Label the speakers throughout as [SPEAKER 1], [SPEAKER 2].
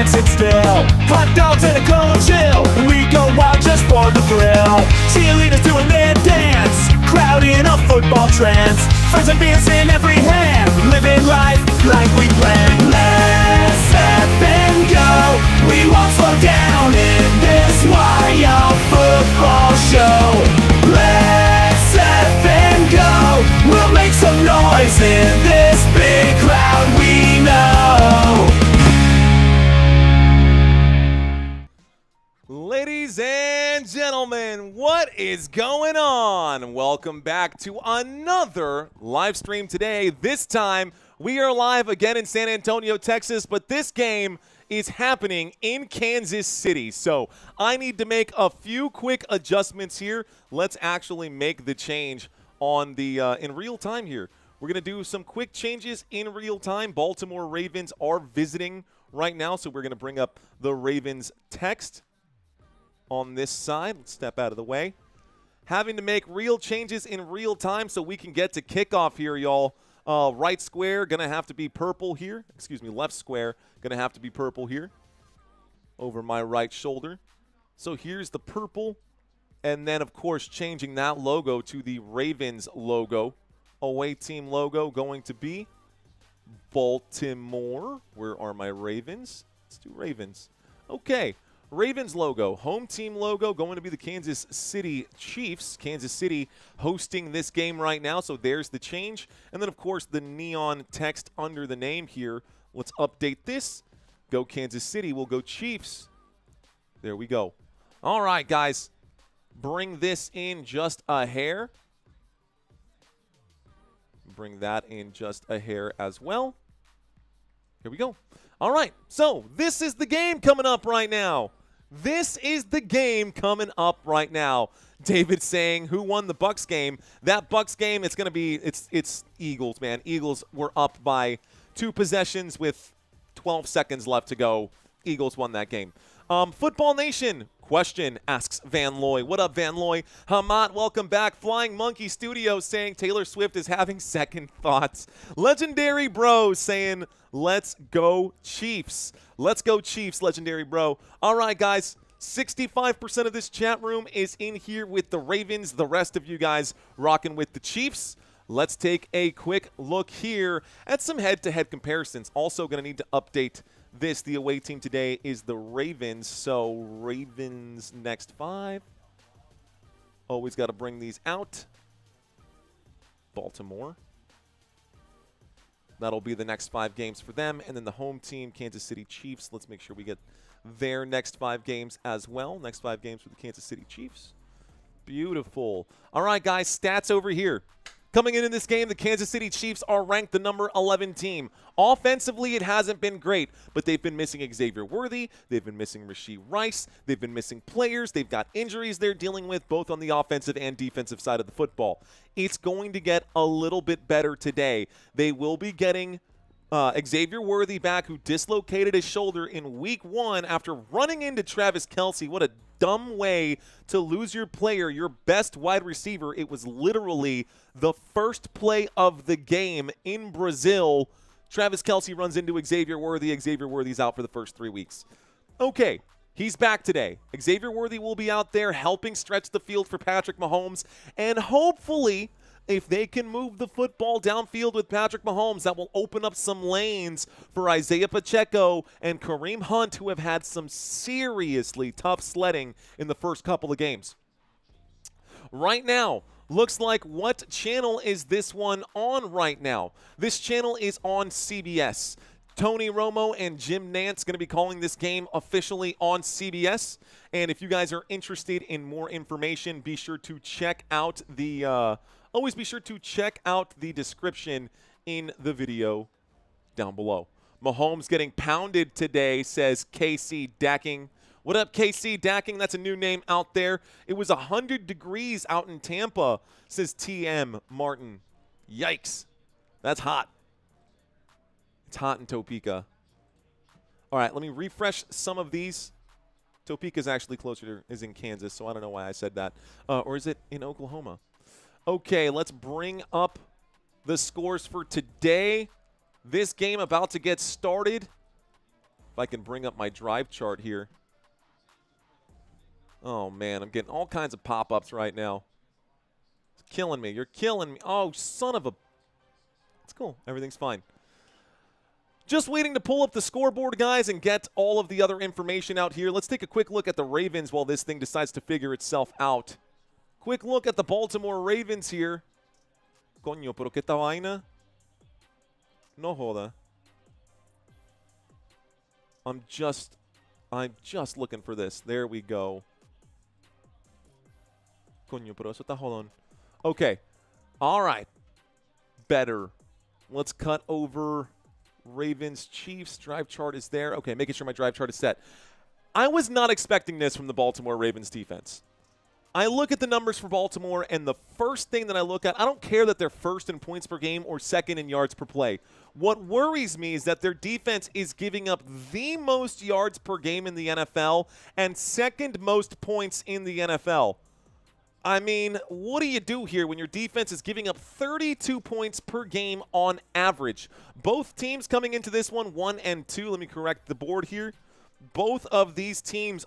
[SPEAKER 1] can't sit still. Hot dogs and a cold chill, we go wild just for the thrill. Cheerleaders doing their dance, crowd in a football trance. Friends and beers in every hand, living life like we planned. Let's step and go, we won't slow down in this wild football show. Let's step and go, we'll make some noise in this big crowd we know.
[SPEAKER 2] Ladies and gentlemen, what is going on? Welcome back to another live stream today. This time, we are live again in San Antonio, Texas, but this game is happening in Kansas City. So I need to make a few quick adjustments here. Let's actually make the change on the in real time here. We're going to do some quick changes in real time. Baltimore Ravens are visiting right now, so we're going to bring up the Ravens text on this side. Let's step out of the way. Having to make real changes in real time so we can get to kickoff here, y'all. Right square going to have to be purple here. Excuse me, left square going to have to be purple here over my right shoulder. So here's the purple. And then, of course, changing that logo to the Ravens logo. Away team logo going to be Baltimore. Where are my Ravens? Let's do Ravens. Okay. Ravens logo, home team logo, going to be the Kansas City Chiefs. Kansas City hosting this game right now, so there's the change. And then, of course, the neon text under the name here. Let's update this. Go Kansas City. We'll go Chiefs. There we go. All right, guys. Bring this in just a hair. Bring that in just a hair as well. Here we go. All right, so this is the game coming up right now. This is the game coming up right now. David saying, who won the Bucs game? That Bucs game, it's going to be, it's Eagles, man. Eagles were up by 2 possessions with 12 seconds left to go. Eagles won that game. Football Nation question, asks Van Loy. What up, Van Loy? Hamad, welcome back. Flying Monkey Studios saying Taylor Swift is having second thoughts. Legendary Bro saying, let's go Chiefs. Let's go Chiefs, Legendary Bro. All right, guys. 65% of this chat room is in here with the Ravens. The rest of you guys rocking with the Chiefs. Let's take a quick look here at some head-to-head comparisons. Also going to need to update this. The away team today is the Ravens. So Ravens next 5. Always got to bring these out. Baltimore. That'll be the next 5 games for them. And then the home team, Kansas City Chiefs. Let's make sure we get their next 5 games as well. Next 5 games for the Kansas City Chiefs. Beautiful. All right, guys, stats over here. Coming in this game, the Kansas City Chiefs are ranked the number 11 team. Offensively, it hasn't been great, but they've been missing Xavier Worthy. They've been missing Rashee Rice. They've been missing players. They've got injuries they're dealing with, both on the offensive and defensive side of the football. It's going to get a little bit better today. They will be getting Xavier Worthy back, who dislocated his shoulder in week 1 after running into Travis Kelce. What a dumb way to lose your player, your best wide receiver. It was literally the first play of the game in Brazil. Travis Kelce runs into Xavier Worthy. Xavier Worthy's out for the first 3 weeks. Okay, he's back today. Xavier Worthy will be out there helping stretch the field for Patrick Mahomes, and hopefully, if they can move the football downfield with Patrick Mahomes, that will open up some lanes for Isaiah Pacheco and Kareem Hunt, who have had some seriously tough sledding in the first couple of games. Right now, looks like, what channel is this one on right now? This channel is on CBS. Tony Romo and Jim Nantz going to be calling this game officially on CBS. And if you guys are interested in more information, be sure to check out the always be sure to check out the description in the video down below. Mahomes getting pounded today, says KC Dacking. What up, KC Dacking? That's a new name out there. It was 100 degrees out in Tampa, says TM Martin. Yikes. That's hot. It's hot in Topeka. All right, let me refresh some of these. Topeka's actually closer is in Kansas, so I don't know why I said that. Or is it in Oklahoma? Okay, let's bring up the scores for today. This game about to get started. If I can bring up my drive chart here. Oh, man, I'm getting all kinds of pop-ups right now. It's killing me. You're killing me. Oh, son of a... It's cool. Everything's fine. Just waiting to pull up the scoreboard, guys, and get all of the other information out here. Let's take a quick look at the Ravens while this thing decides to figure itself out. Quick look at the Baltimore Ravens here. Coño, pero qué esta vaina? No joda. I'm just looking for this. There we go. Coño, pero eso está jodón. Okay. All right. Better. Let's cut over Ravens, Chiefs. Drive chart is there. Okay, making sure my drive chart is set. I was not expecting this from the Baltimore Ravens defense. I look at the numbers for Baltimore, and the first thing that I look at, I don't care that they're first in points per game or second in yards per play. What worries me is that their defense is giving up the most yards per game in the NFL and second most points in the NFL. I mean, what do you do here when your defense is giving up 32 points per game on average? Both teams coming into this one, 1 and 2. Let me correct the board here. Both of these teams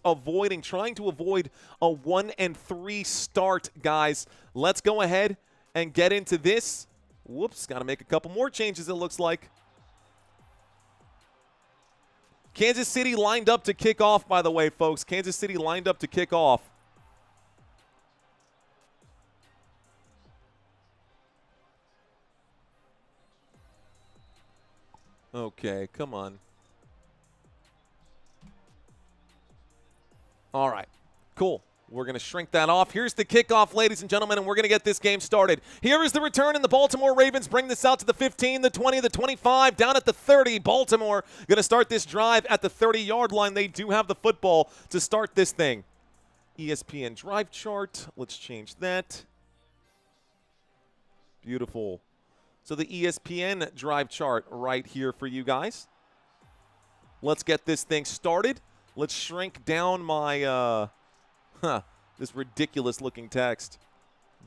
[SPEAKER 2] trying to avoid a 1 and 3 start, guys. Let's go ahead and get into this. Whoops, got to make a couple more changes, it looks like. Kansas City lined up to kick off, by the way, folks. Kansas City lined up to kick off. Okay, come on. All right, cool. We're going to shrink that off. Here's the kickoff, ladies and gentlemen, and we're going to get this game started. Here is the return, and the Baltimore Ravens bring this out to the 15, the 20, the 25, down at the 30. Baltimore going to start this drive at the 30-yard line. They do have the football to start this thing. ESPN drive chart. Let's change that. Beautiful. So the ESPN drive chart right here for you guys. Let's get this thing started. Let's shrink down my, this ridiculous-looking text.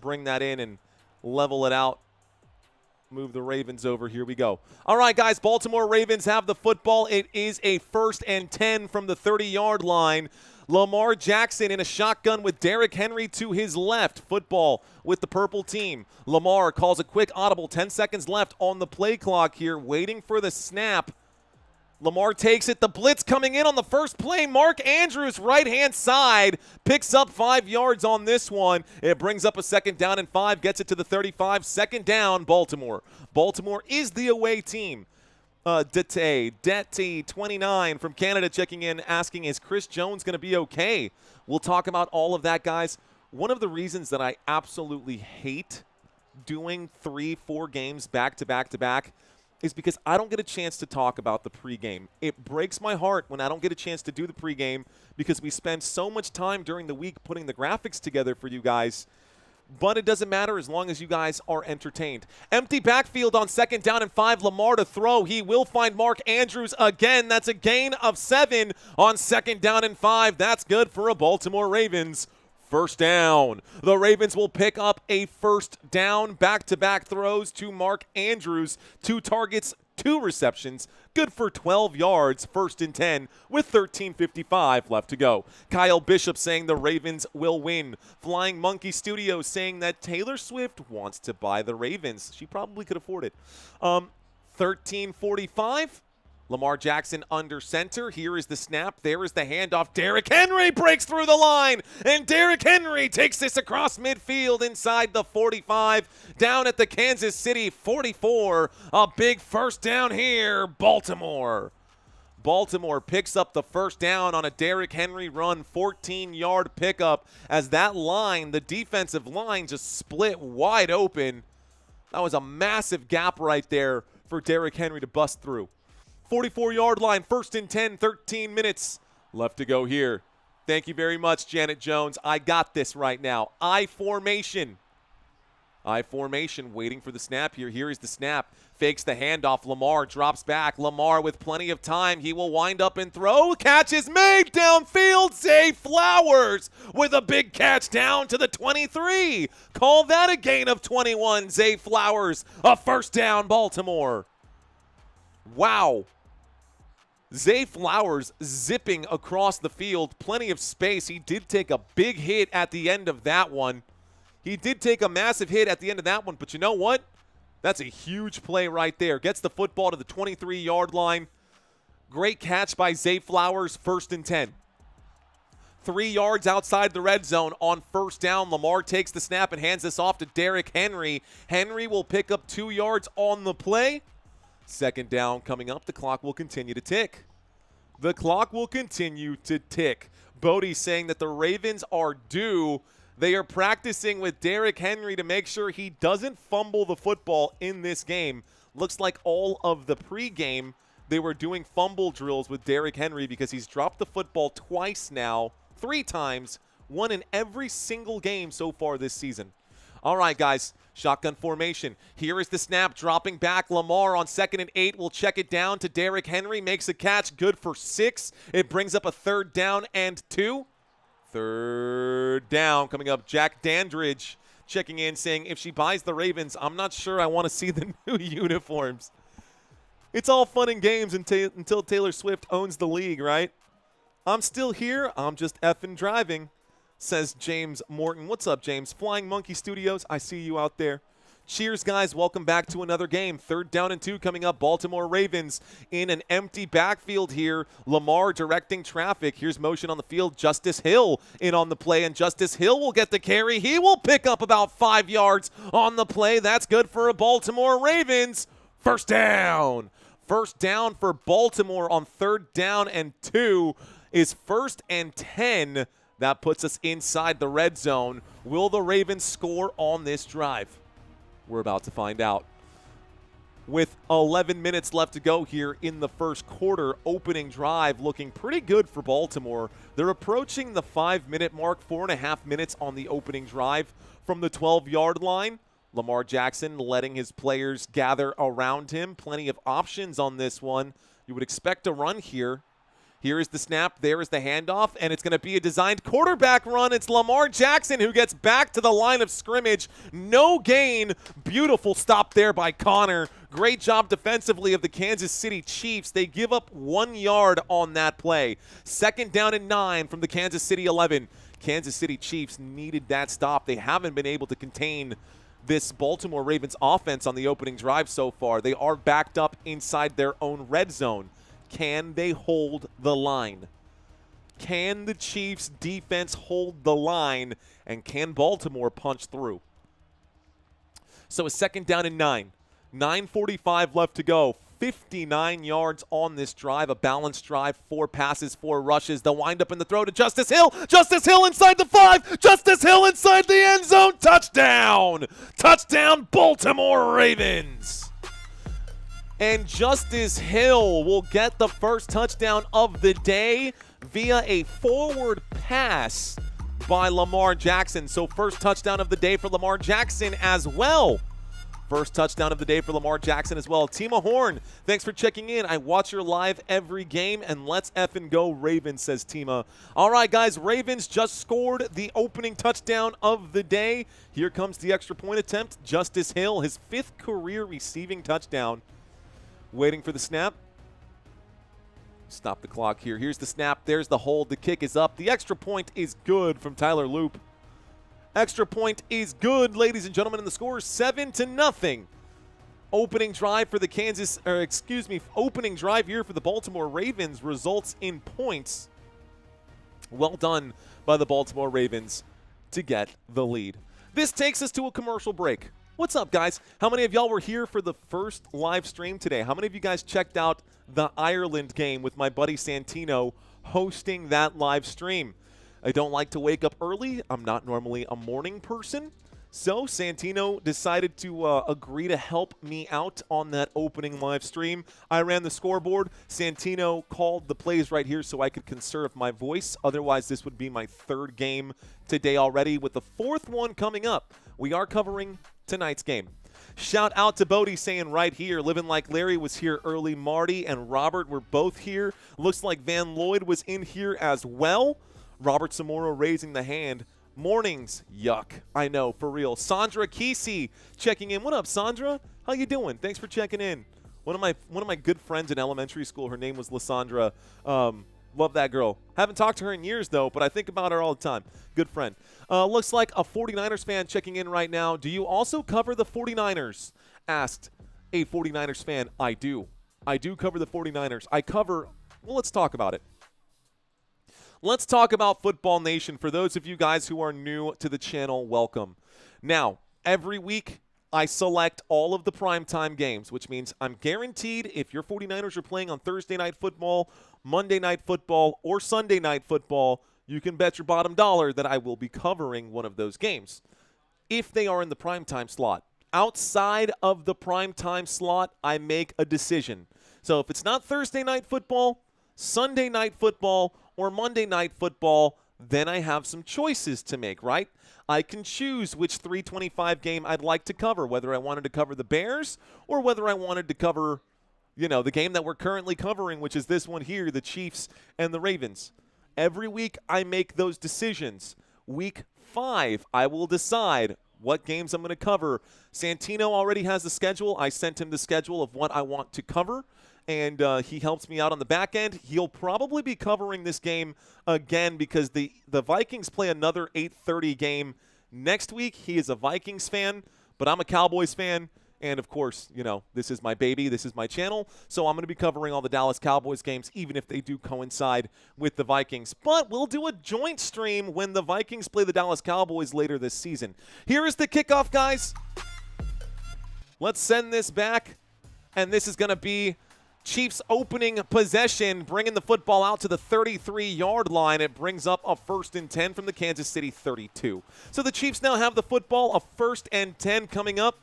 [SPEAKER 2] Bring that in and level it out. Move the Ravens over. Here we go. All right, guys, Baltimore Ravens have the football. It is a 1st and 10 from the 30-yard line. Lamar Jackson in a shotgun with Derrick Henry to his left. Football with the purple team. Lamar calls a quick audible. 10 seconds left on the play clock here, waiting for the snap. Lamar takes it. The blitz coming in on the first play. Mark Andrews, right-hand side, picks up 5 yards on this one. It brings up a 2nd down and 5, gets it to the 35. 2nd down, Baltimore. Baltimore is the away team. Dete 29 from Canada checking in, asking, is Chris Jones going to be okay? We'll talk about all of that, guys. One of the reasons that I absolutely hate doing 3-4 games back-to-back-to-back is because I don't get a chance to talk about the pregame. It breaks my heart when I don't get a chance to do the pregame because we spend so much time during the week putting the graphics together for you guys. But it doesn't matter as long as you guys are entertained. Empty backfield on 2nd down and 5. Lamar to throw. He will find Mark Andrews again. That's a gain of 7 on 2nd down and 5. That's good for a Baltimore Ravens 1st down. The Ravens will pick up a 1st down. Back-to-back throws to Mark Andrews. 2 targets, 2 receptions. Good for 12 yards, 1st and 10 with 13:55 left to go. Kyle Bishop saying the Ravens will win. Flying Monkey Studios saying that Taylor Swift wants to buy the Ravens. She probably could afford it. 13:45. Lamar Jackson under center. Here is the snap. There is the handoff. Derrick Henry breaks through the line, and Derrick Henry takes this across midfield inside the 45, down at the Kansas City 44. A big 1st down here, Baltimore. Baltimore picks up the 1st down on a Derrick Henry run, 14-yard pickup as that line, the defensive line, just split wide open. That was a massive gap right there for Derrick Henry to bust through. 44-yard line, 1st and 10, 13 minutes left to go here. Thank you very much, Janet Jones. I got this right now. I formation, waiting for the snap here. Here is the snap. Fakes the handoff. Lamar drops back. Lamar with plenty of time. He will wind up and throw. Catch is made downfield. Zay Flowers with a big catch down to the 23. Call that a gain of 21. Zay Flowers, a 1st down, Baltimore. Wow. Zay Flowers zipping across the field. Plenty of space. He did take a big hit at the end of that one. He did take a massive hit at the end of that one, but you know what? That's a huge play right there. Gets the football to the 23-yard line. Great catch by Zay Flowers, 1st and 10. 3 yards outside the red zone on 1st down. Lamar takes the snap and hands this off to Derrick Henry. Henry will pick up 2 yards on the play. 2nd down coming up. The clock will continue to tick. The clock will continue to tick. Bodie saying that the Ravens are due. They are practicing with Derrick Henry to make sure he doesn't fumble the football in this game. Looks like all of the pregame they were doing fumble drills with Derrick Henry because he's dropped the football twice now, 3 times, one in every single game so far this season. All right, guys, shotgun formation. Here is the snap, dropping back. Lamar on 2nd and 8 will check it down to Derrick Henry, makes a catch, good for 6. It brings up a 3rd down and 2. 3rd down coming up. Jack Dandridge checking in saying, if she buys the Ravens, I'm not sure I want to see the new uniforms. It's all fun and games until Taylor Swift owns the league, right? I'm still here. I'm just effing driving, says James Morton. What's up, James? Flying Monkey Studios, I see you out there. Cheers, guys. Welcome back to another game. 3rd down and 2 coming up. Baltimore Ravens in an empty backfield here. Lamar directing traffic. Here's motion on the field. Justice Hill in on the play, and Justice Hill will get the carry. He will pick up about 5 yards on the play. That's good for a Baltimore Ravens. 1st down. 1st down for Baltimore on 3rd down and 2 is 1st and 10. That puts us inside the red zone. Will the Ravens score on this drive? We're about to find out. With 11 minutes left to go here in the 1st quarter, opening drive looking pretty good for Baltimore. They're approaching the 5-minute mark, 4.5 minutes on the opening drive from the 12-yard line. Lamar Jackson letting his players gather around him. Plenty of options on this one. You would expect a run here. Here is the snap. There is the handoff, and it's going to be a designed quarterback run. It's Lamar Jackson who gets back to the line of scrimmage. No gain. Beautiful stop there by Connor. Great job defensively of the Kansas City Chiefs. They give up 1 yard on that play. 2nd down and 9 from the Kansas City 11. Kansas City Chiefs needed that stop. They haven't been able to contain this Baltimore Ravens offense on the opening drive so far. They are backed up inside their own red zone. Can they hold the line? Can the Chiefs defense hold the line, and can Baltimore punch through? So a 2nd down and 9. 9:45 left to go. 59 yards on this drive, a balanced drive, 4 passes, 4 rushes. They'll wind up in the throw to Justice Hill. Justice Hill inside the 5. Justice Hill inside the end zone. Touchdown. Touchdown, Baltimore Ravens. And Justice Hill will get the first touchdown of the day via a forward pass by Lamar Jackson. So 1st touchdown of the day for Lamar Jackson as well. 1st touchdown of the day for Lamar Jackson as well. Tima Horn, thanks for checking in. I watch your live every game, and let's effing go Ravens, says Tima. All right, guys, Ravens just scored the opening touchdown of the day. Here comes the extra point attempt. Justice Hill, his 5th career receiving touchdown. Waiting for the snap. Stop the clock here. Here's the snap. There's the hold. The kick is up. The extra point is good from Tyler Loop. Extra point is good, ladies and gentlemen, and the score is 7-0. Opening drive for the opening drive here for the Baltimore Ravens results in points. Well done by the Baltimore Ravens to get the lead. This takes us to a commercial break. What's up, guys? How many of y'all were here for the first live stream today? How many of you guys checked out the Ireland game with my buddy Santino hosting that live stream? I don't like to wake up early. I'm not normally a morning person. So Santino decided to agree to help me out on that opening live stream. I ran the scoreboard. Santino called the plays right here so I could conserve my voice. Otherwise, this would be my 3rd game today already, with the 4th one coming up. We are covering tonight's game. Shout out to Bodie saying right here, living like Larry was here early. Marty and Robert were both here. Looks like Van Lloyd was in here as well. Robert Samora raising the hand. Mornings, yuck. I know, for real. Sandra Kesey checking in. What up, Sandra? How you doing? Thanks for checking in. One of my good friends in elementary school, her name was Lysandra. Love that girl. Haven't talked to her in years, though, but I think about her all the time. Good friend. Looks like a 49ers fan checking in right now. Do you also cover the 49ers? Asked a 49ers fan. I do. I do cover the 49ers. Well, let's talk about it. Let's talk about Football Nation. For those of you guys who are new to the channel, welcome. Now, every week, I select all of the primetime games, which means I'm guaranteed if your 49ers are playing on Thursday Night Football, Monday Night Football, or Sunday Night Football, you can bet your bottom dollar that I will be covering one of those games if they are in the primetime slot. Outside of the primetime slot, I make a decision. So if it's not Thursday Night Football, Sunday Night Football, or Monday Night Football, then I have some choices to make, right? I can choose which 325 game I'd like to cover, whether I wanted to cover the Bears or whether I wanted to cover, the game that we're currently covering, which is this one here, the Chiefs and the Ravens. Every week I make those decisions. Week 5, I will decide what games I'm going to cover. Santino already has the schedule. I sent him the schedule of what I want to cover, and he helps me out on the back end. He'll probably be covering this game again because the Vikings play another 8:30 game next week. He is a Vikings fan, but I'm a Cowboys fan. And, of course, this is my baby. This is my channel. So I'm going to be covering all the Dallas Cowboys games, even if they do coincide with the Vikings. But we'll do a joint stream when the Vikings play the Dallas Cowboys later this season. Here is the kickoff, guys. Let's send this back. And this is going to be Chiefs opening possession, bringing the football out to the 33-yard line. It brings up a 1st and 10 from the Kansas City 32. So the Chiefs now have the football, a 1st and 10 coming up.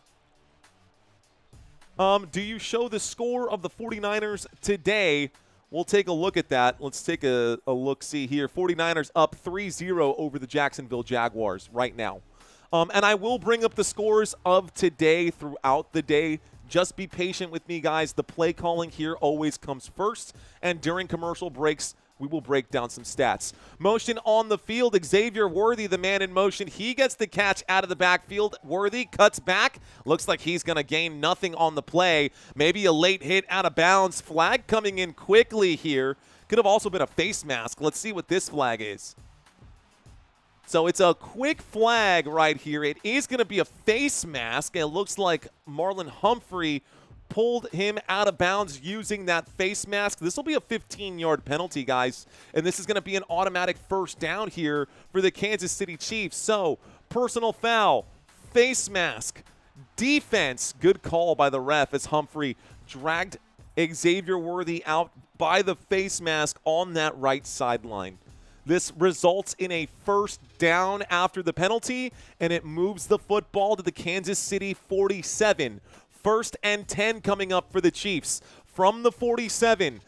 [SPEAKER 2] Do you show the score of the 49ers today? We'll take a look at that. Let's take a look-see here. 49ers up 3-0 over the Jacksonville Jaguars right now. And I will bring up the scores of today throughout the day. Just be patient with me, guys. The play calling here always comes first, and during commercial breaks, we will break down some stats. Motion on the field. Xavier Worthy, the man in motion. He gets the catch out of the backfield. Worthy cuts back. Looks like he's going to gain nothing on the play. Maybe a late hit out of bounds. Flag coming in quickly here. Could have also been a face mask. Let's see what this flag is. So it's a quick flag right here. It is going to be a face mask. It looks like Marlon Humphrey pulled him out of bounds using that face mask. This will be a 15-yard penalty, guys, and this is going to be an automatic 1st down here for the Kansas City Chiefs. So, personal foul, face mask, defense. Good call by the ref as Humphrey dragged Xavier Worthy out by the face mask on that right sideline. This results in a 1st down after the penalty, and it moves the football to the Kansas City 47. 1st and 10 coming up for the Chiefs from the 47.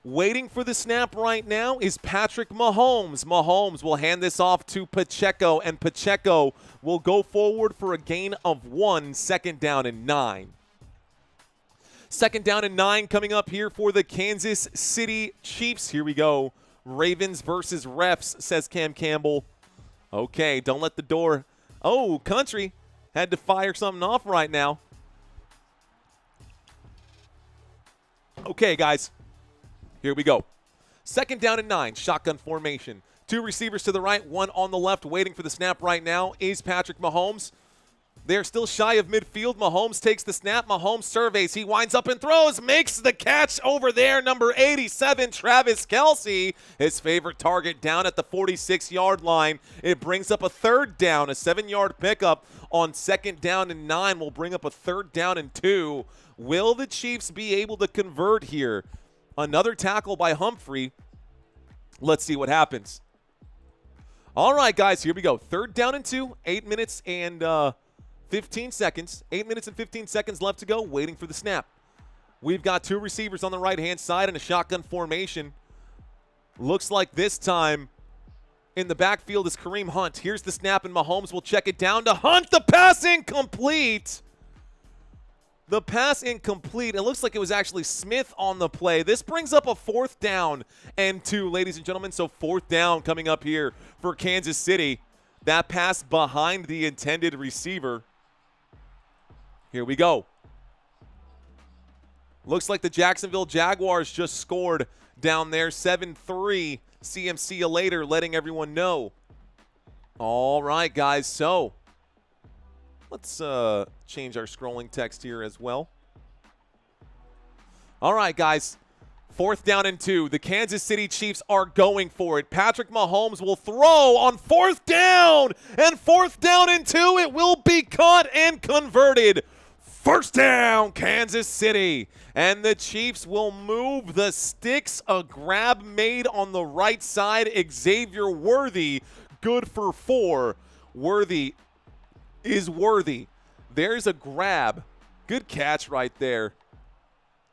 [SPEAKER 2] Waiting for the snap right now is Patrick Mahomes. Mahomes will hand this off to Pacheco, and Pacheco will go forward for a gain of 1, 2nd down and 9. 2nd down and 9 coming up here for the Kansas City Chiefs. Here we go. Ravens versus refs, says Cam Campbell. Okay, don't let the door. Oh, country had to fire something off right now. Okay, guys, here we go. 2nd down and 9, shotgun formation. 2 receivers to the right, 1 on the left. Waiting for the snap right now is Patrick Mahomes. They're still shy of midfield. Mahomes takes the snap. Mahomes surveys. He winds up and throws. Makes the catch over there. Number 87, Travis Kelce. His favorite target down at the 46-yard line. It brings up a 3rd down. A 7-yard pickup on 2nd down and 9 will bring up a 3rd down and 2. Will the Chiefs be able to convert here? Another tackle by Humphrey. Let's see what happens. All right, guys, here we go. 3rd down and 2. 8 minutes and 15 seconds. 8 minutes and 15 seconds left to go, waiting for the snap. We've got 2 receivers on the right-hand side in a shotgun formation. Looks like this time in the backfield is Kareem Hunt. Here's the snap, and Mahomes will check it down to Hunt. The pass incomplete. The pass incomplete. It looks like it was actually Smith on the play. This brings up a 4th down and 2, ladies and gentlemen. So 4th down coming up here for Kansas City. That pass behind the intended receiver. Here we go. Looks like the Jacksonville Jaguars just scored down there, 7-3. CMC a later, letting everyone know. All right, guys, so let's change our scrolling text here as well. All right, guys. 4th down and 2. The Kansas City Chiefs are going for it. Patrick Mahomes will throw on 4th down. And 4th down and 2. It will be caught and converted. 1st down, Kansas City. And the Chiefs will move the sticks. A grab made on the right side. Xavier Worthy, good for 4. Worthy is worthy. There's a grab. Good catch right there.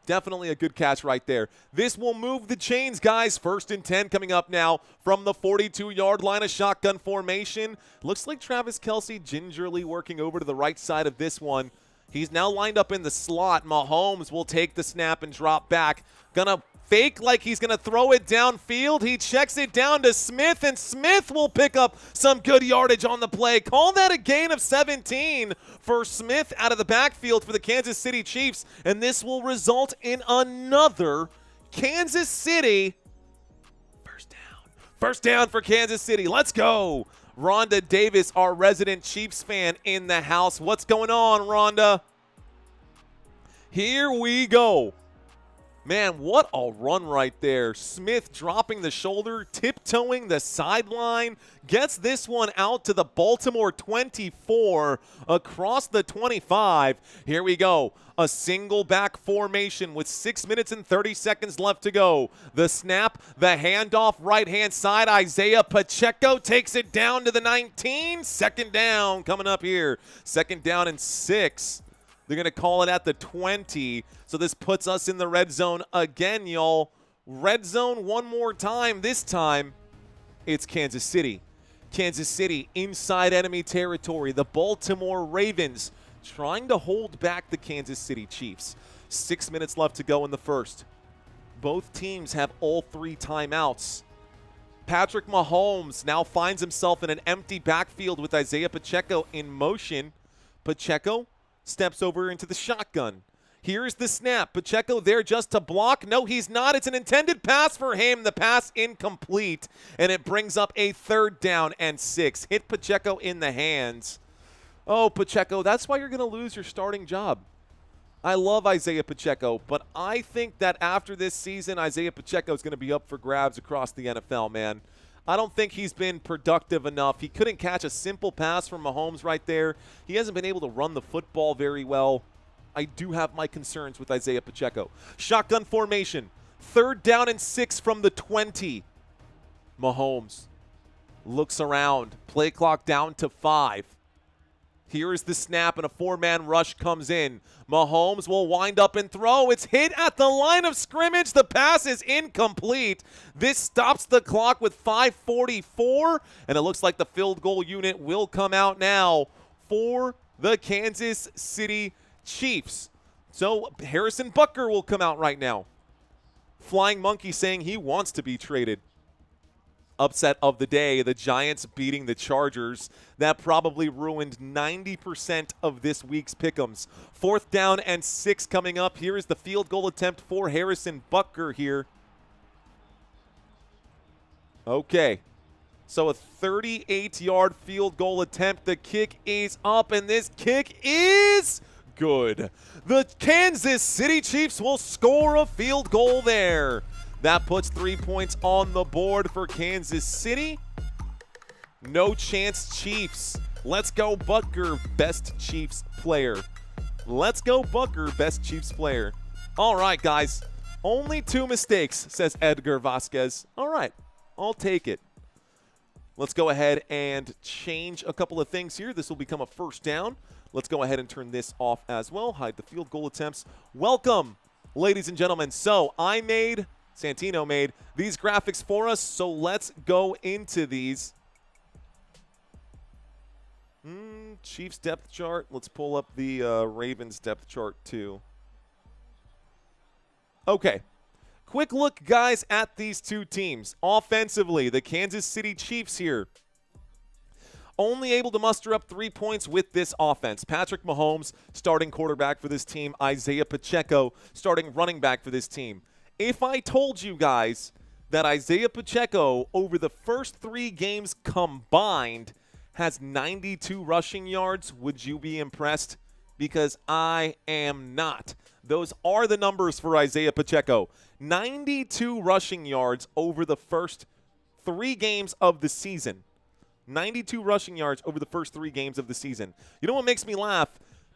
[SPEAKER 2] Definitely a good catch right there. This will move the chains, guys. 1st and 10 coming up now from the 42-yard line of shotgun formation. Looks like Travis Kelce gingerly working over to the right side of this one. He's now lined up in the slot. Mahomes will take the snap and drop back. Gonna fake like he's gonna throw it downfield. He checks it down to Smith, and Smith will pick up some good yardage on the play. Call that a gain of 17 for Smith out of the backfield for the Kansas City Chiefs, and this will result in another Kansas City 1st down. 1st down for Kansas City. Let's go. Rhonda Davis, our resident Chiefs fan in the house. What's going on, Rhonda? Here we go. Man, what a run right there. Smith dropping the shoulder, tiptoeing the sideline, gets this one out to the Baltimore 24, across the 25. Here we go. A single back formation with 6 minutes and 30 seconds left to go. The snap, the handoff, right-hand side. Isaiah Pacheco takes it down to the 19. 2nd down coming up here. 2nd down and 6. They're going to call it at the 20. So this puts us in the red zone again, y'all. Red zone one more time. This time, it's Kansas City. Kansas City inside enemy territory. The Baltimore Ravens trying to hold back the Kansas City Chiefs. 6 minutes left to go in the first. Both teams have all 3 timeouts. Patrick Mahomes now finds himself in an empty backfield with Isaiah Pacheco in motion. Pacheco steps over into the shotgun. Here's the snap. Pacheco there just to block. No, he's not. It's an intended pass for him. The pass incomplete, and it brings up a 3rd down and 6. Hit Pacheco in the hands. Oh, Pacheco, that's why you're going to lose your starting job. I love Isaiah Pacheco, but I think that after this season, Isaiah Pacheco is going to be up for grabs across the NFL, man. I don't think he's been productive enough. He couldn't catch a simple pass from Mahomes right there. He hasn't been able to run the football very well. I do have my concerns with Isaiah Pacheco. Shotgun formation. 3rd down and 6 from the 20. Mahomes looks around. Play clock down to 5. Here is the snap, and a 4-man rush comes in. Mahomes will wind up and throw. It's hit at the line of scrimmage. The pass is incomplete. This stops the clock with 5:44, and it looks like the field goal unit will come out now for the Kansas City Chiefs. So Harrison Butker will come out right now. Flying Monkey saying he wants to be traded. Upset of the day, the Giants beating the Chargers. That probably ruined 90% of this week's pick'ems. 4th down and 6 coming up. Here is the field goal attempt for Harrison Butker here. Okay. So a 38-yard field goal attempt. The kick is up, and this kick is good. The Kansas City Chiefs will score a field goal there. That puts 3 points on the board for Kansas City. No chance, Chiefs. Let's go, Butker, best Chiefs player. Let's go, Butker, best Chiefs player. All right, guys. Only 2 mistakes, says Edgar Vasquez. All right, I'll take it. Let's go ahead and change a couple of things here. This will become a 1st down. Let's go ahead and turn this off as well. Hide the field goal attempts. Welcome, ladies and gentlemen. So Santino made these graphics for us, so let's go into these. Chiefs depth chart. Let's pull up the Ravens depth chart too. Okay. Quick look, guys, at these 2 teams. Offensively, the Kansas City Chiefs here only able to muster up 3 points with this offense. Patrick Mahomes, starting quarterback for this team. Isaiah Pacheco, starting running back for this team. If I told you guys that Isaiah Pacheco, over the first 3 games combined, has 92 rushing yards, would you be impressed? Because I am not. Those are the numbers for Isaiah Pacheco. 92 rushing yards over the first 3 games of the season. 92 rushing yards over the first 3 games of the season. You know what makes me laugh?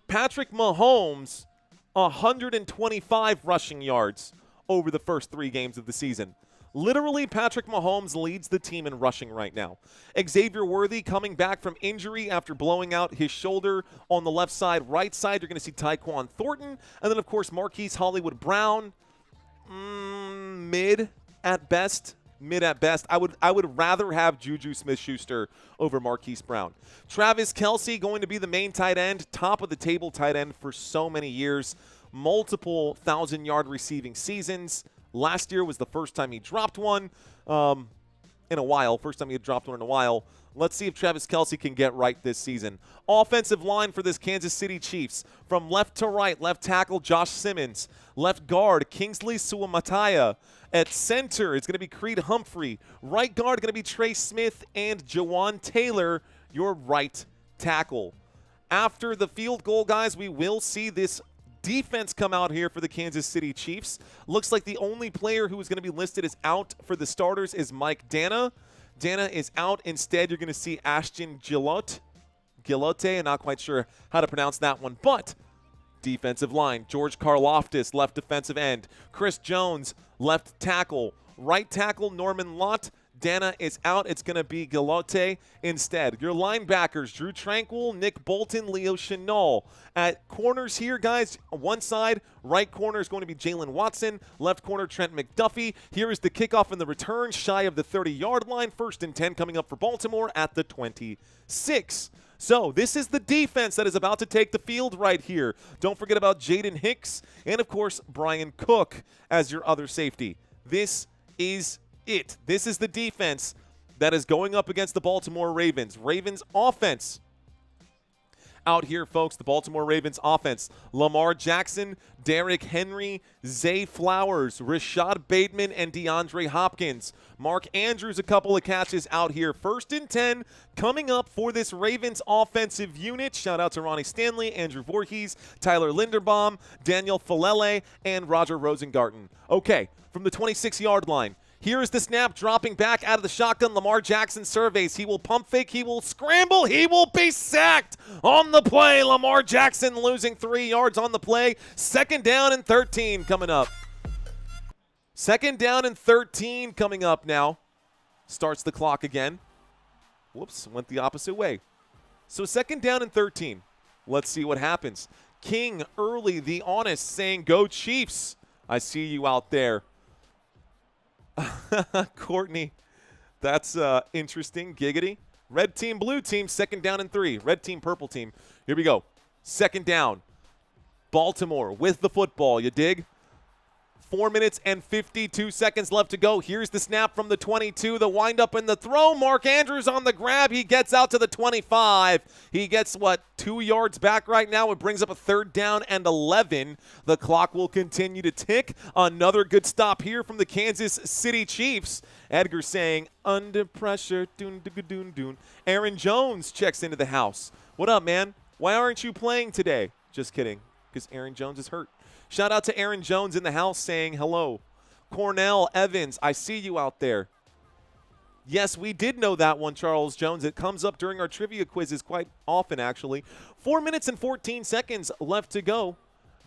[SPEAKER 2] Patrick Mahomes, 125 rushing yards over the first 3 games of the season. Literally, Patrick Mahomes leads the team in rushing right now. Xavier Worthy coming back from injury after blowing out his shoulder on the left side. Right side, you're going to see Tyquan Thornton. And then, of course, Marquise Hollywood Brown. Mid at best. Mid at best. I would rather have Juju Smith-Schuster over Marquise Brown. Travis Kelce going to be the main tight end, top of the table tight end for so many years. Multiple 1,000-yard receiving seasons. Last year was the first time he dropped one in a while. First time he had dropped one in a while. Let's see if Travis Kelce can get right this season. Offensive line for this Kansas City Chiefs. From left to right, left tackle Josh Simmons. Left guard Kingsley Suamataya. At center, it's going to be Creed Humphrey. Right guard going to be Trey Smith and Jawan Taylor, your right tackle. After the field goal, guys, we will see this defense come out here for the Kansas City Chiefs. Looks like the only player who is going to be listed as out for the starters is Mike Dana. Dana is out. Instead, you're going to see Ashton Gillotte. I'm not quite sure how to pronounce that one. But defensive line, George Karlaftis, left defensive end. Chris Jones, left tackle. Right tackle, Norman Lott. Dana is out. It's going to be Gillotte instead. Your linebackers, Drew Tranquil, Nick Bolton, Leo Chenal. At corners here, guys, one side, right corner is going to be Jalen Watson. Left corner, Trent McDuffie. Here is the kickoff and the return, shy of the 30-yard line. 1st and 10 coming up for Baltimore at the 26. So this is the defense that is about to take the field right here. Don't forget about Jaden Hicks and, of course, Brian Cook as your other safety. This is it. This is the defense that is going up against the Baltimore Ravens. Ravens offense out here, folks. The Baltimore Ravens offense. Lamar Jackson, Derrick Henry, Zay Flowers, Rashad Bateman, and DeAndre Hopkins. Mark Andrews, a couple of catches out here. 1st and 10 coming up for this Ravens offensive unit. Shout out to Ronnie Stanley, Andrew Voorhees, Tyler Linderbaum, Daniel Falele, and Roger Rosengarten. Okay, from the 26-yard line. Here is the snap, dropping back out of the shotgun. Lamar Jackson surveys. He will pump fake. He will scramble. He will be sacked on the play. Lamar Jackson losing 3 yards on the play. 2nd down and 13 coming up. 2nd down and 13 coming up now. Starts the clock again. Whoops, went the opposite way. So 2nd down and 13. Let's see what happens. King early, the honest, saying, "Go Chiefs." I see you out there. Courtney, that's interesting. Giggity. Red team, blue team, 2nd down and 3. Red team, purple team. Here we go. 2nd down. Baltimore with the football. You dig? 4 minutes and 52 seconds left to go. Here's the snap from the 22. The windup and the throw. Mark Andrews on the grab. He gets out to the 25. He gets, 2 yards back right now. It brings up a 3rd down and 11. The clock will continue to tick. Another good stop here from the Kansas City Chiefs. Edgar saying, "Under pressure." Doon, doon, doon, doon. Aaron Jones checks into the house. What up, man? Why aren't you playing today? Just kidding, because Aaron Jones is hurt. Shout out to Aaron Jones in the house saying hello. Cornell Evans, I see you out there. Yes, we did know that one, Charles Jones. It comes up during our trivia quizzes quite often, actually. 4 minutes and 14 seconds left to go.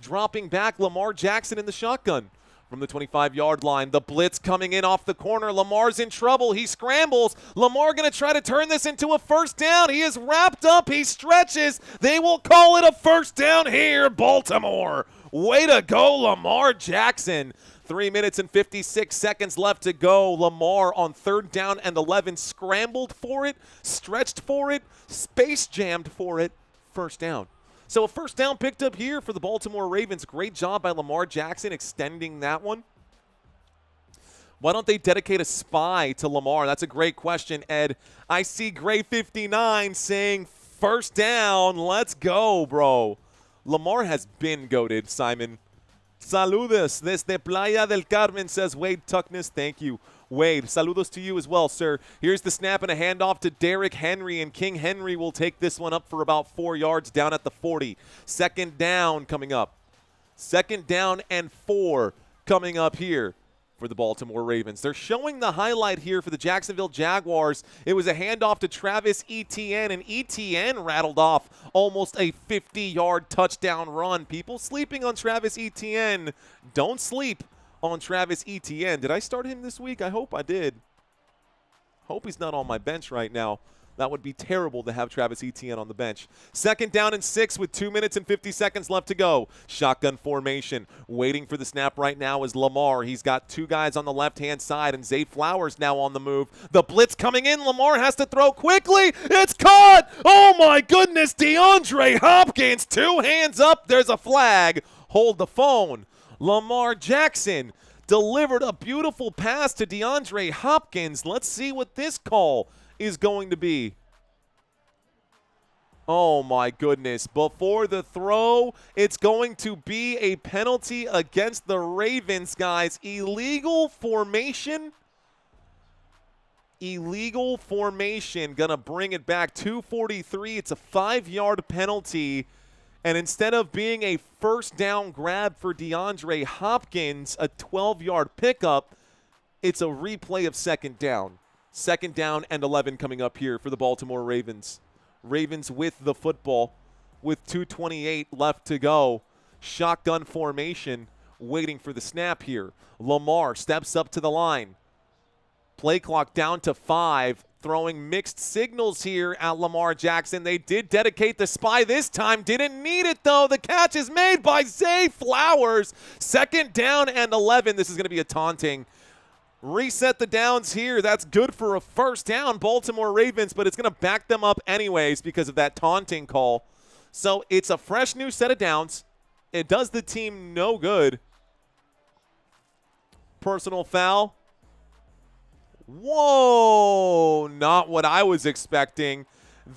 [SPEAKER 2] Dropping back, Lamar Jackson in the shotgun. From the 25-yard line, the blitz coming in off the corner. Lamar's in trouble. He scrambles. Lamar going to try to turn this into a 1st down. He is wrapped up. He stretches. They will call it a 1st down here, Baltimore. Way to go, Lamar Jackson. 3 minutes and 56 seconds left to go. Lamar on 3rd down and 11. Scrambled for it, stretched for it, space jammed for it. 1st down. So a 1st down picked up here for the Baltimore Ravens. Great job by Lamar Jackson extending that one. Why don't they dedicate a spy to Lamar? That's a great question, Ed. I see Gray59 saying first down. Let's go, bro. Lamar has been goated, Simon. Saludos desde Playa del Carmen, says Wade Tuckness. Thank you, Wade. Saludos to you as well, sir. Here's the snap and a handoff to Derrick Henry, and King Henry will take this one up for about 4 yards down at the 40. Second down coming up. Second down and 4 coming up here for the Baltimore Ravens. They're showing the highlight here for the Jacksonville Jaguars. It was a handoff to Travis Etienne, and Etienne rattled off almost a 50-yard touchdown run. People sleeping on Travis Etienne. Don't sleep on Travis Etienne. Did I start him this week? I hope I did. Hope he's not on my bench right now. That would be terrible to have Travis Etienne on the bench. Second down and 6 with 2 minutes and 50 seconds left to go. Shotgun formation. Waiting for the snap right now is Lamar. He's got 2 guys on the left-hand side, and Zay Flowers now on the move. The blitz coming in. Lamar has to throw quickly. It's caught. Oh, my goodness. DeAndre Hopkins. 2 hands up. There's a flag. Hold the phone. Lamar Jackson delivered a beautiful pass to DeAndre Hopkins. Let's see what this call is going to be. Oh my goodness. Before the throw, it's going to be a penalty against the Ravens, guys. Illegal formation. Illegal formation. Gonna bring it back. 2:43. It's a 5-yard penalty. And instead of being a first down grab for DeAndre Hopkins, a 12-yard pickup, it's a replay of second down. Second down and 11 coming up here for the Baltimore Ravens. Ravens with the football with 2:28 left to go. Shotgun formation, waiting for the snap here. Lamar steps up to the line. Play clock down to 5. Throwing mixed signals here at Lamar Jackson. They did dedicate the spy this time. Didn't need it, though. The catch is made by Zay Flowers. Second down and 11. This is going to be a taunting. Reset the downs here. That's good for a first down, Baltimore Ravens, but it's going to back them up anyways because of that taunting call. So it's a fresh new set of downs. It does the team no good. Personal foul. Whoa, not what I was expecting.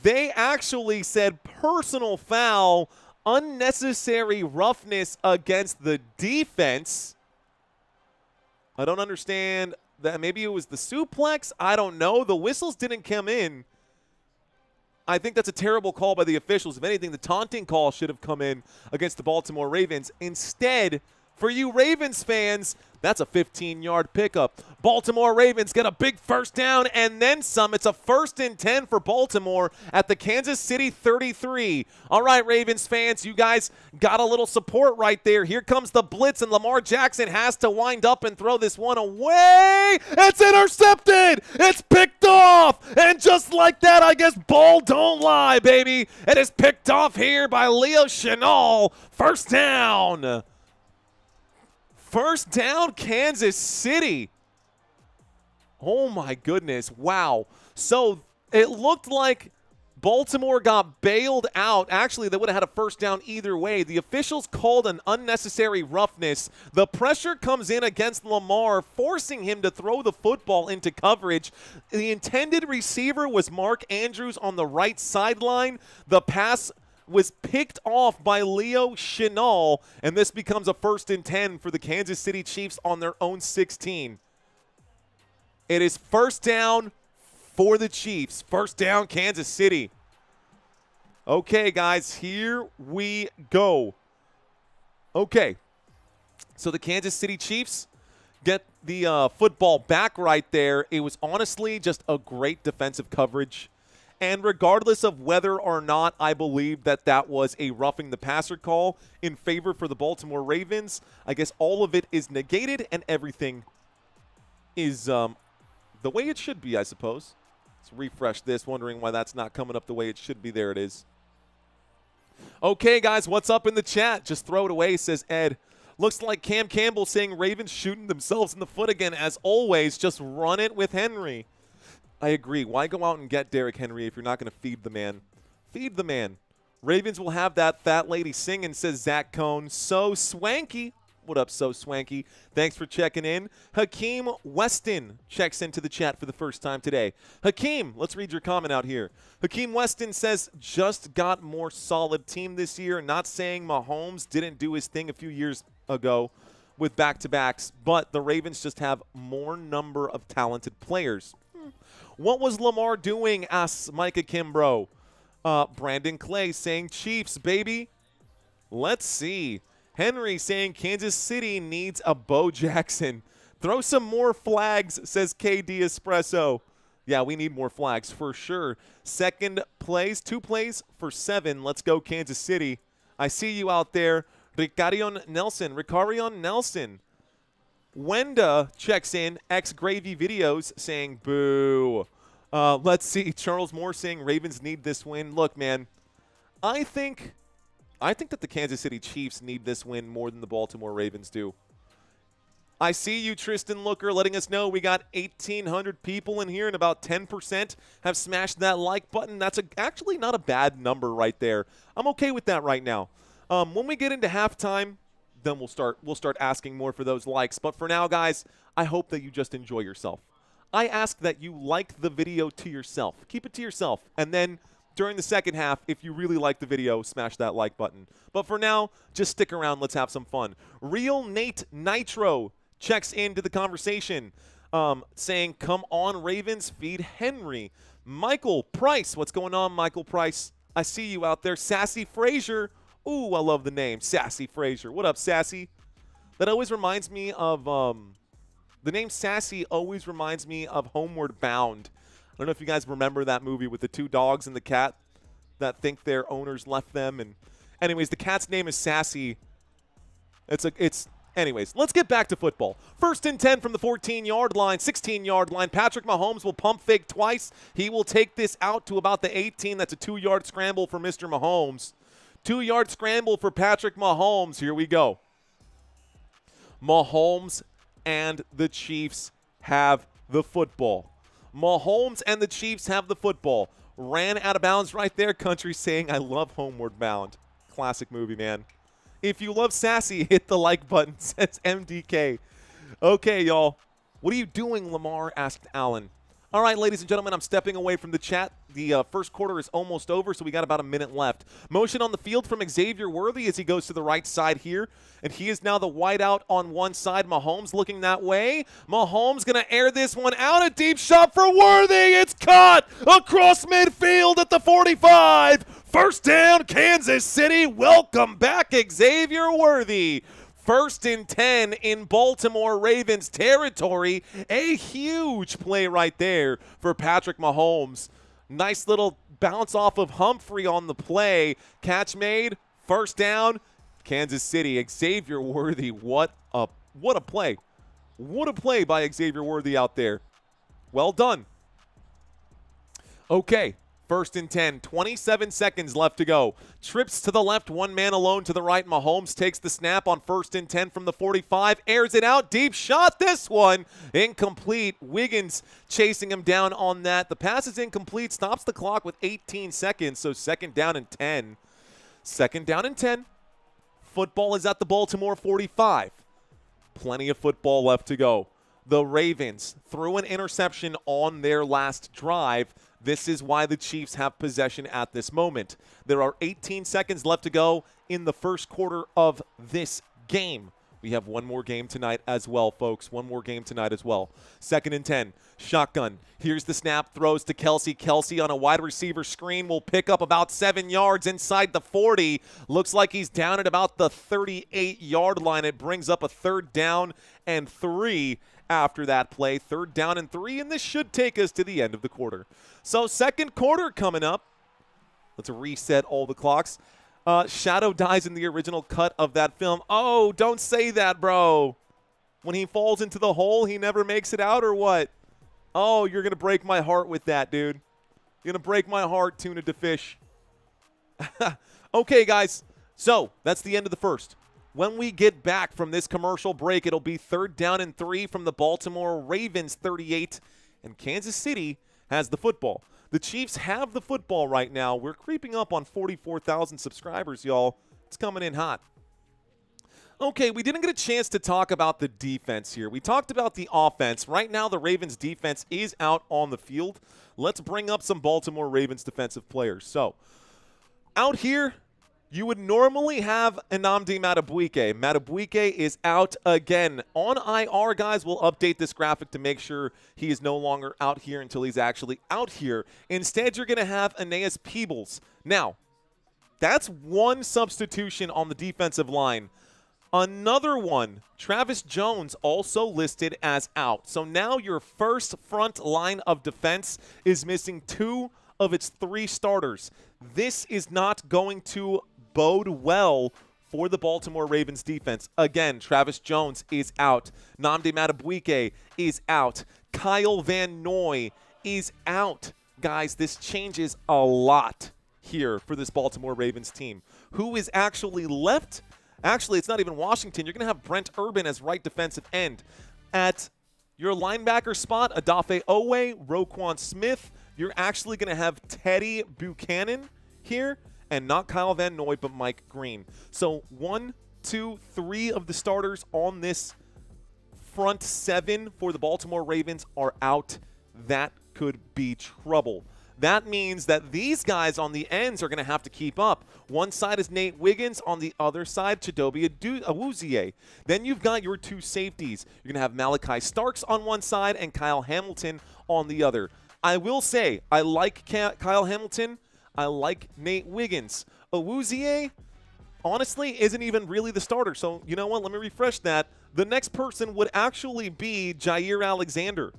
[SPEAKER 2] They actually said personal foul, unnecessary roughness against the defense. I don't understand that. Maybe it was the suplex. I don't know. The whistles didn't come in. I think that's a terrible call by the officials. If anything, the taunting call should have come in against the Baltimore Ravens. Instead, for you Ravens fans, that's a 15-yard pickup. Baltimore Ravens get a big first down and then some. It's a 1st and 10 for Baltimore at the Kansas City 33. All right, Ravens fans, you guys got a little support right there. Here comes the blitz, and Lamar Jackson has to wind up and throw this one away. It's intercepted. It's picked off. And just like that, I guess ball don't lie, baby. It is picked off here by Leo Chenal. First down. First down, Kansas City. Oh, my goodness. Wow. So it looked like Baltimore got bailed out. Actually, they would have had a first down either way. The officials called an unnecessary roughness. The pressure comes in against Lamar, forcing him to throw the football into coverage. The intended receiver was Mark Andrews on the right sideline. The pass was picked off by Leo Chenal, and this becomes a 1st and 10 for the Kansas City Chiefs on their own 16. It is first down for the Chiefs. First down, Kansas City. Okay, guys, here we go. Okay, so the Kansas City Chiefs get the football back right there. It was honestly just a great defensive coverage. And regardless of whether or not I believe that that was a roughing the passer call in favor for the Baltimore Ravens, I guess all of it is negated and everything is the way it should be, I suppose. Let's refresh this, wondering why that's not coming up the way it should be. There it is. Okay, guys, what's up in the chat? Just throw it away, says Ed. Looks like Cam Campbell saying Ravens shooting themselves in the foot again. As always, just run it with Henry. I agree. Why go out and get Derrick Henry if you're not going to feed the man? Feed the man. Ravens will have that fat lady singing, says Zach Cohn. So swanky. What up, So Swanky? Thanks for checking in. Hakeem Weston checks into the chat for the first time today. Hakeem, let's read your comment out here. Hakeem Weston says, just got more solid team this year. Not saying Mahomes didn't do his thing a few years ago with back-to-backs, but the Ravens just have more number of talented players. What was Lamar doing, asks Micah Kimbrough. Brandon Clay saying Chiefs, baby. Let's see. Henry saying Kansas City needs a Bo Jackson. Throw some more flags, says KD Espresso. Yeah, we need more flags for sure. Second plays, 2 plays for 7. Let's go Kansas City. I see you out there. Ricarion Nelson. Wenda checks in. X-Gravy Videos saying boo. Let's see. Charles Moore saying Ravens need this win. Look, man, I think that the Kansas City Chiefs need this win more than the Baltimore Ravens do. I see you, Tristan Looker, letting us know we got 1,800 people in here and about 10% have smashed that like button. That's actually not a bad number right there. I'm okay with that right now. When we get into halftime, then we'll start asking more for those likes. But for now, guys, I hope that you just enjoy yourself. I ask that you like the video to yourself. Keep it to yourself. And then during the second half, if you really like the video, smash that like button. But for now, just stick around. Let's have some fun. Real Nate Nitro checks into the conversation saying, come on, Ravens, feed Henry. Michael Price. What's going on, Michael Price? I see you out there. Sassy Frazier. Ooh, I love the name. Sassy Frazier. What up, Sassy? That always reminds me of the name Sassy always reminds me of Homeward Bound. I don't know if you guys remember that movie with the 2 dogs and the cat that think their owners left them. And anyways, the cat's name is Sassy. Anyways, let's get back to football. 1st and 10 from the 14-yard line, 16-yard line. Patrick Mahomes will pump fake twice. He will take this out to about the 18. That's a 2-yard scramble for Mr. Mahomes. 2-yard scramble for Patrick Mahomes. Here we go. Mahomes and the Chiefs have the football. Mahomes and the Chiefs have the football. Ran out of bounds right there. Country saying, I love Homeward Bound. Classic movie, man. If you love Sassy, hit the like button, says MDK. Okay, y'all. What are you doing, Lamar? Asked Alan. All right, ladies and gentlemen, I'm stepping away from the chat. The first quarter is almost over, so we got about a minute left. Motion on the field from Xavier Worthy as he goes to the right side here. And he is now the wideout on one side. Mahomes looking that way. Mahomes going to air this one out. A deep shot for Worthy. It's caught across midfield at the 45. First down, Kansas City. Welcome back, Xavier Worthy. 1st and 10 in Baltimore Ravens territory. A huge play right there for Patrick Mahomes. Nice little bounce off of Humphrey on the play. Catch made. First down, Kansas City. Xavier Worthy, what a play. What a play by Xavier Worthy out there. Well done. Okay. 1st and 10, 27 seconds left to go. Trips to the left, 1 man alone to the right. Mahomes takes the snap on 1st and 10 from the 45, airs it out, deep shot. This one incomplete. Wiggins chasing him down on that. The pass is incomplete, stops the clock with 18 seconds, so 2nd down and 10. 2nd down and 10. Football is at the Baltimore 45. Plenty of football left to go. The Ravens threw an interception on their last drive. This is why the Chiefs have possession at this moment. There are 18 seconds left to go in the first quarter of this game. We have one more game tonight as well, folks. One more game tonight as well. 2nd and 10. Shotgun. Here's the snap. Throws to Kelsey. Kelsey on a wide receiver screen will pick up about 7 yards inside the 40. Looks like he's down at about the 38-yard line. It brings up a 3rd down and 3 after that play. 3rd down and 3, and this should take us to the end of the quarter. So 2nd quarter coming up. Let's reset all the clocks. Shadow dies in the original cut of that film. Oh, don't say that, bro. When he falls into the hole, he never makes it out, or what? Oh, you're going to break my heart with that, dude. You're going to break my heart, tuna to fish. Okay, guys. So that's the end of the first. When we get back from this commercial break, it'll be 3rd down and 3 from the Baltimore Ravens 38, and Kansas City has the football. The Chiefs have the football right now. We're creeping up on 44,000 subscribers, y'all. It's coming in hot. Okay, we didn't get a chance to talk about the defense here. We talked about the offense. Right now, the Ravens' defense is out on the field. Let's bring up some Baltimore Ravens defensive players. So, out here, you would normally have Nnamdi Madubuike. Madubuike is out again. On IR, guys, we'll update this graphic to make sure he is no longer out here until he's actually out here. Instead, you're going to have Aeneas Peebles. Now, that's one substitution on the defensive line. Another one, Travis Jones, also listed as out. So now your first front line of defense is missing 2 of its 3 starters. This is not going to bode well for the Baltimore Ravens defense. Again, Travis Jones is out. Nnamdi Madubuike is out. Kyle Van Noy is out. Guys, this changes a lot here for this Baltimore Ravens team. Who is actually left? Actually, it's not even Washington. You're going to have Brent Urban as right defensive end. At your linebacker spot, Adafe Owe, Roquan Smith, you're actually going to have Teddy Buchanan here, and not Kyle Van Noy, but Mike Green. So 1, 2, 3 of the starters on this front 7 for the Baltimore Ravens are out. That could be trouble. That means that these guys on the ends are going to have to keep up. One side is Nate Wiggins. On the other side, Chidobe Awuzie. Then you've got your 2 safeties. You're going to have Malachi Starks on one side and Kyle Hamilton on the other. I will say, I like Kyle Hamilton. I like Nate Wiggins. Awuzie, honestly, isn't even really the starter. So, you know what? Let me refresh that. The next person would actually be Jair Alexander.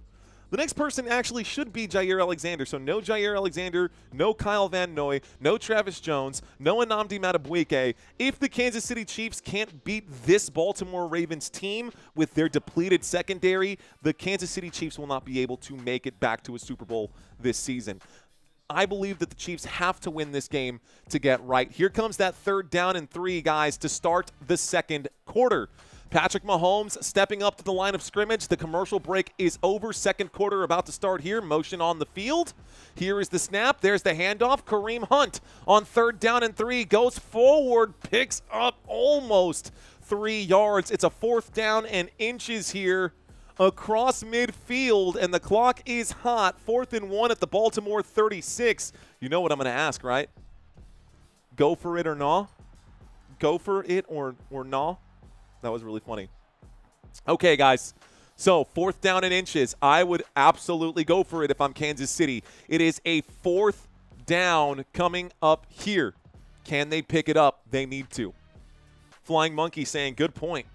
[SPEAKER 2] The next person actually should be Jair Alexander. So no Jair Alexander, no Kyle Van Noy, no Travis Jones, no Nnamdi Madubuike. If the Kansas City Chiefs can't beat this Baltimore Ravens team with their depleted secondary, the Kansas City Chiefs will not be able to make it back to a Super Bowl this season. I believe that the Chiefs have to win this game to get right. Here comes that 3rd down and 3, guys, to start the second quarter. Patrick Mahomes stepping up to the line of scrimmage. The commercial break is over. Second quarter about to start here. Motion on the field. Here is the snap. There's the handoff. Kareem Hunt on 3rd down and 3 goes forward, picks up almost 3 yards. It's a 4th down and inches here across midfield, and the clock is hot. 4th and 1 at the Baltimore 36. You know what I'm going to ask, right? Go for it or nah? Go for it or nah? That was really funny. Okay, guys. So 4th down and inches. I would absolutely go for it if I'm Kansas City. It is a 4th down coming up here. Can they pick it up? They need to. Flying Monkey saying, good point.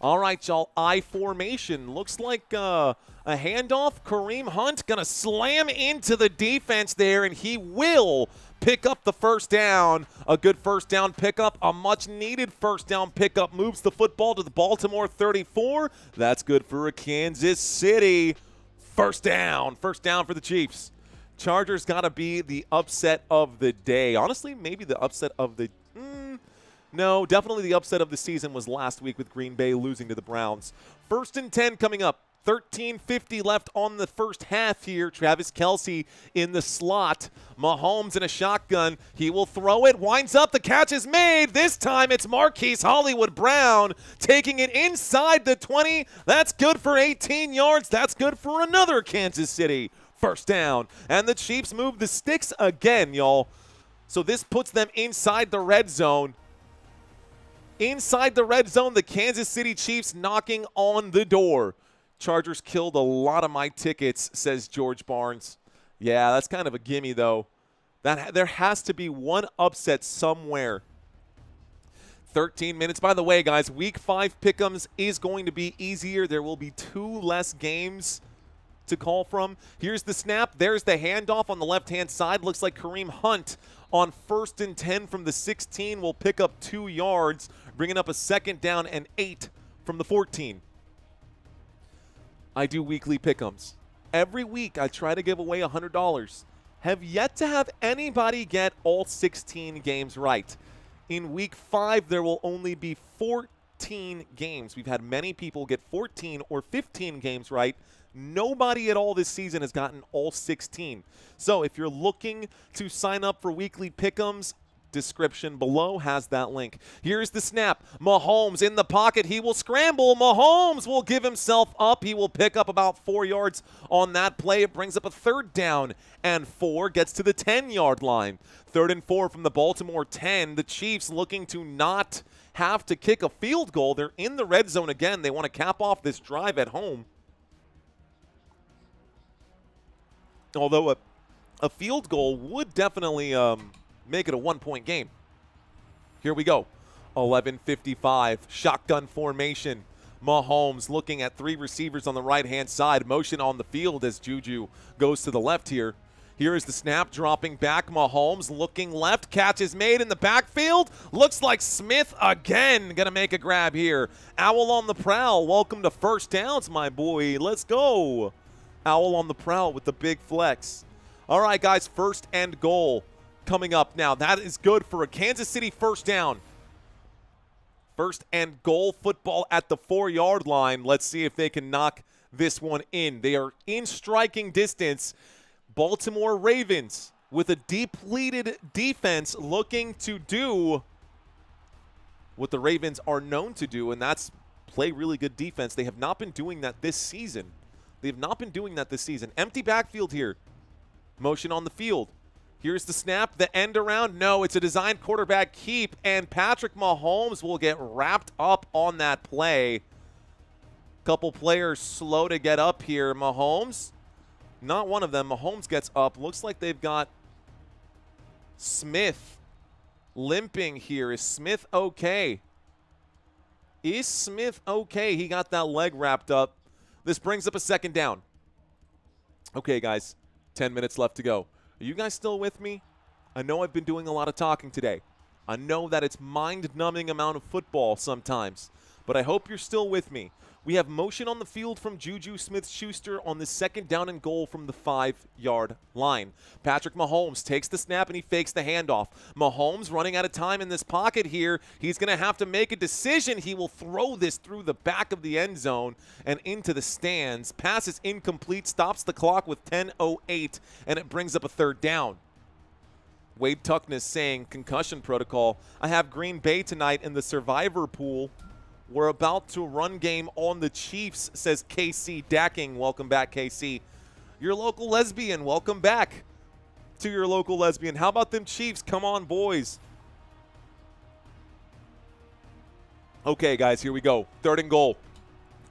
[SPEAKER 2] All right, y'all. I formation. Looks like a handoff. Kareem Hunt going to slam into the defense there, and he will pick up the 1st down. A good 1st down pickup. A much-needed 1st down pickup. Moves the football to the Baltimore 34. That's good for a Kansas City 1st down. 1st down for the Chiefs. Chargers got to be the upset of the day. Honestly, maybe the upset of the no, definitely the upset of the season was last week with Green Bay losing to the Browns. 1st and 10 coming up. 13:50 left on the first half here. Travis Kelce in the slot. Mahomes in a shotgun. He will throw it. Winds up. The catch is made. This time it's Marquise Hollywood Brown taking it inside the 20. That's good for 18 yards. That's good for another Kansas City 1st down. And the Chiefs move the sticks again, y'all. So this puts them inside the red zone. Inside the red zone, the Kansas City Chiefs knocking on the door. Chargers killed a lot of my tickets, says George Barnes. Yeah, that's kind of a gimme, though. There has to be one upset somewhere. 13 minutes. By the way, guys, Week 5 pick'ems is going to be easier. There will be 2 less games to call from. Here's the snap. There's the handoff on the left-hand side. Looks like Kareem Hunt on 1st and 10 from the 16 will pick up 2 yards, bringing up a 2nd down and 8 from the 14. I do weekly pick'ems. Every week I try to give away $100. Have yet to have anybody get all 16 games right. In Week 5, there will only be 14 games. We've had many people get 14 or 15 games right. Nobody at all this season has gotten all 16. So if you're looking to sign up for weekly pick'ems, description below has that link. Here's the snap. Mahomes in the pocket. He will scramble. Mahomes will give himself up. He will pick up about 4 yards on that play. It brings up a 3rd down and 4. Gets to the 10-yard line. 3rd and 4 from the Baltimore 10. The Chiefs looking to not have to kick a field goal. They're in the red zone again. They want to cap off this drive at home. Although a field goal would definitely make it a 1-point game. Here we go. 11:55, shotgun formation. Mahomes looking at 3 receivers on the right-hand side. Motion on the field as Juju goes to the left here. Here is the snap, dropping back. Mahomes looking left. Catch is made in the backfield. Looks like Smith again going to make a grab here. Owl on the prowl. Welcome to first downs, my boy. Let's go. Owl on the prowl with the big flex. All right, guys, 1st and goal coming up now. That is good for a Kansas City first down. 1st and goal, football at the 4-yard line. Let's see if they can knock this one in. They are in striking distance. Baltimore Ravens with a depleted defense looking to do what the Ravens are known to do, and that's play really good defense. They have not been doing that this season. Empty backfield here. Motion on the field. Here's the snap, the end around. No, it's a designed quarterback keep, and Patrick Mahomes will get wrapped up on that play. Couple players slow to get up here. Mahomes, not one of them. Mahomes gets up. Looks like they've got Smith limping here. Is Smith okay? Is Smith okay? He got that leg wrapped up. This brings up a 2nd down. Okay, guys, 10 minutes left to go. Are you guys still with me? I know I've been doing a lot of talking today. I know that it's mind-numbing amount of football sometimes, but I hope you're still with me. We have motion on the field from Juju Smith-Schuster on the 2nd down and goal from the 5-yard line. Patrick Mahomes takes the snap and he fakes the handoff. Mahomes running out of time in this pocket here. He's going to have to make a decision. He will throw this through the back of the end zone and into the stands. Pass is incomplete, stops the clock with 10:08, and it brings up a 3rd down. Wade Tuckness saying concussion protocol. I have Green Bay tonight in the survivor pool. We're about to run game on the Chiefs, says KC Dacking. Welcome back, KC. Your local lesbian, welcome back to your local lesbian. How about them Chiefs? Come on, boys. Okay, guys, here we go. 3rd and goal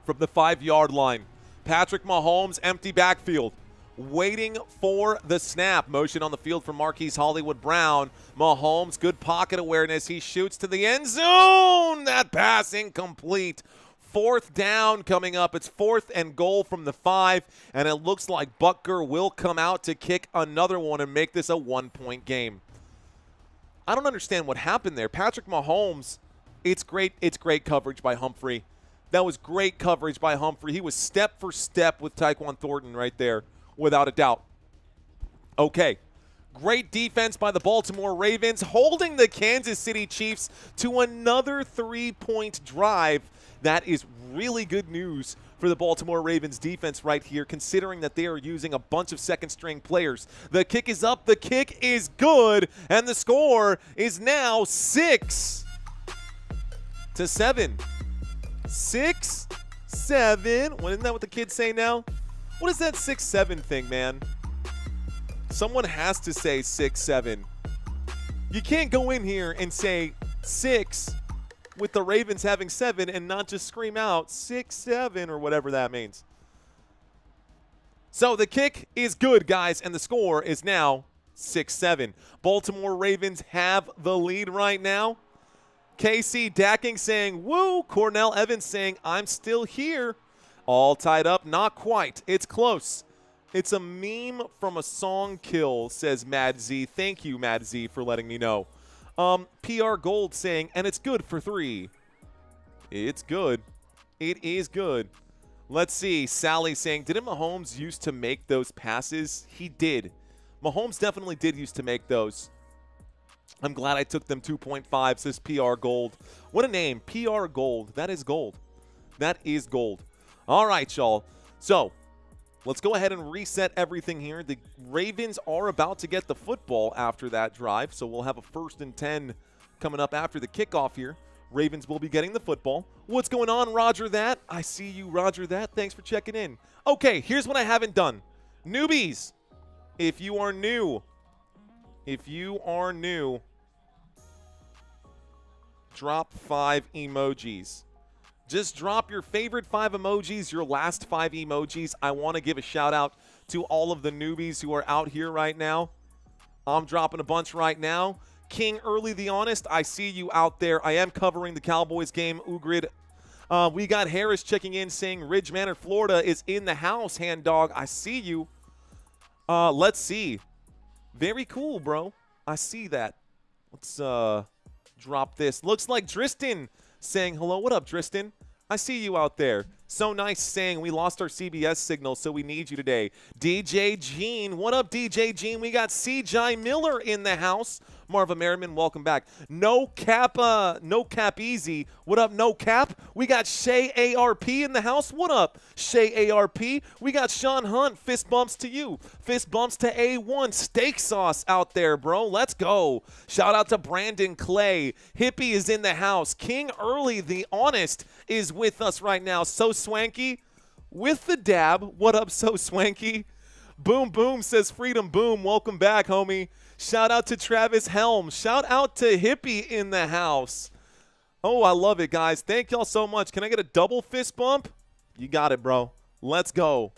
[SPEAKER 2] from the 5-yard line. Patrick Mahomes, empty backfield. Waiting for the snap. Motion on the field from Marquise Hollywood Brown. Mahomes, good pocket awareness. He shoots to the end zone. That pass incomplete. 4th down coming up. It's 4th and goal from the 5, and it looks like Butker will come out to kick another one and make this a 1-point game. I don't understand what happened there. Patrick Mahomes, it's great coverage by Humphrey. That was great coverage by Humphrey. He was step for step with Tyquan Thornton right there, without a doubt. Okay. Great defense by the Baltimore Ravens, holding the Kansas City Chiefs to another 3-point drive. That is really good news for the Baltimore Ravens defense right here, considering that they are using a bunch of second-string players. The kick is up, the kick is good, and the score is now 6-7. 6-7. Well, isn't that what the kids say now? What is that 6-7 thing, man? Someone has to say 6-7. You can't go in here and say 6 with the Ravens having 7 and not just scream out 6-7 or whatever that means. So the kick is good, guys, and the score is now 6-7. Baltimore Ravens have the lead right now. KC Dacking saying, woo. Cornell Evans saying, I'm still here. All tied up. Not quite. It's close. It's a meme from a song kill, says Mad Z. Thank you, Mad Z, for letting me know. PR Gold saying, and it's good for 3. It's good. It is good. Let's see. Sally saying, didn't Mahomes used to make those passes? He did. Mahomes definitely did used to make those. I'm glad I took them 2.5, says PR Gold. What a name. PR Gold. That is gold. That is gold. All right, y'all. So, let's go ahead and reset everything here. The Ravens are about to get the football after that drive, so we'll have a 1st and 10 coming up after the kickoff here. Ravens will be getting the football. What's going on, Roger That? I see you, Roger That. Thanks for checking in. Okay, here's what I haven't done. Newbies, if you are new, drop 5 emojis. Just drop your favorite 5 emojis, your last 5 emojis. I want to give a shout out to all of the newbies who are out here right now. I'm dropping a bunch right now. King Early the Honest, I see you out there. I am covering the Cowboys game, Ugrid. We got Harris checking in saying Ridge Manor, Florida is in the house, Hand Dog. I see you. Let's see. Very cool, bro. I see that. Let's drop this. Looks like Dristan saying hello. What up, Dristan? I see you out there. So nice saying we lost our CBS signal, so we need you today. DJ Gene. What up, DJ Gene? We got CJ Miller in the house. Marva Merriman, welcome back. No Cap Easy. What up, No Cap? We got Shay ARP in the house. What up, Shay ARP? We got Sean Hunt. Fist bumps to you. Fist bumps to A1. Steak sauce out there, bro. Let's go. Shout out to Brandon Clay. Hippie is in the house. King Early, the Honest, is with us right now. So Swanky with the dab. What up, So Swanky? Boom Boom says Freedom Boom. Welcome back, homie. Shout out to Travis Helm. Shout out to Hippie in the house. Oh, I love it, guys. Thank y'all so much. Can I get a double fist bump? You got it, bro. Let's go.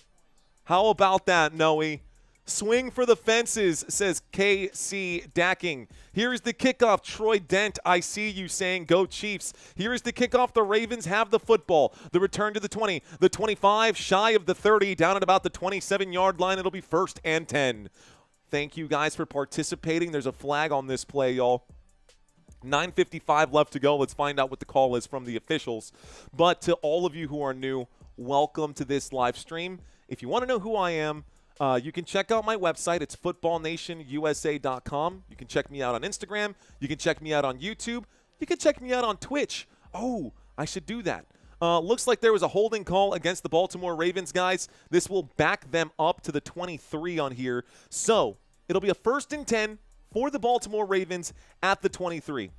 [SPEAKER 2] How about that, Noe? Swing for the fences, says KC Dacking. Here's the kickoff. Troy Dent, I see you saying go Chiefs. Here's the kickoff. The Ravens have the football. The return to the 20. The 25, shy of the 30, down at about the 27-yard line. It'll be 1st and 10. Thank you guys for participating. There's a flag on this play, y'all. 9:55 left to go. Let's find out what the call is from the officials. But to all of you who are new, welcome to this live stream. If you want to know who I am, you can check out my website. It's footballnationusa.com. You can check me out on Instagram. You can check me out on YouTube. You can check me out on Twitch. Oh, I should do that. Looks like there was a holding call against the Baltimore Ravens, guys. This will back them up to the 23 on here. So it'll be a 1st and 10 for the Baltimore Ravens at the 23.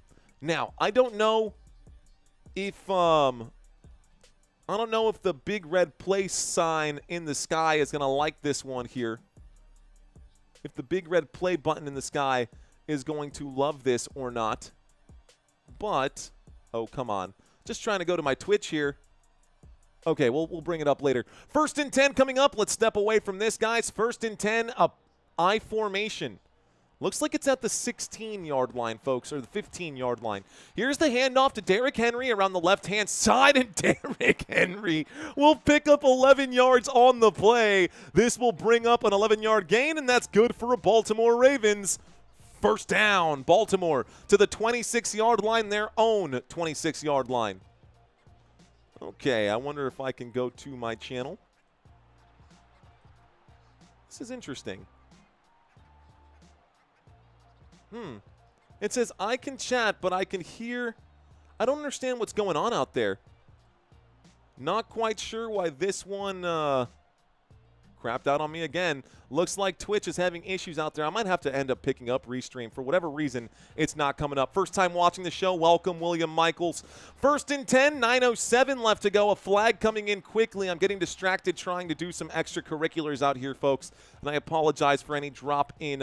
[SPEAKER 2] Now, I don't know if the big red play sign in the sky is going to like this one here. If the big red play button in the sky is going to love this or not. But, oh, come on. Just trying to go to my Twitch here. Okay, we'll bring it up later. 1st and 10 coming up. Let's step away from this, guys. 1st and 10, I formation. Looks like it's at the 16-yard line, folks, or the 15-yard line. Here's the handoff to Derrick Henry around the left-hand side, and Derrick Henry will pick up 11 yards on the play. This will bring up an 11-yard gain, and that's good for a Baltimore Ravens. 1st down, Baltimore to the 26-yard line, their own 26-yard line. Okay, I wonder if I can go to my channel. This is interesting. It says I can chat, but I can hear. I don't understand what's going on out there. Not quite sure why this one crapped out on me again. Looks like Twitch is having issues out there. I might have to end up picking up Restream. For whatever reason, it's not coming up. First time watching the show, welcome, William Michaels. 1st and 10, 9:07 left to go. A flag coming in quickly. I'm getting distracted trying to do some extracurriculars out here, folks. And I apologize for any drop in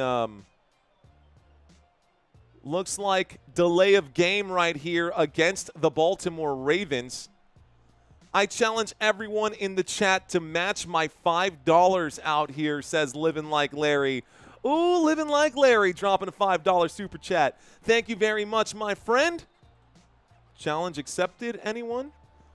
[SPEAKER 2] looks like delay of game right here against the Baltimore Ravens. I challenge everyone in the chat to match my $5 out here, says Living Like Larry. Ooh, Living Like Larry dropping a $5 super chat. Thank you very much, my friend. Challenge accepted, anyone?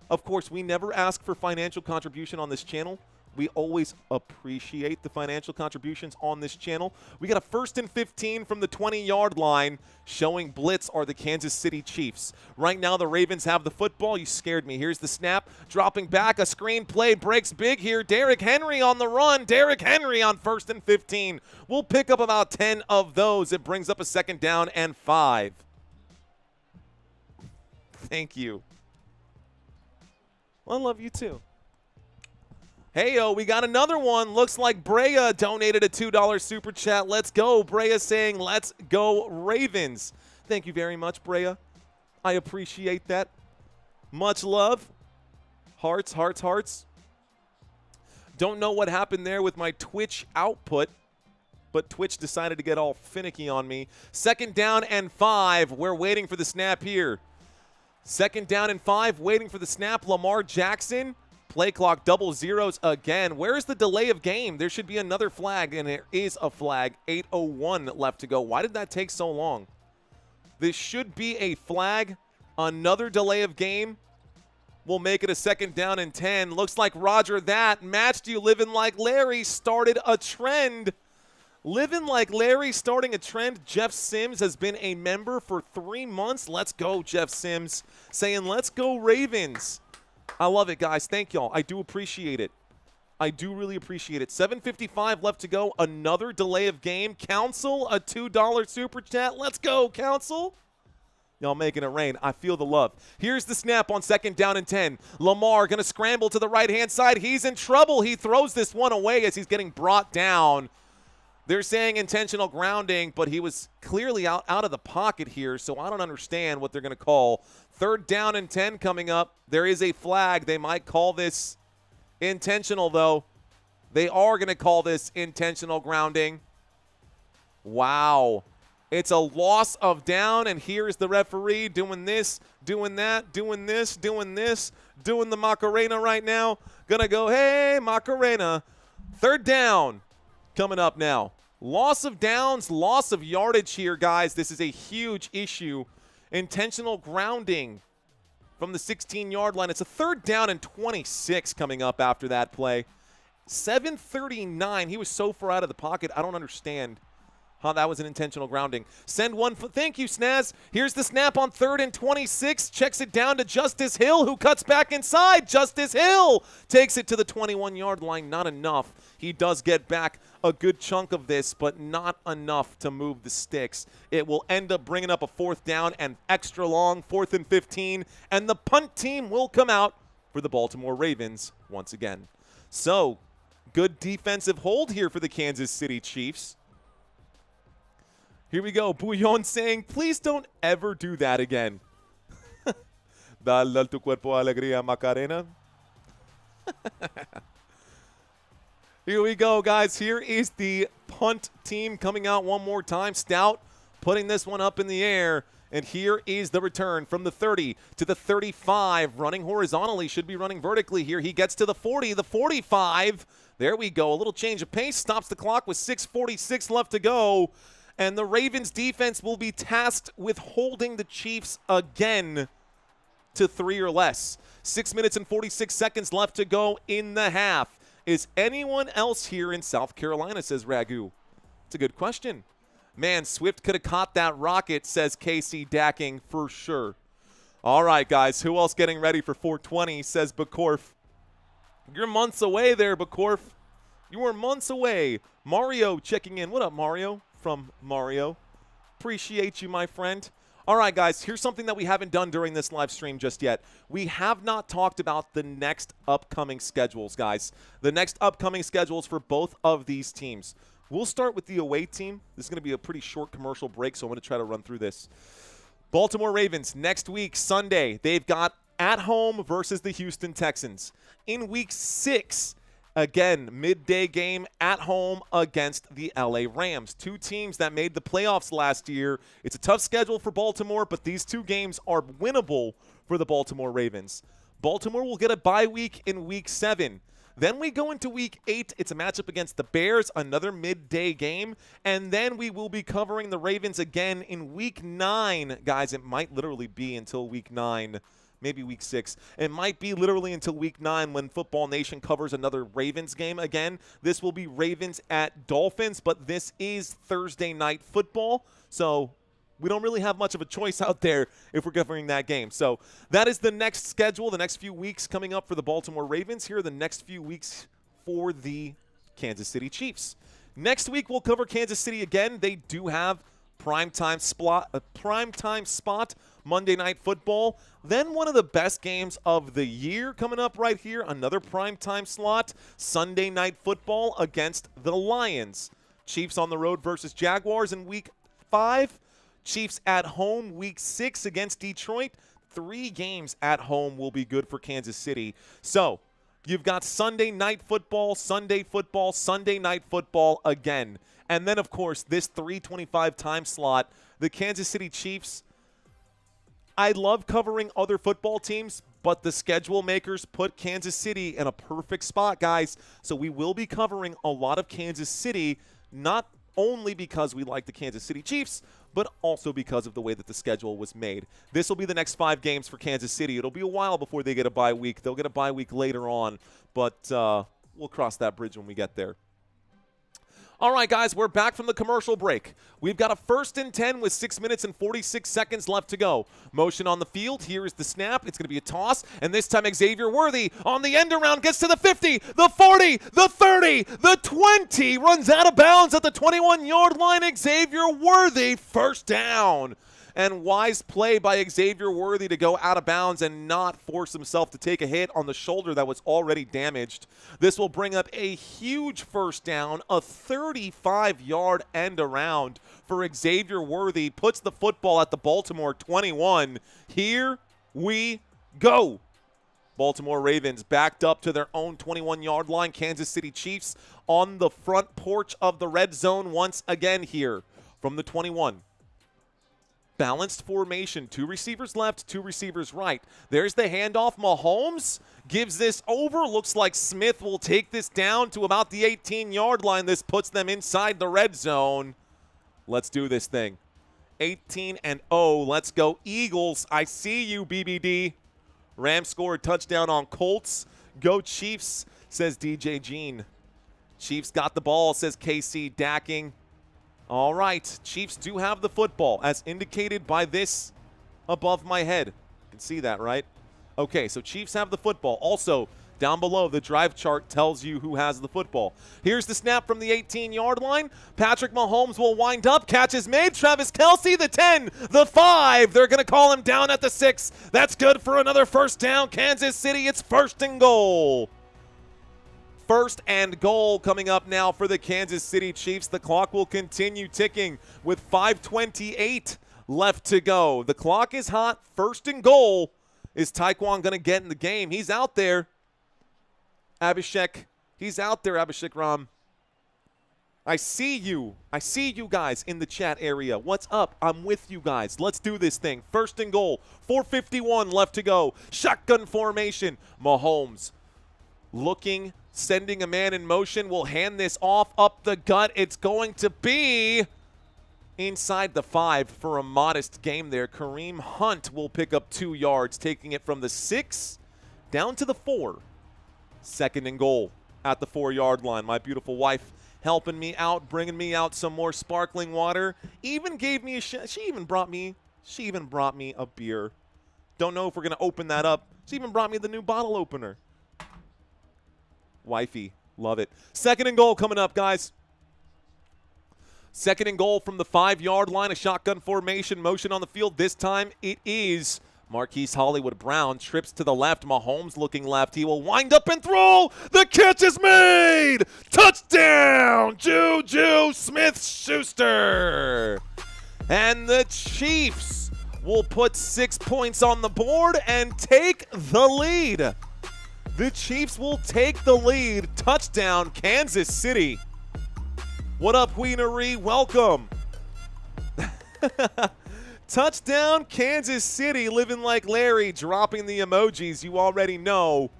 [SPEAKER 2] Of course, we never ask for financial contribution on this channel. We always appreciate the financial contributions on this channel. We got a 1st and 15 from the 20-yard line, showing blitz are the Kansas City Chiefs. Right now, the Ravens have the football. You scared me. Here's the snap. Dropping back. A screen play breaks big here. Derrick Henry on the run. Derrick Henry on 1st and 15. We'll pick up about 10 of those. It brings up a 2nd down and 5. Thank you. Well, I love you too. Hey-o, we got another one. Looks like Brea donated a $2 super chat. Let's go. Brea saying, let's go Ravens. Thank you very much, Brea. I appreciate that. Much love. Hearts, hearts, hearts. Don't know what happened there with my Twitch output, but Twitch decided to get all finicky on me. 2nd down and 5. We're waiting for the snap here. 2nd down and 5, waiting for the snap. Lamar Jackson. Play clock, double zeros again. Where is the delay of game? There should be another flag, and there is a flag. 8:01 left to go. Why did that take so long? This should be a flag. Another delay of game. We'll make it a 2nd down and 10. Looks like Roger that. Matched you living like Larry started a trend. Living like Larry starting a trend. Jeff Sims has been a member for 3 months. Let's go, Jeff Sims. Saying, let's go Ravens. I love it, guys. Thank y'all. I do appreciate it. I do really appreciate it. 7:55 left to go. Another delay of game. Council, a $2 super chat. Let's go, Council. Y'all making it rain. I feel the love. Here's the snap on 2nd down and 10. Lamar going to scramble to the right-hand side. He's in trouble. He throws this one away as he's getting brought down. They're saying intentional grounding, but he was clearly out of the pocket here, so I don't understand what they're going to call. 3rd down and 10 coming up. There is a flag. They might call this intentional, though. They are going to call this intentional grounding. Wow. It's a loss of down, and here's the referee doing this, doing that, doing this, doing this, doing the Macarena right now. Going to go, hey, Macarena. 3rd down coming up now. Loss of downs, loss of yardage here, guys. This is a huge issue. Intentional grounding from the 16-yard line. It's a 3rd down and 26 coming up after that play. 7:39. He was so far out of the pocket. I don't understand how that was an intentional grounding. Send one. Thank you, Snaz. Here's the snap on 3rd and 26. Checks it down to Justice Hill, who cuts back inside. Justice Hill takes it to the 21-yard line. Not enough. He does get back a good chunk of this, but not enough to move the sticks. It will end up bringing up a 4th down and extra long, 4th and 15, and the punt team will come out for the Baltimore Ravens once again. So, good defensive hold here for the Kansas City Chiefs. Here we go. Bouillon saying, please don't ever do that again. Dale tu cuerpo alegría, Macarena. Here we go, guys. Here is the punt team coming out one more time. Stout putting this one up in the air. And here is the return from the 30 to the 35. Running horizontally, should be running vertically here. He gets to the 40, the 45. There we go. A little change of pace. Stops the clock with 6:46 left to go. And the Ravens defense will be tasked with holding the Chiefs again to 3 or less. 6 minutes and 46 seconds left to go in the half. Is anyone else here in South Carolina, says Ragu? It's a good question. Man, Swift could have caught that rocket, says Casey Dacking, for sure. All right, guys, who else getting ready for 420, says Bakorf. You're months away there, Bakorf. You are months away. Mario checking in. What up, Mario? From Mario. Appreciate you, my friend. All right, guys, here's something that we haven't done during this live stream just yet. We have not talked about the next upcoming schedules, guys. The next upcoming schedules for both of these teams. We'll start with the away team. This is going to be a pretty short commercial break, so I'm going to try to run through this. Baltimore Ravens, next week, Sunday, they've got at home versus the Houston Texans. In week 6, again, midday game at home against the LA Rams. 2 teams that made the playoffs last year. It's a tough schedule for Baltimore, but these 2 games are winnable for the Baltimore Ravens. Baltimore will get a bye week in week 7. Then we go into week 8. It's a matchup against the Bears, another midday game. And then we will be covering the Ravens again in week 9. Guys, it might literally be until week 9. Maybe week 6. It might be literally until week 9 when Football Nation covers another Ravens game again. This will be Ravens at Dolphins, but this is Thursday night football. So we don't really have much of a choice out there if we're covering that game. So that is the next schedule, the next few weeks coming up for the Baltimore Ravens. Here are the next few weeks for the Kansas City Chiefs. Next week, we'll cover Kansas City again. They do have primetime spot, Monday Night Football. Then one of the best games of the year coming up right here, another primetime slot, Sunday Night Football against the Lions. Chiefs on the road versus Jaguars in Week 5. Chiefs at home Week 6 against Detroit. 3 games at home will be good for Kansas City. So you've got Sunday Night Football, Sunday Football, Sunday Night Football again. And then, of course, this 3:25 time slot, the Kansas City Chiefs. I love covering other football teams, but the schedule makers put Kansas City in a perfect spot, guys. So we will be covering a lot of Kansas City, not only because we like the Kansas City Chiefs, but also because of the way that the schedule was made. This will be the next 5 games for Kansas City. It'll be a while before they get a bye week. They'll get a bye week later on, but we'll cross that bridge when we get there. All right, guys, we're back from the commercial break. We've got a 1st and 10 with 6 minutes and 46 seconds left to go. Motion on the field. Here is the snap. It's going to be a toss, and this time Xavier Worthy on the end around gets to the 50, the 40, the 30, the 20, runs out of bounds at the 21-yard line. Xavier Worthy, first down. And wise play by Xavier Worthy to go out of bounds and not force himself to take a hit on the shoulder that was already damaged. This will bring up a huge first down, a 35-yard end around for Xavier Worthy. Puts the football at the Baltimore 21. Here we go. Baltimore Ravens backed up to their own 21-yard line. Kansas City Chiefs on the front porch of the red zone once again here from the 21. Balanced formation, 2 receivers left, 2 receivers right. There's the handoff. Mahomes gives this over. Looks like Smith will take this down to about the 18-yard line. This puts them inside the red zone. Let's do this thing. 18-0. Let's go Eagles. I see you, BBD. Rams scored touchdown on Colts. Go Chiefs, says DJ Jean. Chiefs got the ball, says KC Dacking. All right, Chiefs do have the football, as indicated by this above my head. You can see that, right? Okay, so Chiefs have the football. Also, down below, the drive chart tells you who has the football. Here's the snap from the 18-yard line. Patrick Mahomes will wind up. Catch is made. Travis Kelce, the 10, the 5. They're going to call him down at the 6. That's good for another first down. Kansas City, it's 1st and goal. 1st and goal coming up now for the Kansas City Chiefs. The clock will continue ticking with 5:28 left to go. The clock is hot. 1st and goal. Is Taekwon going to get in the game? He's out there. Abhishek. He's out there, Abhishek Ram. I see you. I see you guys in the chat area. What's up? I'm with you guys. Let's do this thing. 1st and goal. 4:51 left to go. Shotgun formation. Mahomes looking, sending a man in motion, will hand this off up the gut. It's going to be inside the 5 for a modest game there. Kareem Hunt will pick up 2 yards, taking it from the 6 down to the 4. 2nd and goal at the 4-yard line. My beautiful wife helping me out, bringing me out some more sparkling water. Even gave me she even brought me a beer. Don't know if we're going to open that up. She even brought me the new bottle opener. Wifey, love it. 2nd and goal coming up, guys. 2nd and goal from the 5-yard line. A shotgun formation, motion on the field. This time it is Marquise Hollywood Brown. Trips to the left. Mahomes looking left. He will wind up and throw. The catch is made. Touchdown, Juju Smith-Schuster. And the Chiefs will put 6 points on the board and take the lead. The Chiefs will take the lead. Touchdown, Kansas City. What up, Wienery? Welcome. Touchdown, Kansas City. Living like Larry, dropping the emojis. You already know.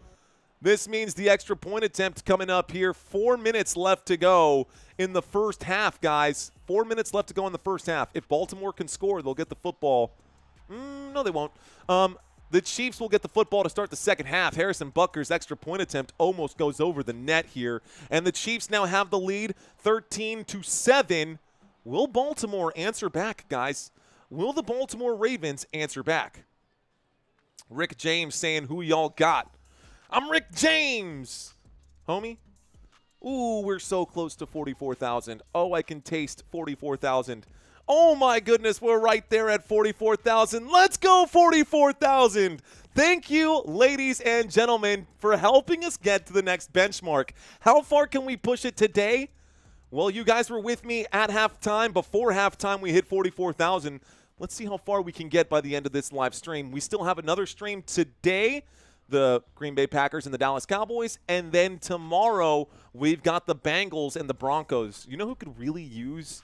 [SPEAKER 2] This means the extra point attempt coming up here. 4 minutes left to go in the first half, guys. 4 minutes left to go in the first half. If Baltimore can score, they'll get the football. No, they won't. The Chiefs will get the football to start the second half. Harrison Butker's extra point attempt almost goes over the net here. And the Chiefs now have the lead 13-7. Will Baltimore answer back, guys? Will the Baltimore Ravens answer back? Rick James saying, who y'all got? I'm Rick James, homie. Ooh, we're so close to 44,000. Oh, I can taste 44,000. Oh my goodness, we're right there at 44,000. Let's go 44,000. Thank you, ladies and gentlemen, for helping us get to the next benchmark. How far can we push it today? Well, you guys were with me at halftime. Before halftime, we hit 44,000. Let's see how far we can get by the end of this live stream. We still have another stream today, the Green Bay Packers and the Dallas Cowboys. And then tomorrow, we've got the Bengals and the Broncos. You know who could really use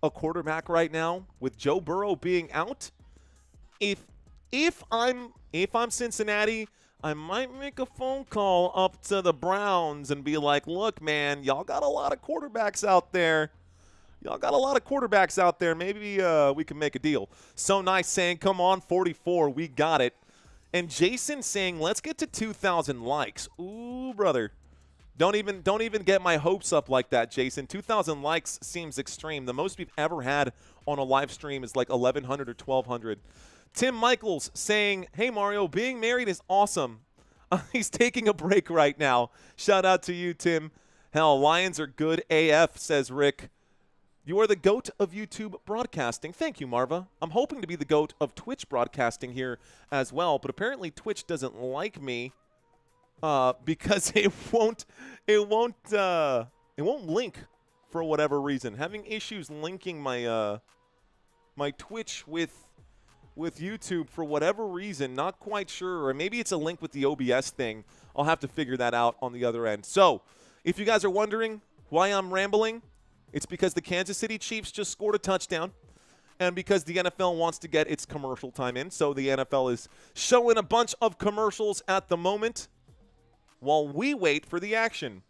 [SPEAKER 2] a quarterback right now with Joe Burrow being out? If I'm Cincinnati, I might make a phone call up to the Browns and be like, look, man, y'all got a lot of quarterbacks out there. Maybe we can make a deal. So nice saying, come on, 44, we got it. And Jason saying, let's get to 2,000 likes. Ooh, brother. Don't even get my hopes up like that, Jason. 2,000 likes seems extreme. The most we've ever had on a live stream is like 1,100 or 1,200. Tim Michaels saying, hey, Mario, being married is awesome. He's taking a break right now. Shout out to you, Tim. Hell, Lions are good AF, says Rick. You are the GOAT of YouTube broadcasting. Thank you, Marva. I'm hoping to be the GOAT of Twitch broadcasting here as well, but apparently Twitch doesn't like me because it won't link for whatever reason. Having issues linking my my Twitch with YouTube for whatever reason, not quite sure, or maybe it's a link with the OBS thing. I'll have to figure that out on the other end. So, if you guys are wondering why I'm rambling, it's because the Kansas City Chiefs just scored a touchdown, and because the NFL wants to get its commercial time in. So the NFL is showing a bunch of commercials at the moment while we wait for the action.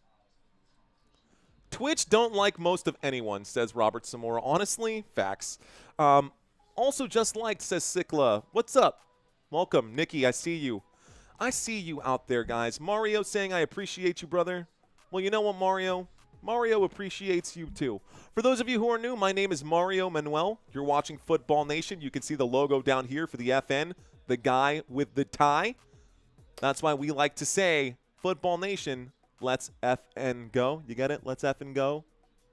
[SPEAKER 2] Twitch don't like most of anyone, says Robert Zamora. Honestly, facts. Also just liked, says Sikla. What's up? Welcome. Nikki, I see you. I see you out there, guys. Mario saying, I appreciate you, brother. Well, you know what, Mario? Mario appreciates you, too. For those of you who are new, my name is Mario Manuel. You're watching Football Nation. You can see the logo down here for the FN, the guy with the tie. That's why we like to say, Football Nation, let's FN go. You get it? Let's FN go.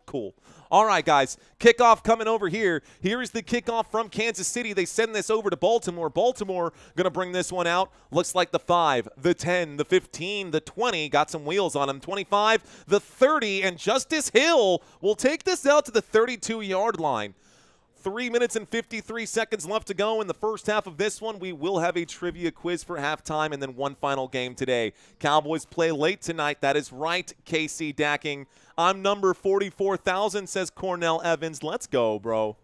[SPEAKER 2] Cool. All right, guys. Kickoff coming over here. Here is the kickoff from Kansas City. They send this over to Baltimore. Baltimore going to bring this one out. Looks like the 5, the 10, the 15, the 20. Got some wheels on them. 25, the 30, and Justice Hill will take this out to the 32-yard line. 3 minutes and 53 seconds left to go in the first half of this one. We will have a trivia quiz for halftime and then one final game today. Cowboys play late tonight. That is right, KC Dacking. I'm number 44,000, says Cornell Evans. Let's go, bro.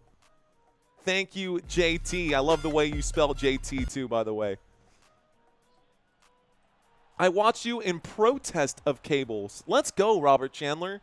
[SPEAKER 2] Thank you, JT. I love the way you spell JT, too, by the way. I watch you in protest of cables. Let's go, Robert Chandler.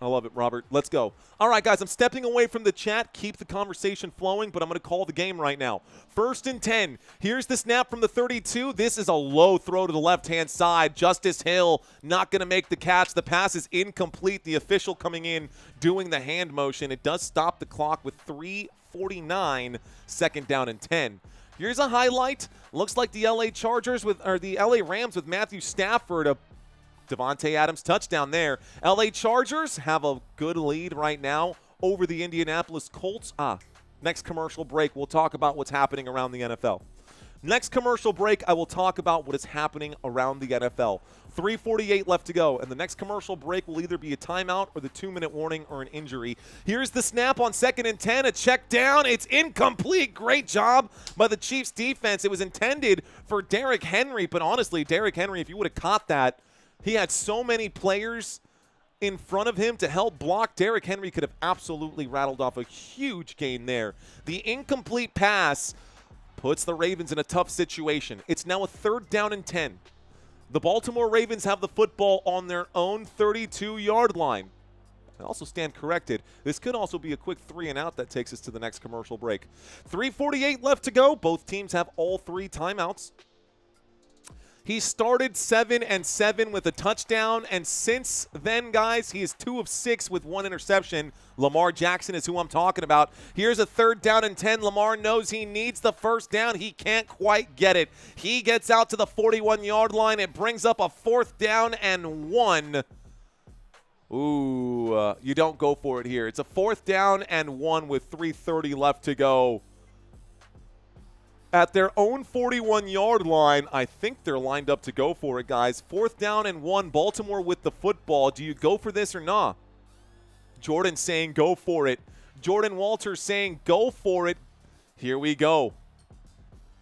[SPEAKER 2] I love it, Robert. Let's go. All right, guys, I'm stepping away from the chat. Keep the conversation flowing, but I'm going to call the game right now. 1st and 10. Here's the snap from the 32. This is a low throw to the left-hand side. Justice Hill not going to make the catch. The pass is incomplete. The official coming in doing the hand motion. It does stop the clock with 3:49, 2nd down and 10. Here's a highlight. Looks like the the LA Rams with Matthew Stafford, a Devontae Adams touchdown there. LA Chargers have a good lead right now over the Indianapolis Colts. Next commercial break, we'll talk about what's happening around the NFL. Next commercial break, I will talk about what is happening around the NFL. 3:48 left to go, and the next commercial break will either be a timeout or the 2-minute warning or an injury. Here's the snap on 2nd and 10, a check down. It's incomplete. Great job by the Chiefs defense. It was intended for Derrick Henry, but honestly, Derrick Henry, if you would have caught that, he had so many players in front of him to help block. Derrick Henry could have absolutely rattled off a huge gain there. The incomplete pass puts the Ravens in a tough situation. It's now a 3rd down and 10. The Baltimore Ravens have the football on their own 32-yard line. I also stand corrected. This could also be a quick 3-and-out that takes us to the next commercial break. 3:48 left to go. Both teams have all 3 timeouts. He started 7-7 with a touchdown, and since then, guys, he is 2 of 6 with 1 interception. Lamar Jackson is who I'm talking about. Here's a 3rd down and 10. Lamar knows he needs the 1st down. He can't quite get it. He gets out to the 41-yard line. It brings up a 4th down and 1. Ooh, you don't go for it here. It's a 4th down and 1 with 3:30 left to go. At their own 41-yard line, I think they're lined up to go for it, guys. 4th down and 1, Baltimore with the football. Do you go for this or not? Jordan saying go for it. Jordan Walters saying go for it. Here we go.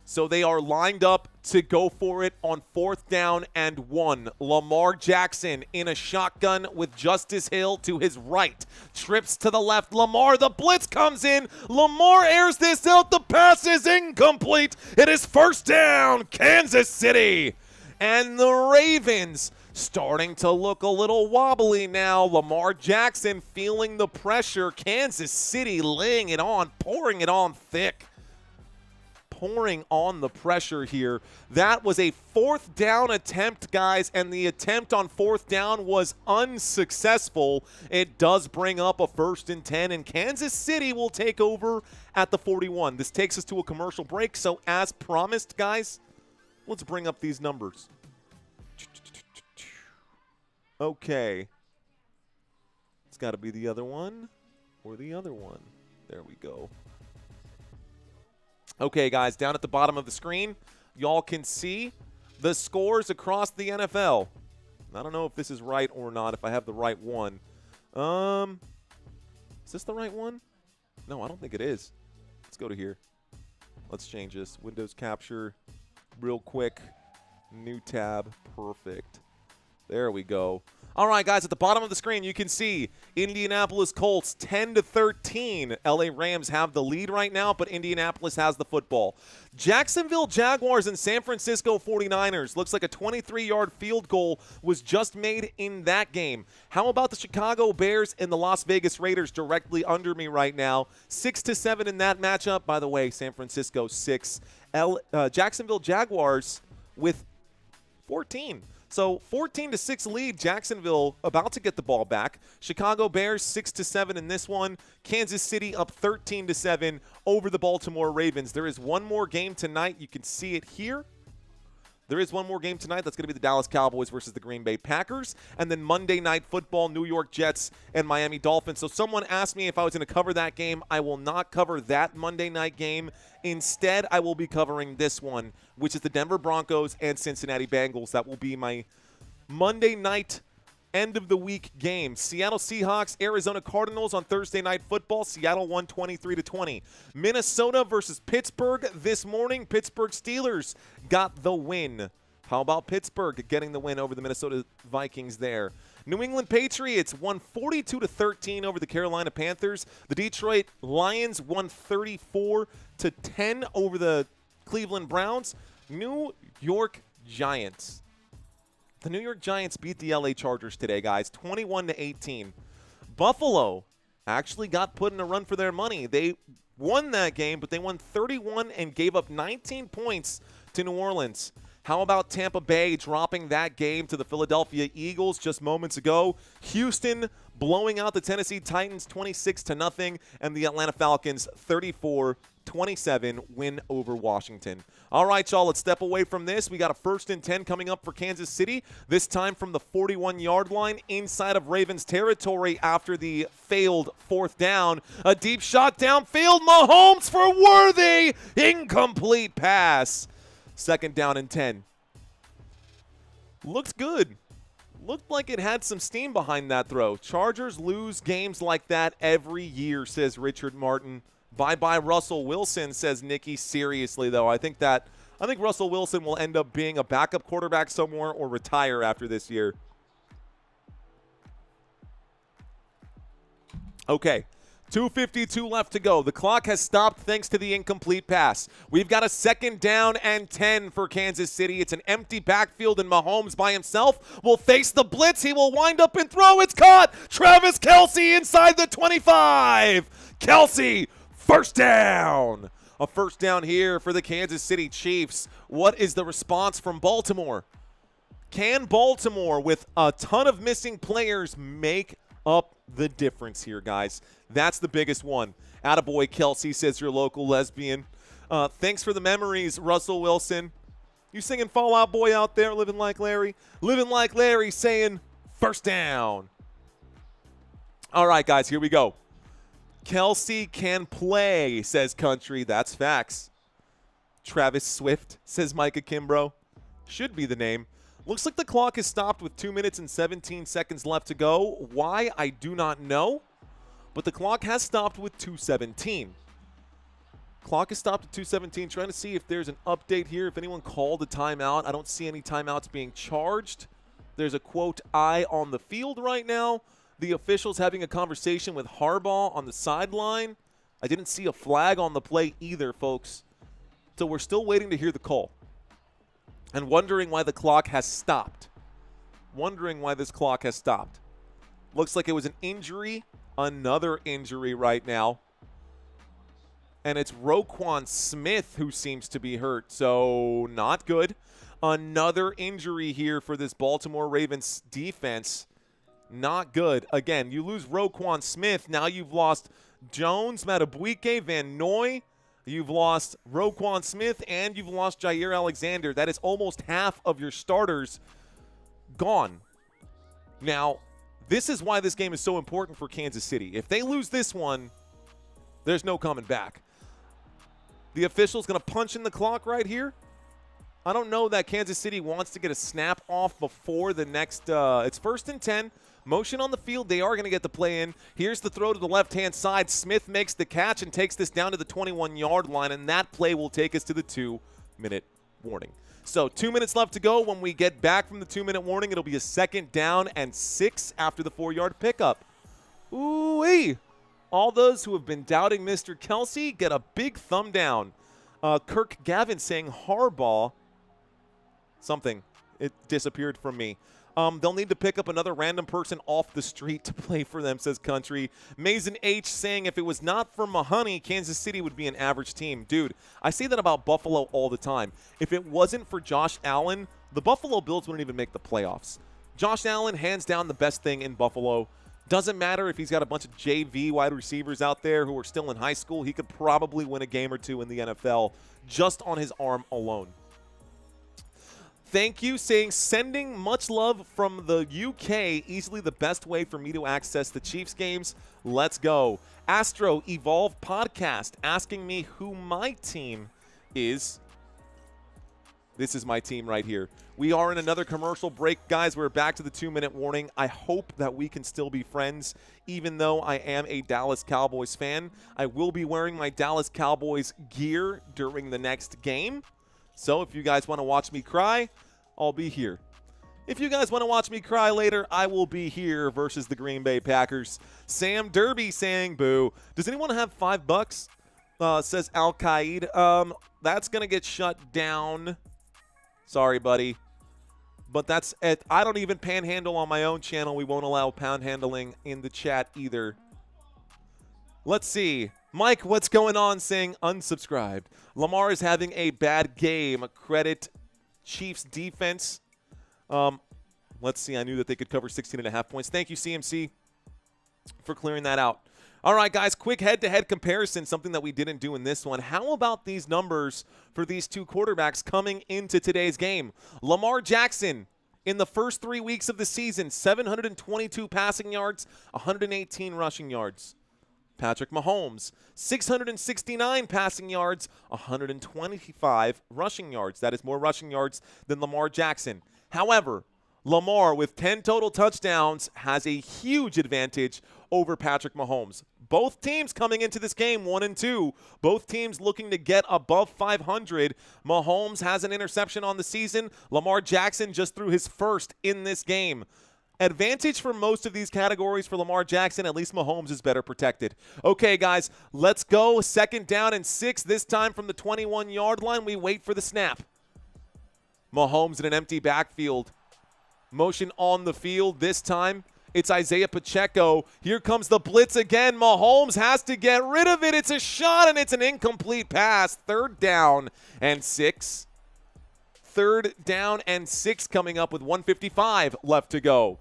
[SPEAKER 2] So they are lined up to go for it on 4th down and 1. Lamar Jackson in a shotgun with Justice Hill to his right. Trips to the left. Lamar, the blitz comes in. Lamar airs this out. The pass is incomplete. It is 1st down, Kansas City. And the Ravens starting to look a little wobbly now. Lamar Jackson feeling the pressure. Kansas City laying it on, pouring it on thick. Pouring on the pressure here. That was a 4th down attempt, guys, and the attempt on 4th down was unsuccessful. It does bring up a 1st and 10, and Kansas City will take over at the 41. This takes us to a commercial break, so as promised, guys, let's bring up these numbers. Okay. It's got to be the other one or the other one. There we go. Okay, guys, down at the bottom of the screen, y'all can see the scores across the NFL. I don't know if this is right or not, if I have the right one. Is this the right one? No, I don't think it is. Let's go to here. Let's change this. Windows capture real quick. New tab. Perfect. There we go. All right, guys, at the bottom of the screen, you can see Indianapolis Colts 10-13. LA Rams have the lead right now, but Indianapolis has the football. Jacksonville Jaguars and San Francisco 49ers. Looks like a 23-yard field goal was just made in that game. How about the Chicago Bears and the Las Vegas Raiders directly under me right now? 6-7 in that matchup. By the way, San Francisco 6. Jacksonville Jaguars with 14. So 14-6 lead, Jacksonville about to get the ball back. Chicago Bears 6-7 in this one. Kansas City up 13-7 over the Baltimore Ravens. There is one more game tonight. You can see it here. There is one more game tonight. That's going to be the Dallas Cowboys versus the Green Bay Packers. And then Monday Night Football, New York Jets and Miami Dolphins. So someone asked me if I was going to cover that game. I will not cover that Monday night game. Instead, I will be covering this one, which is the Denver Broncos and Cincinnati Bengals. That will be my Monday night end of the week game. Seattle Seahawks, Arizona Cardinals on Thursday Night Football. Seattle won 23-20. Minnesota versus Pittsburgh this morning. Pittsburgh Steelers got the win. How about Pittsburgh getting the win over the Minnesota Vikings there? New England Patriots won 42-13 over the Carolina Panthers. The Detroit Lions won 34-10 over the Cleveland Browns. New York Giants. The New York Giants beat the LA Chargers today, guys, 21-18. Buffalo actually got put in a run for their money. They won that game, but they won 31 and gave up 19 points to New Orleans. How about Tampa Bay dropping that game to the Philadelphia Eagles just moments ago? Houston blowing out the Tennessee Titans 26-0, and the Atlanta Falcons 34-27 win over Washington. All right, y'all, let's step away from this. We got a 1st and 10 coming up for Kansas City, this time from the 41-yard line inside of Ravens territory after the failed 4th down. A deep shot downfield. Mahomes for Worthy. Incomplete pass. 2nd down and 10. Looked good. Looked like it had some steam behind that throw. Chargers lose games like that every year, says Richard Martin. Bye-bye Russell Wilson, says Nikki. Seriously, though, I think Russell Wilson will end up being a backup quarterback somewhere or retire after this year. Okay. 2:52 left to go. The clock has stopped thanks to the incomplete pass. We've got a 2nd down and 10 for Kansas City. It's an empty backfield, and Mahomes by himself will face the blitz. He will wind up and throw. It's caught. Travis Kelce inside the 25. Kelce, 1st down. A 1st down here for the Kansas City Chiefs. What is the response from Baltimore? Can Baltimore, with a ton of missing players, make up the difference here, guys? That's the biggest one. Attaboy Kelce, says your local lesbian. Thanks for the memories, Russell Wilson. You singing Fall Out Boy out there, living like Larry? Living like Larry saying 1st down. All right, guys, here we go. Kelsey can play, says Country. That's facts. Travis Swift, says Micah Kimbrough. Should be the name. Looks like the clock is stopped with 2 minutes and 17 seconds left to go. Why, I do not know. But the clock has stopped with 2:17. Clock is stopped at 2:17. Trying to see if there's an update here. If anyone called a timeout. I don't see any timeouts being charged. There's a quote, eye on the field right now. The officials having a conversation with Harbaugh on the sideline. I didn't see a flag on the play either, folks. So we're still waiting to hear the call. And wondering why the clock has stopped. Wondering why this clock has stopped. Looks like it was an injury. Another injury right now. And it's Roquan Smith who seems to be hurt. So not good. Another injury here for this Baltimore Ravens defense. Not good. Again, you lose Roquan Smith. Now you've lost Jones, Matabuike, Van Noy. You've lost Roquan Smith, and you've lost Jair Alexander. That is almost half of your starters gone. Now, this is why this game is so important for Kansas City. If they lose this one, there's no coming back. The official's going to punch in the clock right here. I don't know that Kansas City wants to get a snap off before the next it's 1st and 10. Motion on the field. They are going to get the play in. Here's the throw to the left-hand side. Smith makes the catch and takes this down to the 21-yard line, and that play will take us to the 2-minute warning. So 2 minutes left to go. When we get back from the 2-minute warning, it'll be a 2nd down and 6 after the 4-yard pickup. Ooh-wee. All those who have been doubting Mr. Kelsey get a big thumb down. Kirk Gavin saying Harbaugh. Something. It disappeared from me. They'll need to pick up another random person off the street to play for them, says Country. Mason H saying if it was not for Mahoney, Kansas City would be an average team. Dude, I say that about Buffalo all the time. If it wasn't for Josh Allen, the Buffalo Bills wouldn't even make the playoffs. Josh Allen, hands down the best thing in Buffalo. Doesn't matter if he's got a bunch of JV wide receivers out there who are still in high school. He could probably win a game or two in the NFL just on his arm alone. Thank you, saying sending much love from the UK. Easily the best way for me to access the Chiefs games. Let's go. Astro Evolve Podcast asking me who my team is. This is my team right here. We are in another commercial break, guys. We're back to the 2-minute warning. I hope that we can still be friends, even though I am a Dallas Cowboys fan. I will be wearing my Dallas Cowboys gear during the next game. So if you guys want to watch me cry, I'll be here. If you guys want to watch me cry later, I will be here versus the Green Bay Packers. Sam Derby saying boo. Does anyone have $5? Says Al-Qaid. That's going to get shut down. Sorry, buddy. But that's it. I don't even panhandle on my own channel. We won't allow panhandling in the chat either. Let's see. Mike, what's going on? Saying unsubscribed. Lamar is having a bad game. Credit Chiefs defense. Let's see. I knew that they could cover 16.5 points. Thank you, CMC, for clearing that out. All right, guys, quick head-to-head comparison, something that we didn't do in this one. How about these numbers for these two quarterbacks coming into today's game? Lamar Jackson, in the first 3 weeks of the season, 722 passing yards, 118 rushing yards. Patrick Mahomes, 669 passing yards, 125 rushing yards. That is more rushing yards than Lamar Jackson. However, Lamar, with 10 total touchdowns, has a huge advantage over Patrick Mahomes. Both teams coming into this game 1-2. Both teams looking to get above 500. Mahomes has an interception on the season. Lamar Jackson just threw his first in this game. Advantage for most of these categories for Lamar Jackson. At least Mahomes is better protected. Okay, guys, let's go. 2nd down and 6. This time from the 21-yard line. We wait for the snap. Mahomes in an empty backfield. Motion on the field this time. It's Isaiah Pacheco. Here comes the blitz again. Mahomes has to get rid of it. It's a shot, and it's an incomplete pass. 3rd down and 6. 3rd down and 6 coming up with 1:55 left to go.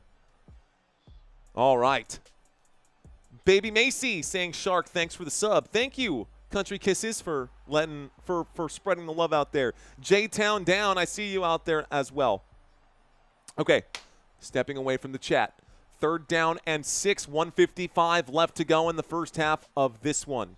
[SPEAKER 2] All right. Baby Macy saying, Shark, thanks for the sub. Thank you, Country Kisses, for spreading the love out there. J-Town Down, I see you out there as well. Okay, stepping away from the chat. 3rd down and 6, 155 left to go in the first half of this one.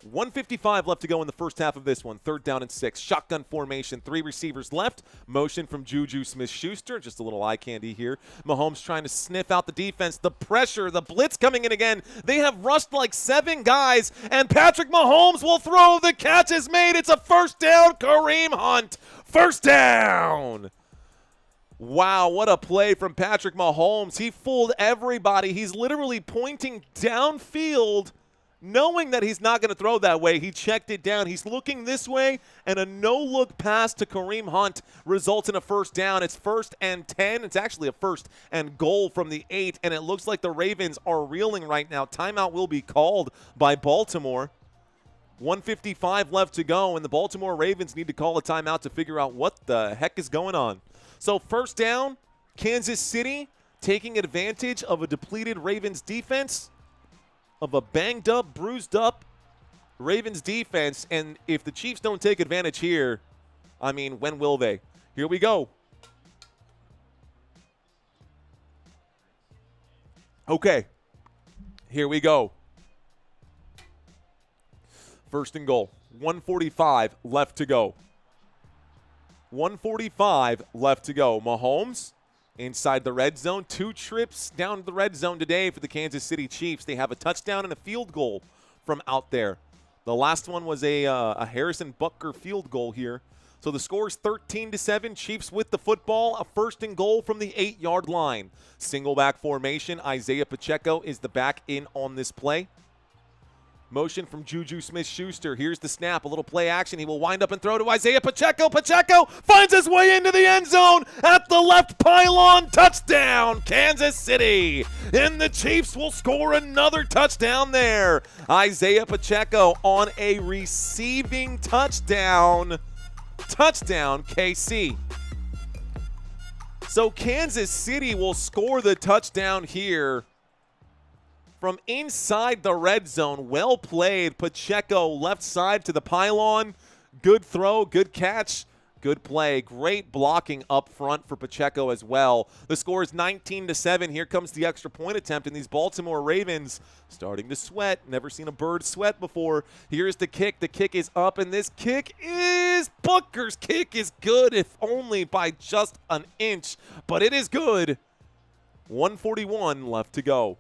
[SPEAKER 2] 155 left to go in the first half of this one. 3rd down and 6. Shotgun formation. 3 receivers left. Motion from Juju Smith-Schuster. Just a little eye candy here. Mahomes trying to sniff out the defense. The pressure. The blitz coming in again. They have rushed like 7 guys. And Patrick Mahomes will throw. The catch is made. It's a 1st down. Kareem Hunt. 1st down. Wow, what a play from Patrick Mahomes. He fooled everybody. He's literally pointing downfield, knowing that he's not going to throw that way. He checked it down. He's looking this way, and a no-look pass to Kareem Hunt results in a 1st down. It's 1st and 10. It's actually a 1st and goal from the 8, and it looks like the Ravens are reeling right now. Timeout will be called by Baltimore. 1:55 left to go, and the Baltimore Ravens need to call a timeout to figure out what the heck is going on. So 1st down, Kansas City taking advantage of a depleted Ravens defense, of a banged up, bruised up Ravens defense. And if the Chiefs don't take advantage here, I mean, when will they? Here we go. Okay, here we go. 1st and goal. 1:45 left to go. 1:45 left to go. Mahomes inside the red zone. 2 trips down to the red zone today for the Kansas City Chiefs. They have a touchdown and a field goal from out there. The last one was a Harrison Butker field goal here. So the score is 13-7. Chiefs with the football. A 1st and goal from the 8-yard line. Single back formation. Isaiah Pacheco is the back in on this play. Motion from Juju Smith-Schuster. Here's the snap. A little play action. He will wind up and throw to Isaiah Pacheco. Pacheco finds his way into the end zone at the left pylon. Touchdown, Kansas City. And the Chiefs will score another touchdown there. Isaiah Pacheco on a receiving touchdown. Touchdown, KC. So Kansas City will score the touchdown here from inside the red zone. Well played. Pacheco left side to the pylon. Good throw, good catch, good play. Great blocking up front for Pacheco as well. The score is 19-7. Here comes the extra point attempt, and these Baltimore Ravens starting to sweat. Never seen a bird sweat before. Here's the kick. The kick is up, and this kick is Booker's kick is good, if only by just an inch, but it is good. 1:41 left to go.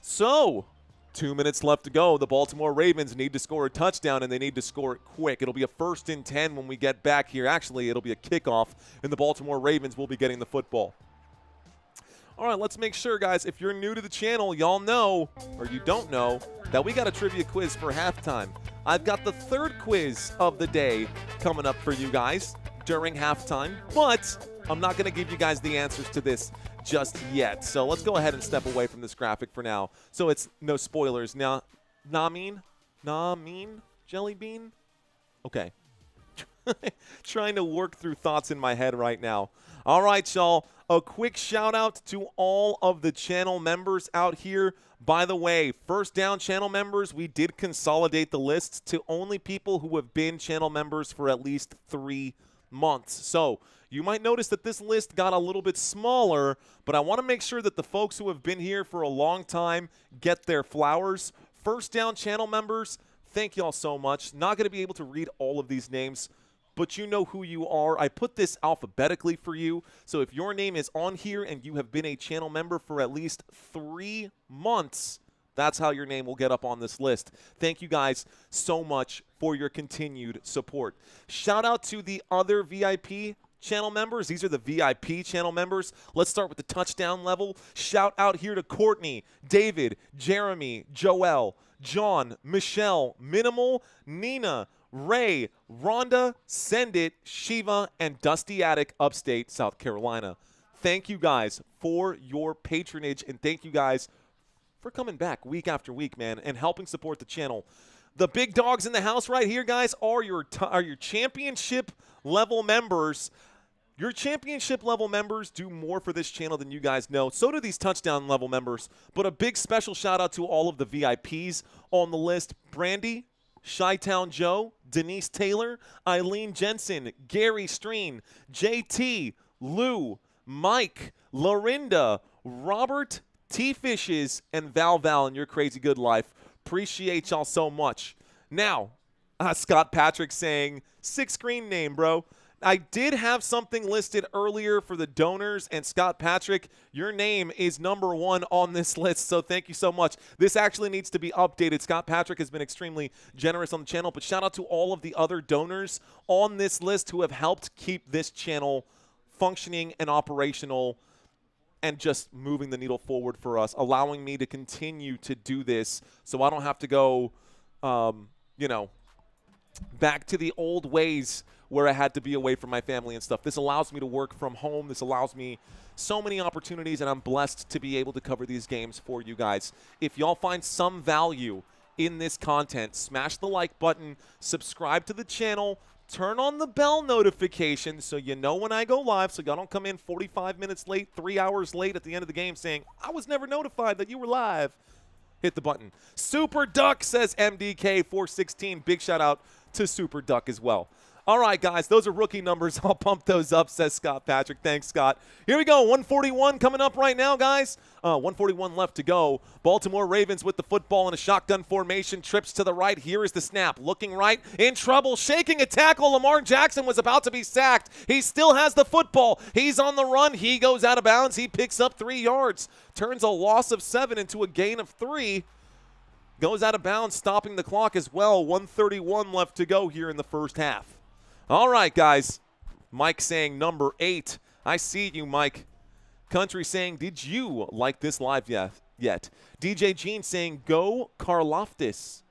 [SPEAKER 2] So, 2 minutes left to go. The Baltimore Ravens need to score a touchdown, and they need to score it quick. It'll be a 1st and 10 when we get back here. Actually, it'll be a kickoff, and the Baltimore Ravens will be getting the football. All right, let's make sure, guys, if you're new to the channel, y'all know, or you don't know, that we got a trivia quiz for halftime. I've got the 3rd quiz of the day coming up for you guys during halftime, but I'm not going to give you guys the answers to this just yet. So let's go ahead and step away from this graphic for now. So it's no spoilers. Now, Namin Jelly Bean? Okay. Trying to work through thoughts in my head right now. All right, y'all. A quick shout out to all of the channel members out here. By the way, 1st down channel members, we did consolidate the lists to only people who have been channel members for at least 3 months. So you might notice that this list got a little bit smaller, but I want to make sure that the folks who have been here for a long time get their flowers. 1st down channel members, thank y'all so much. Not going to be able to read all of these names, but you know who you are. I put this alphabetically for you, so if your name is on here and you have been a channel member for at least 3 months, that's how your name will get up on this list. Thank you guys so much for your continued support. Shout out to the other VIP channel members. These are the VIP channel members. Let's start with the touchdown level. Shout out here to Courtney, David, Jeremy, Joel, John, Michelle, Minimal, Nina, Ray, Rhonda, Send It, Shiva, and Dusty Attic, upstate South Carolina. Thank you guys for your patronage, and thank you guys for coming back week after week, man, and helping support the channel. The big dogs in the house right here, guys, are your championship level members. Your championship level members do more for this channel than you guys know. So do these touchdown level members. But a big special shout out to all of the VIPs on the list. Brandy, Chi-Town Joe, Denise Taylor, Eileen Jensen, Gary Streen, JT, Lou, Mike, Lorinda, Robert T. Fishes and Val in your crazy good life. Appreciate y'all so much. Now, Scott Patrick saying, 6 screen name, bro. I did have something listed earlier for the donors, and Scott Patrick, your name is number 1 on this list, so thank you so much. This actually needs to be updated. Scott Patrick has been extremely generous on the channel, but shout out to all of the other donors on this list who have helped keep this channel functioning and operational and just moving the needle forward for us, allowing me to continue to do this so I don't have to go, back to the old ways where I had to be away from my family and stuff. This allows me to work from home. This allows me so many opportunities, and I'm blessed to be able to cover these games for you guys. If y'all find some value in this content, smash the like button, subscribe to the channel, turn on the bell notification so you know when I go live, so y'all don't come in 45 minutes late, 3 hours late at the end of the game saying, I was never notified that you were live. Hit the button. Super Duck, says MDK416. Big shout out to Super Duck as well. All right, guys, those are rookie numbers. I'll pump those up, says Scott Patrick. Thanks, Scott. Here we go, 141 coming up right now, guys. 141 left to go. Baltimore Ravens with the football in a shotgun formation. Trips to the right. Here is the snap. Looking right. In trouble. Shaking a tackle. Lamar Jackson was about to be sacked. He still has the football. He's on the run. He goes out of bounds. He picks up 3 yards. Turns a loss of 7 into a gain of 3. Goes out of bounds, stopping the clock as well. 1:31 left to go here in the first half. All right, guys. Mike saying number 8. I see you, Mike. Country saying, did you like this live yet? DJ Gene saying, go Karlaftis.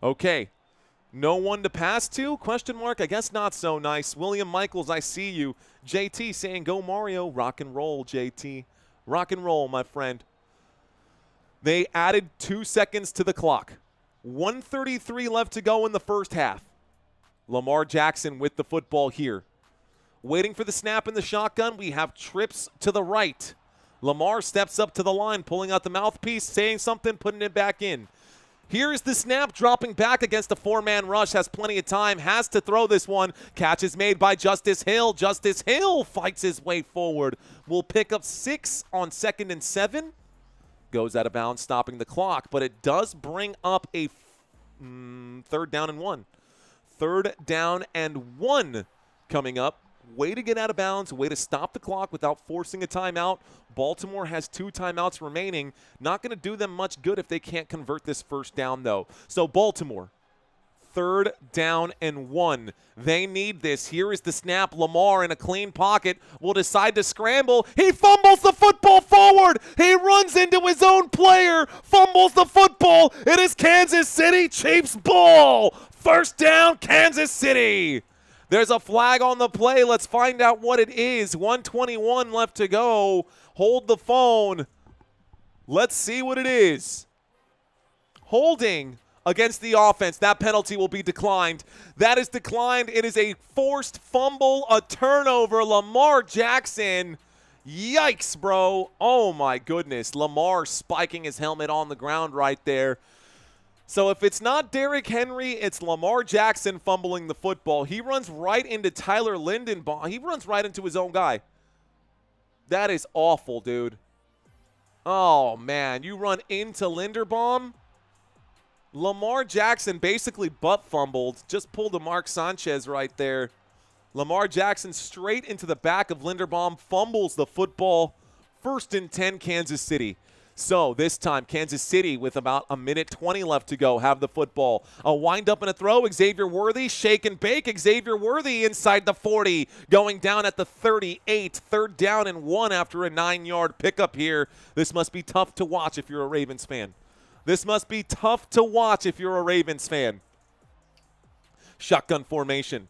[SPEAKER 2] Okay. No one to pass to? Question mark. I guess not so nice. William Michaels, I see you. JT saying, go Mario. Rock and roll, JT. Rock and roll, my friend. They added 2 seconds to the clock. 1:33 left to go in the first half. Lamar Jackson with the football here. Waiting for the snap in the shotgun, we have trips to the right. Lamar steps up to the line, pulling out the mouthpiece, saying something, putting it back in. Here is the snap, dropping back against a 4-man rush, has plenty of time, has to throw this one. Catch is made by Justice Hill. Justice Hill fights his way forward. Will pick up 6 on 2nd and 7. Goes out of bounds, stopping the clock, but it does bring up a 3rd down and 1. 3rd down and 1 coming up. Way to get out of bounds, way to stop the clock without forcing a timeout. Baltimore has 2 timeouts remaining. Not going to do them much good if they can't convert this 1st down, though. So Baltimore, 3rd down and 1. They need this. Here is the snap. Lamar in a clean pocket will decide to scramble. He fumbles the football forward. He runs into his own player, fumbles the football. It is Kansas City Chiefs ball. 1st down, Kansas City. There's a flag on the play. Let's find out what it is. 1:21 left to go. Hold the phone. Let's see what it is. Holding against the offense. That penalty will be declined. That is declined. It is a forced fumble, a turnover. Lamar Jackson. Yikes, bro. Oh, my goodness. Lamar spiking his helmet on the ground right there. So if it's not Derrick Henry, it's Lamar Jackson fumbling the football. He runs right into Tyler Lindenbaum. He runs right into his own guy. That is awful, dude. Oh, man. You run into Linderbaum? Lamar Jackson basically butt fumbled. Just pulled a Mark Sanchez right there. Lamar Jackson straight into the back of Linderbaum. Fumbles the football. 1st and 10, Kansas City. So this time, Kansas City with about 1:20 left to go have the football. A wind-up and a throw. Xavier Worthy, shake and bake. Xavier Worthy inside the 40, going down at the 38. 3rd down and 1 after a 9-yard pickup here. This must be tough to watch if you're a Ravens fan. This must be tough to watch if you're a Ravens fan. Shotgun formation.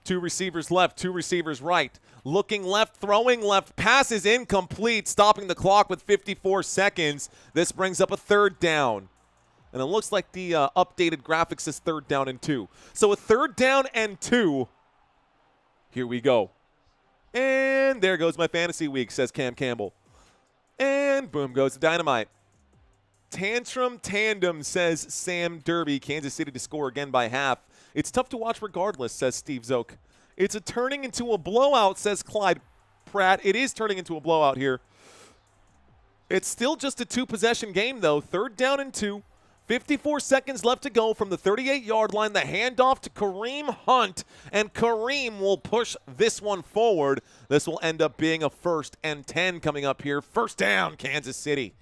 [SPEAKER 2] 2 receivers left, 2 receivers right. Looking left, throwing left, pass is incomplete, stopping the clock with 54 seconds. This brings up a 3rd down. And it looks like the updated graphics says 3rd down and 2. So a 3rd down and 2. Here we go. And there goes my fantasy week, says Cam Campbell. And boom goes the dynamite. Tantrum tandem, says Sam Derby. Kansas City to score again by half. It's tough to watch regardless, says Steve Zook. It's turning into a blowout, says Clyde Pratt. It is turning into a blowout here. It's still just a 2-possession game, though. 3rd down and 2. 54 seconds left to go from the 38-yard line. The handoff to Kareem Hunt, and Kareem will push this one forward. This will end up being a 1st and 10 coming up here. 1st down, Kansas City.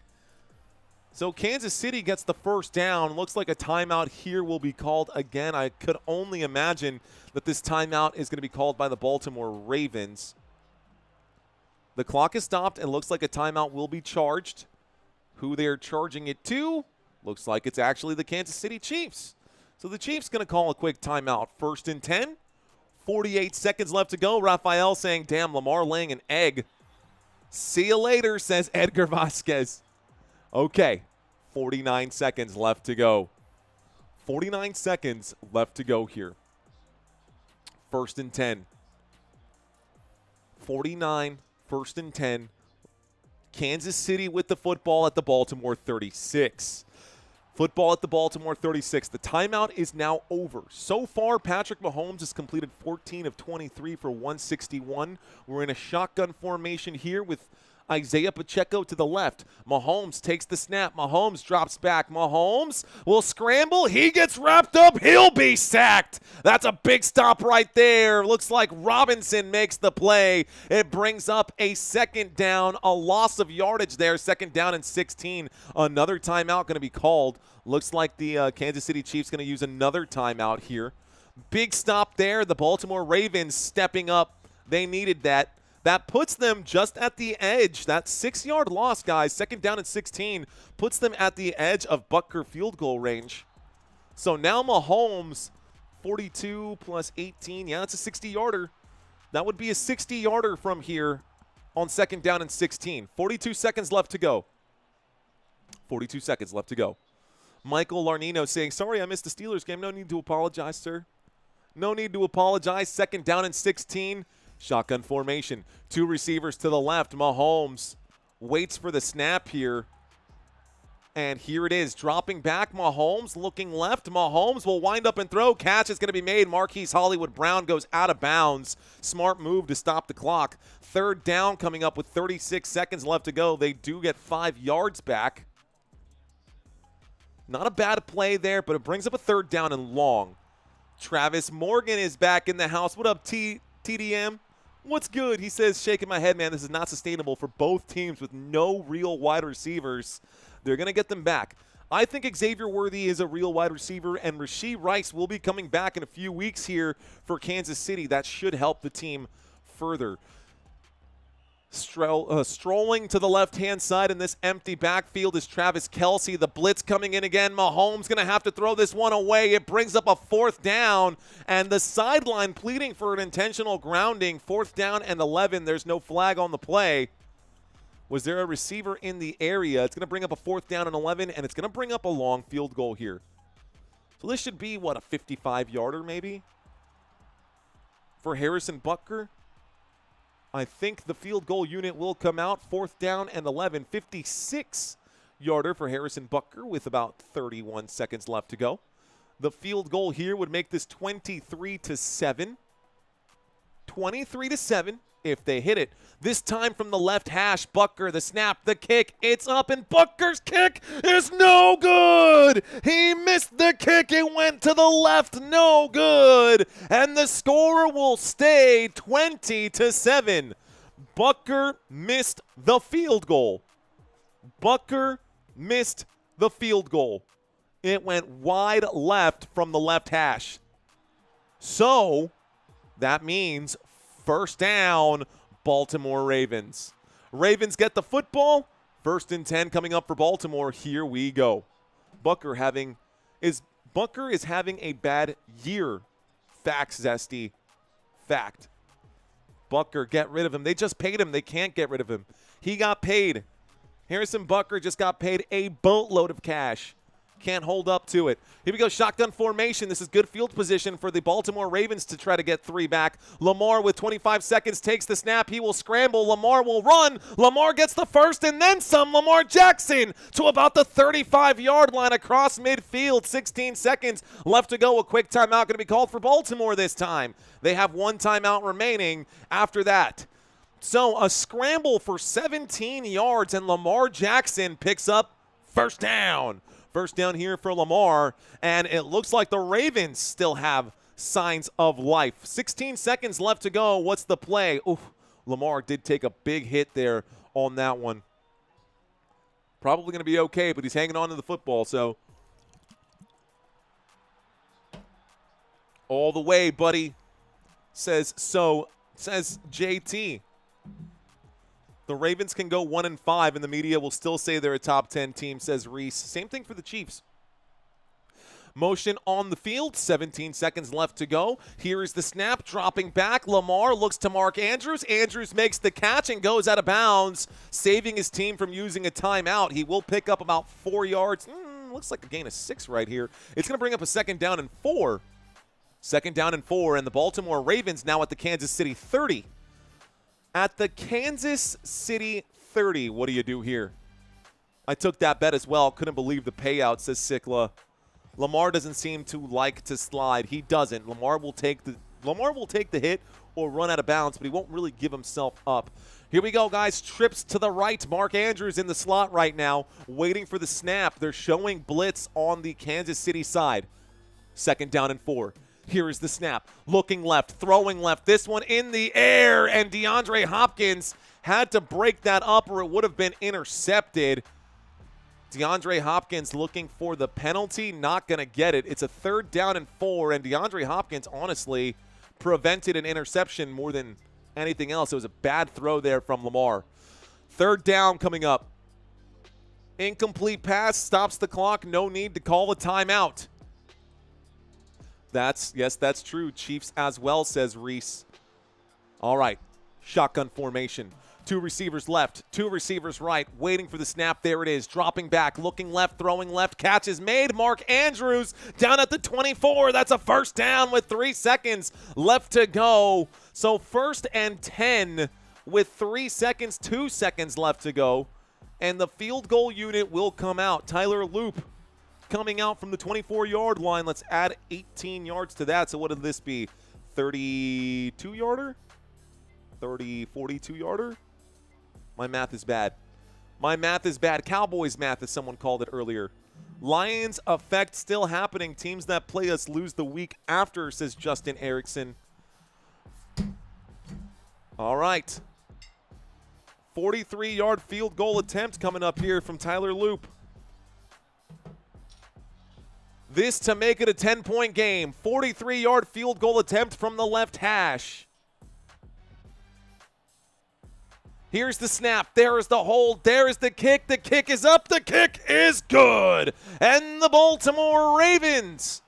[SPEAKER 2] So Kansas City gets the 1st down. Looks like a timeout here will be called again. I could only imagine that this timeout is going to be called by the Baltimore Ravens. The clock is stopped, and looks like a timeout will be charged. Who they're charging it to? Looks like it's actually the Kansas City Chiefs. So the Chiefs going to call a quick timeout. 1st and 10. 48 seconds left to go. Raphael saying, damn, Lamar laying an egg. See you later, says Edgar Vasquez. Okay, 49 seconds left to go. 49 seconds left to go here. 1st and 10. 49, 1st and 10. Kansas City with the football at the Baltimore 36. Football at the Baltimore 36. The timeout is now over. So far, Patrick Mahomes has completed 14 of 23 for 161. We're in a shotgun formation here with Isaiah Pacheco to the left. Mahomes takes the snap. Mahomes drops back. Mahomes will scramble. He gets wrapped up. He'll be sacked. That's a big stop right there. Looks like Robinson makes the play. It brings up a 2nd down, a loss of yardage there. 2nd down and 16. Another timeout going to be called. Looks like the Kansas City Chiefs going to use another timeout here. Big stop there. The Baltimore Ravens stepping up. They needed that. That puts them just at the edge. That 6-yard loss, guys, 2nd down and 16, puts them at the edge of Butker field goal range. So now Mahomes, 42 plus 18. Yeah, that's a 60-yarder. That would be a 60-yarder from here on 2nd down and 16. 42 seconds left to go. 42 seconds left to go. Michael Larnino saying, sorry, I missed the Steelers game. No need to apologize, sir. No need to apologize. 2nd down and 16. Shotgun formation. 2 receivers to the left. Mahomes waits for the snap here. And here it is. Dropping back. Mahomes looking left. Mahomes will wind up and throw. Catch is going to be made. Marquise Hollywood Brown goes out of bounds. Smart move to stop the clock. 3rd down coming up with 36 seconds left to go. They do get 5 yards back. Not a bad play there, but it brings up a 3rd down and long. Travis Morgan is back in the house. What up, TDM? What's good? He says, shaking my head, man, this is not sustainable for both teams with no real wide receivers. They're going to get them back. I think Xavier Worthy is a real wide receiver, and Rashee Rice will be coming back in a few weeks here for Kansas City. That should help the team further. Strolling to the left-hand side in this empty backfield is Travis Kelce. The blitz coming in again. Mahomes going to have to throw this one away. It brings up a 4th down, and the sideline pleading for an intentional grounding. 4th down and 11. There's no flag on the play. Was there a receiver in the area? It's going to bring up a 4th down and 11, and it's going to bring up a long field goal here. So this should be, what, a 55-yarder maybe for Harrison Butker? I think the field goal unit will come out. 4th down and 11. 56-yarder for Harrison Butker with about 31 seconds left to go. The field goal here would make this 23-7. 23-7 if they hit it. This time from the left hash, Butker, the snap, the kick, it's up, and Butker's kick is no good. He missed the kick. It went to the left, no good. And the score will stay 20-7. Butker missed the field goal. Butker missed the field goal. It went wide left from the left hash. So that means 1st down, Baltimore Ravens. Ravens get the football. 1st and 10 coming up for Baltimore. Here we go. Butker is having a bad year. Facts, Zesty. Fact. Butker, get rid of him. They just paid him. They can't get rid of him. He got paid. Harrison Butker just got paid a boatload of cash. Can't hold up to it. Here we go, shotgun formation. This is good field position for the Baltimore Ravens to try to get 3 back. Lamar with 25 seconds takes the snap. He will scramble. Lamar will run. Lamar gets the 1st and then some. Lamar Jackson to about the 35-yard line across midfield. 16 seconds left to go. A quick timeout going to be called for Baltimore this time. They have 1 timeout remaining after that. So a scramble for 17 yards, and Lamar Jackson picks up first down. First down here for Lamar, and it looks like the Ravens still have signs of life. 16 seconds left to go. What's the play? Oof, Lamar did take a big hit there on that one. Probably going to be okay, but he's hanging on to the football, so. All the way, buddy, says JT. The Ravens can go 1-5, and the media will still say they're a top 10 team, says Reese. Same thing for the Chiefs. Motion on the field, 17 seconds left to go. Here is the snap, dropping back. Lamar looks to Mark Andrews. Andrews makes the catch and goes out of bounds, saving his team from using a timeout. He will pick up about 4 yards. Looks like a gain of 6 right here. It's going to bring up a 2nd down and 4. 2nd down and 4, and the Baltimore Ravens now at the Kansas City 30. At the Kansas City 30, what do you do here? I took that bet as well. Couldn't believe the payout, says Sikla. Lamar doesn't seem to like to slide. He doesn't. Lamar will take the hit or run out of bounds, but he won't really give himself up. Here we go, guys. Trips to the right. Mark Andrews in the slot right now, waiting for the snap. They're showing blitz on the Kansas City side. 2nd down and 4. Here is the snap. Looking left, throwing left. This one in the air, and DeAndre Hopkins had to break that up or it would have been intercepted. DeAndre Hopkins looking for the penalty, not going to get it. It's a 3rd down and 4, and DeAndre Hopkins honestly prevented an interception more than anything else. It was a bad throw there from Lamar. 3rd down coming up. Incomplete pass, stops the clock. No need to call a timeout. Yes, that's true. Chiefs as well, says Reese. All right, shotgun formation. 2 receivers left, 2 receivers right, waiting for the snap. There it is, dropping back, looking left, throwing left. Catch is made. Mark Andrews down at the 24. That's a 1st down with 3 seconds left to go. So 1st and 10 with 3 seconds, 2 seconds left to go. And the field goal unit will come out. Tyler Loop coming out from the 24-yard line. Let's add 18 yards to that. So what did this be? 32-yarder? 42-yarder? My math is bad. Cowboys math, as someone called it earlier. Lions effect still happening. Teams that play us lose the week after, says Justin Erickson. All right. 43-yard field goal attempt coming up here from Tyler Loop. This to make it a 10-point game. 43-yard field goal attempt from the left hash. Here's the snap. There is the hold. There is the kick. The kick is up. The kick is good. And the Baltimore Ravens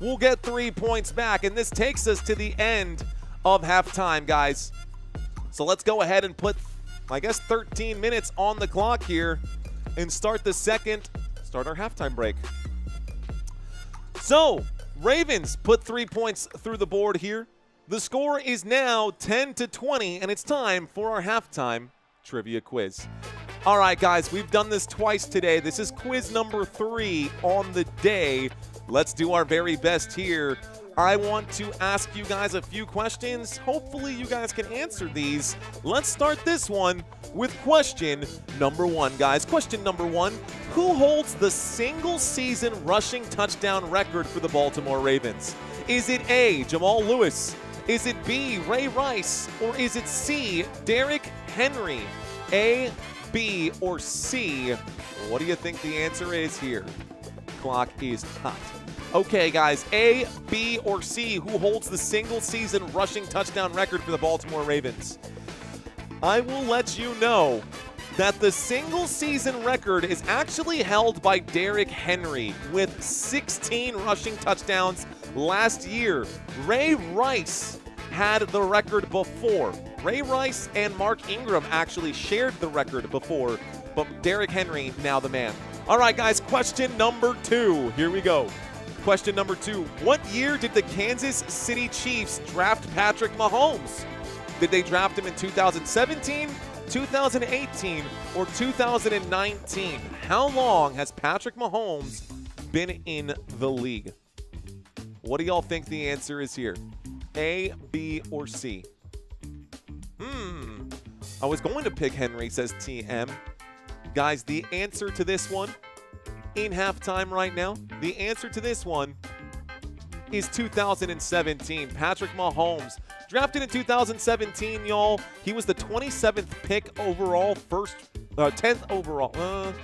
[SPEAKER 2] will get 3 points back. And this takes us to the end of halftime, guys. So let's go ahead and put, 13 minutes on the clock here and start our halftime break. So, Ravens put 3 points through the board here. The score is now 10-20, and it's time for our halftime trivia quiz. All right, guys, we've done this twice today. This is quiz number 3 on the day. Let's do our very best here. I want to ask you guys a few questions. Hopefully you guys can answer these. Let's start this one with question number 1, guys. Question number 1, who holds the single-season rushing touchdown record for the Baltimore Ravens? Is it A, Jamal Lewis? Is it B, Ray Rice? Or is it C, Derrick Henry? A, B, or C? What do you think the answer is here? Clock is hot. Okay, guys, A, B, or C, who holds the single-season rushing touchdown record for the Baltimore Ravens? I will let you know that the single-season record is actually held by Derrick Henry with 16 rushing touchdowns last year. Ray Rice had the record before. Ray Rice and Mark Ingram actually shared the record before, but Derrick Henry now the man. All right, guys, question number 2. Here we go. Question number 2. What year did the Kansas City Chiefs draft Patrick Mahomes? Did they draft him in 2017, 2018, or 2019? How long has Patrick Mahomes been in the league? What do y'all think the answer is here? A, B, or C? I was going to pick Henry, says TM. Guys, the answer to this one, in halftime right now, the answer to this one is 2017. Patrick Mahomes, drafted in 2017, y'all. He was the 27th pick overall, 10th overall.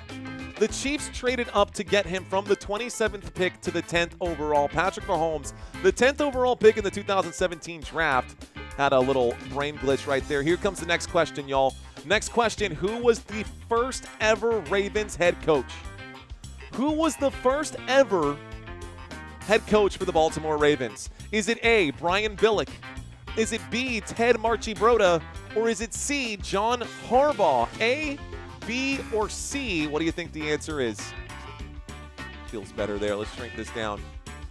[SPEAKER 2] The Chiefs traded up to get him from the 27th pick to the 10th overall. Patrick Mahomes, the 10th overall pick in the 2017 draft. Had a little brain glitch right there. Here comes the next question, y'all. Next question, who was the first ever Ravens head coach? Who was the first ever head coach for the Baltimore Ravens? Is it A, Brian Billick? Is it B, Ted Marchibroda? Or is it C, John Harbaugh? A, B, or C? What do you think the answer is? Feels better there. Let's shrink this down.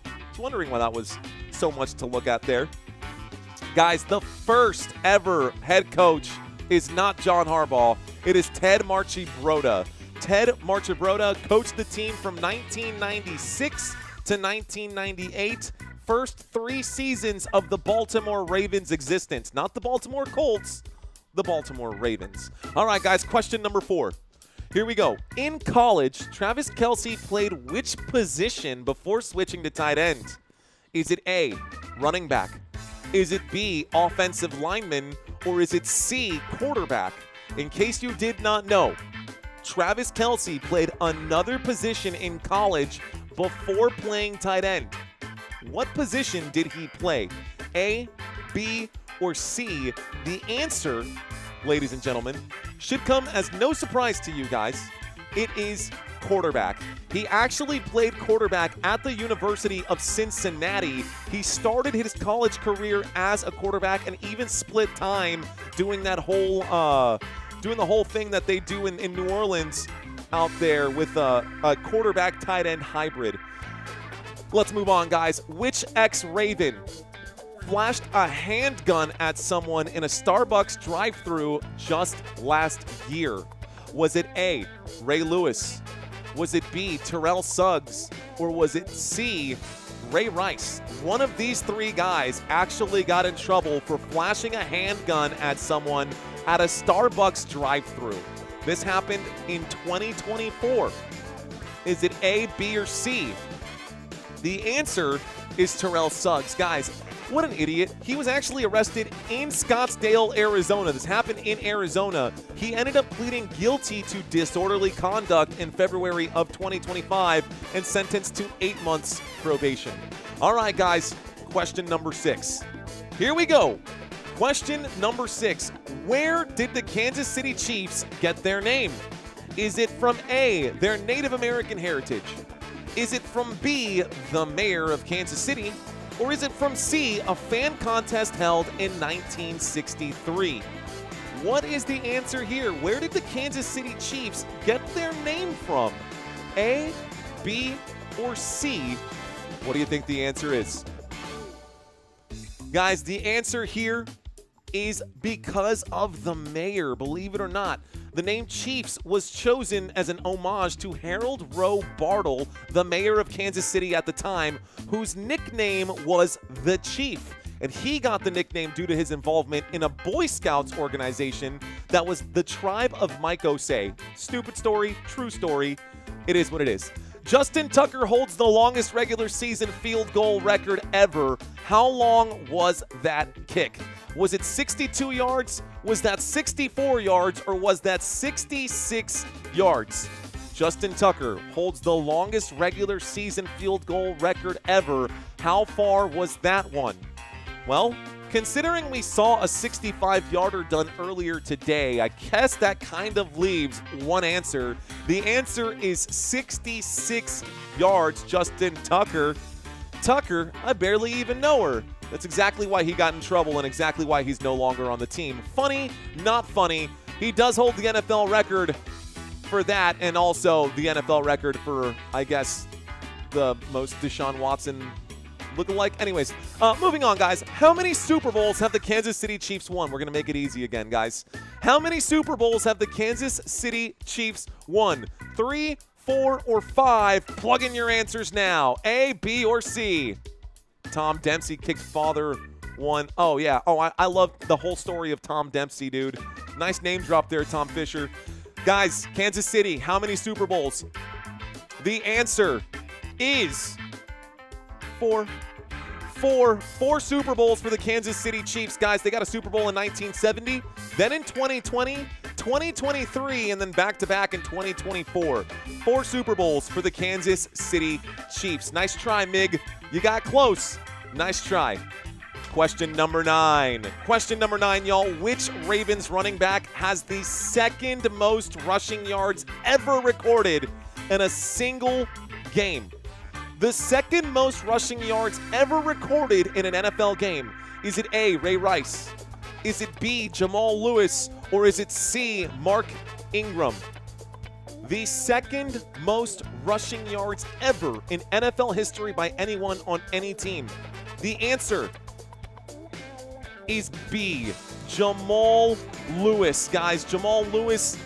[SPEAKER 2] I was wondering why that was so much to look at there. Guys, the first ever head coach is not John Harbaugh. It is Ted Marchibroda. Ted Marchibroda coached the team from 1996 to 1998. First 3 seasons of the Baltimore Ravens' existence. Not the Baltimore Colts, the Baltimore Ravens. All right, guys, question number 4. Here we go. In college, Travis Kelce played which position before switching to tight end? Is it A, running back? Is it B, offensive lineman? Or is it C, quarterback? In case you did not know, Travis Kelce played another position in college before playing tight end. What position did he play? A, B, or C? The answer, ladies and gentlemen, should come as no surprise to you guys. It is quarterback. He actually played quarterback at the University of Cincinnati. He started his college career as a quarterback and even split time doing that whole the whole thing that they do in New Orleans out there with a quarterback tight end hybrid. Let's move on, guys. Which ex-Raven flashed a handgun at someone in a Starbucks drive-thru just last year? Was it A, Ray Lewis? Was it B, Terrell Suggs? Or was it C, Ray Rice? One of these 3 guys actually got in trouble for flashing a handgun at someone at a Starbucks drive-thru. This happened in 2024. Is it A, B, or C? The answer is Terrell Suggs. Guys, what an idiot. He was actually arrested in Scottsdale, Arizona. This happened in Arizona. He ended up pleading guilty to disorderly conduct in February of 2025 and sentenced to 8 months probation. All right, guys, question number 6. Here we go. Question number 6. Where did the Kansas City Chiefs get their name? Is it from A, their Native American heritage? Is it from B, the mayor of Kansas City? Or is it from C, a fan contest held in 1963? What is the answer here? Where did the Kansas City Chiefs get their name from? A, B, or C? What do you think the answer is? Guys, the answer here is because of the mayor, believe it or not. The name Chiefs was chosen as an homage to Harold Roe Bartle, the mayor of Kansas City at the time, whose nickname was the Chief. And he got the nickname due to his involvement in a Boy Scouts organization that was the Tribe of Mike Osei. Stupid story, true story. It is what it is. Justin Tucker holds the longest regular season field goal record ever. How long was that kick? Was it 62 yards? Was that 64 yards? Or was that 66 yards? Justin Tucker holds the longest regular season field goal record ever. How far was that one? Well, considering we saw a 65-yarder done earlier today, I guess that kind of leaves one answer. The answer is 66 yards, Justin Tucker. Tucker, I barely even know her. That's exactly why he got in trouble and exactly why he's no longer on the team. Funny, not funny. He does hold the NFL record for that and also the NFL record for, I guess, the most Deshaun Watson lookalike. Anyways, moving on, guys. How many Super Bowls have the Kansas City Chiefs won? We're going to make it easy again, guys. How many Super Bowls have the Kansas City Chiefs won? 3, 4, or 5? Plug in your answers now. A, B, or C? Tom Dempsey kicked father one. Oh, yeah. Oh, I love the whole story of Tom Dempsey, dude. Nice name drop there, Tom Fisher. Guys, Kansas City, how many Super Bowls? The answer is 4. 4 Super Bowls for the Kansas City Chiefs. Guys, they got a Super Bowl in 1970, then in 2020, 2023, and then back-to-back in 2024. 4 Super Bowls for the Kansas City Chiefs. Nice try, Mig. You got close. Nice try. Question number 9. Question number 9, y'all. Which Ravens running back has the second most rushing yards ever recorded in a single game? The second most rushing yards ever recorded in an NFL game. Is it A, Ray Rice? Is it B, Jamal Lewis? Or is it C, Mark Ingram? The second most rushing yards ever in NFL history by anyone on any team. The answer is B, Jamal Lewis. Guys, Jamal Lewis,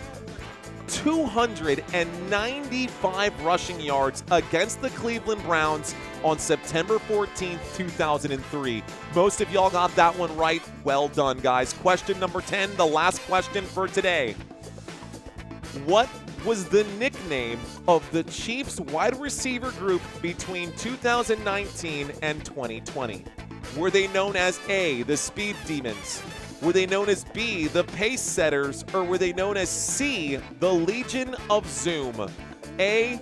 [SPEAKER 2] 295 rushing yards against the Cleveland Browns on September 14th, 2003. Most of y'all got that one right. Well done, guys. Question number 10, the last question for today. What was the nickname of the Chiefs wide receiver group between 2019 and 2020? Were they known as A, the Speed Demons? Were they known as B, the Pace Setters? Or were they known as C, the Legion of Zoom? A,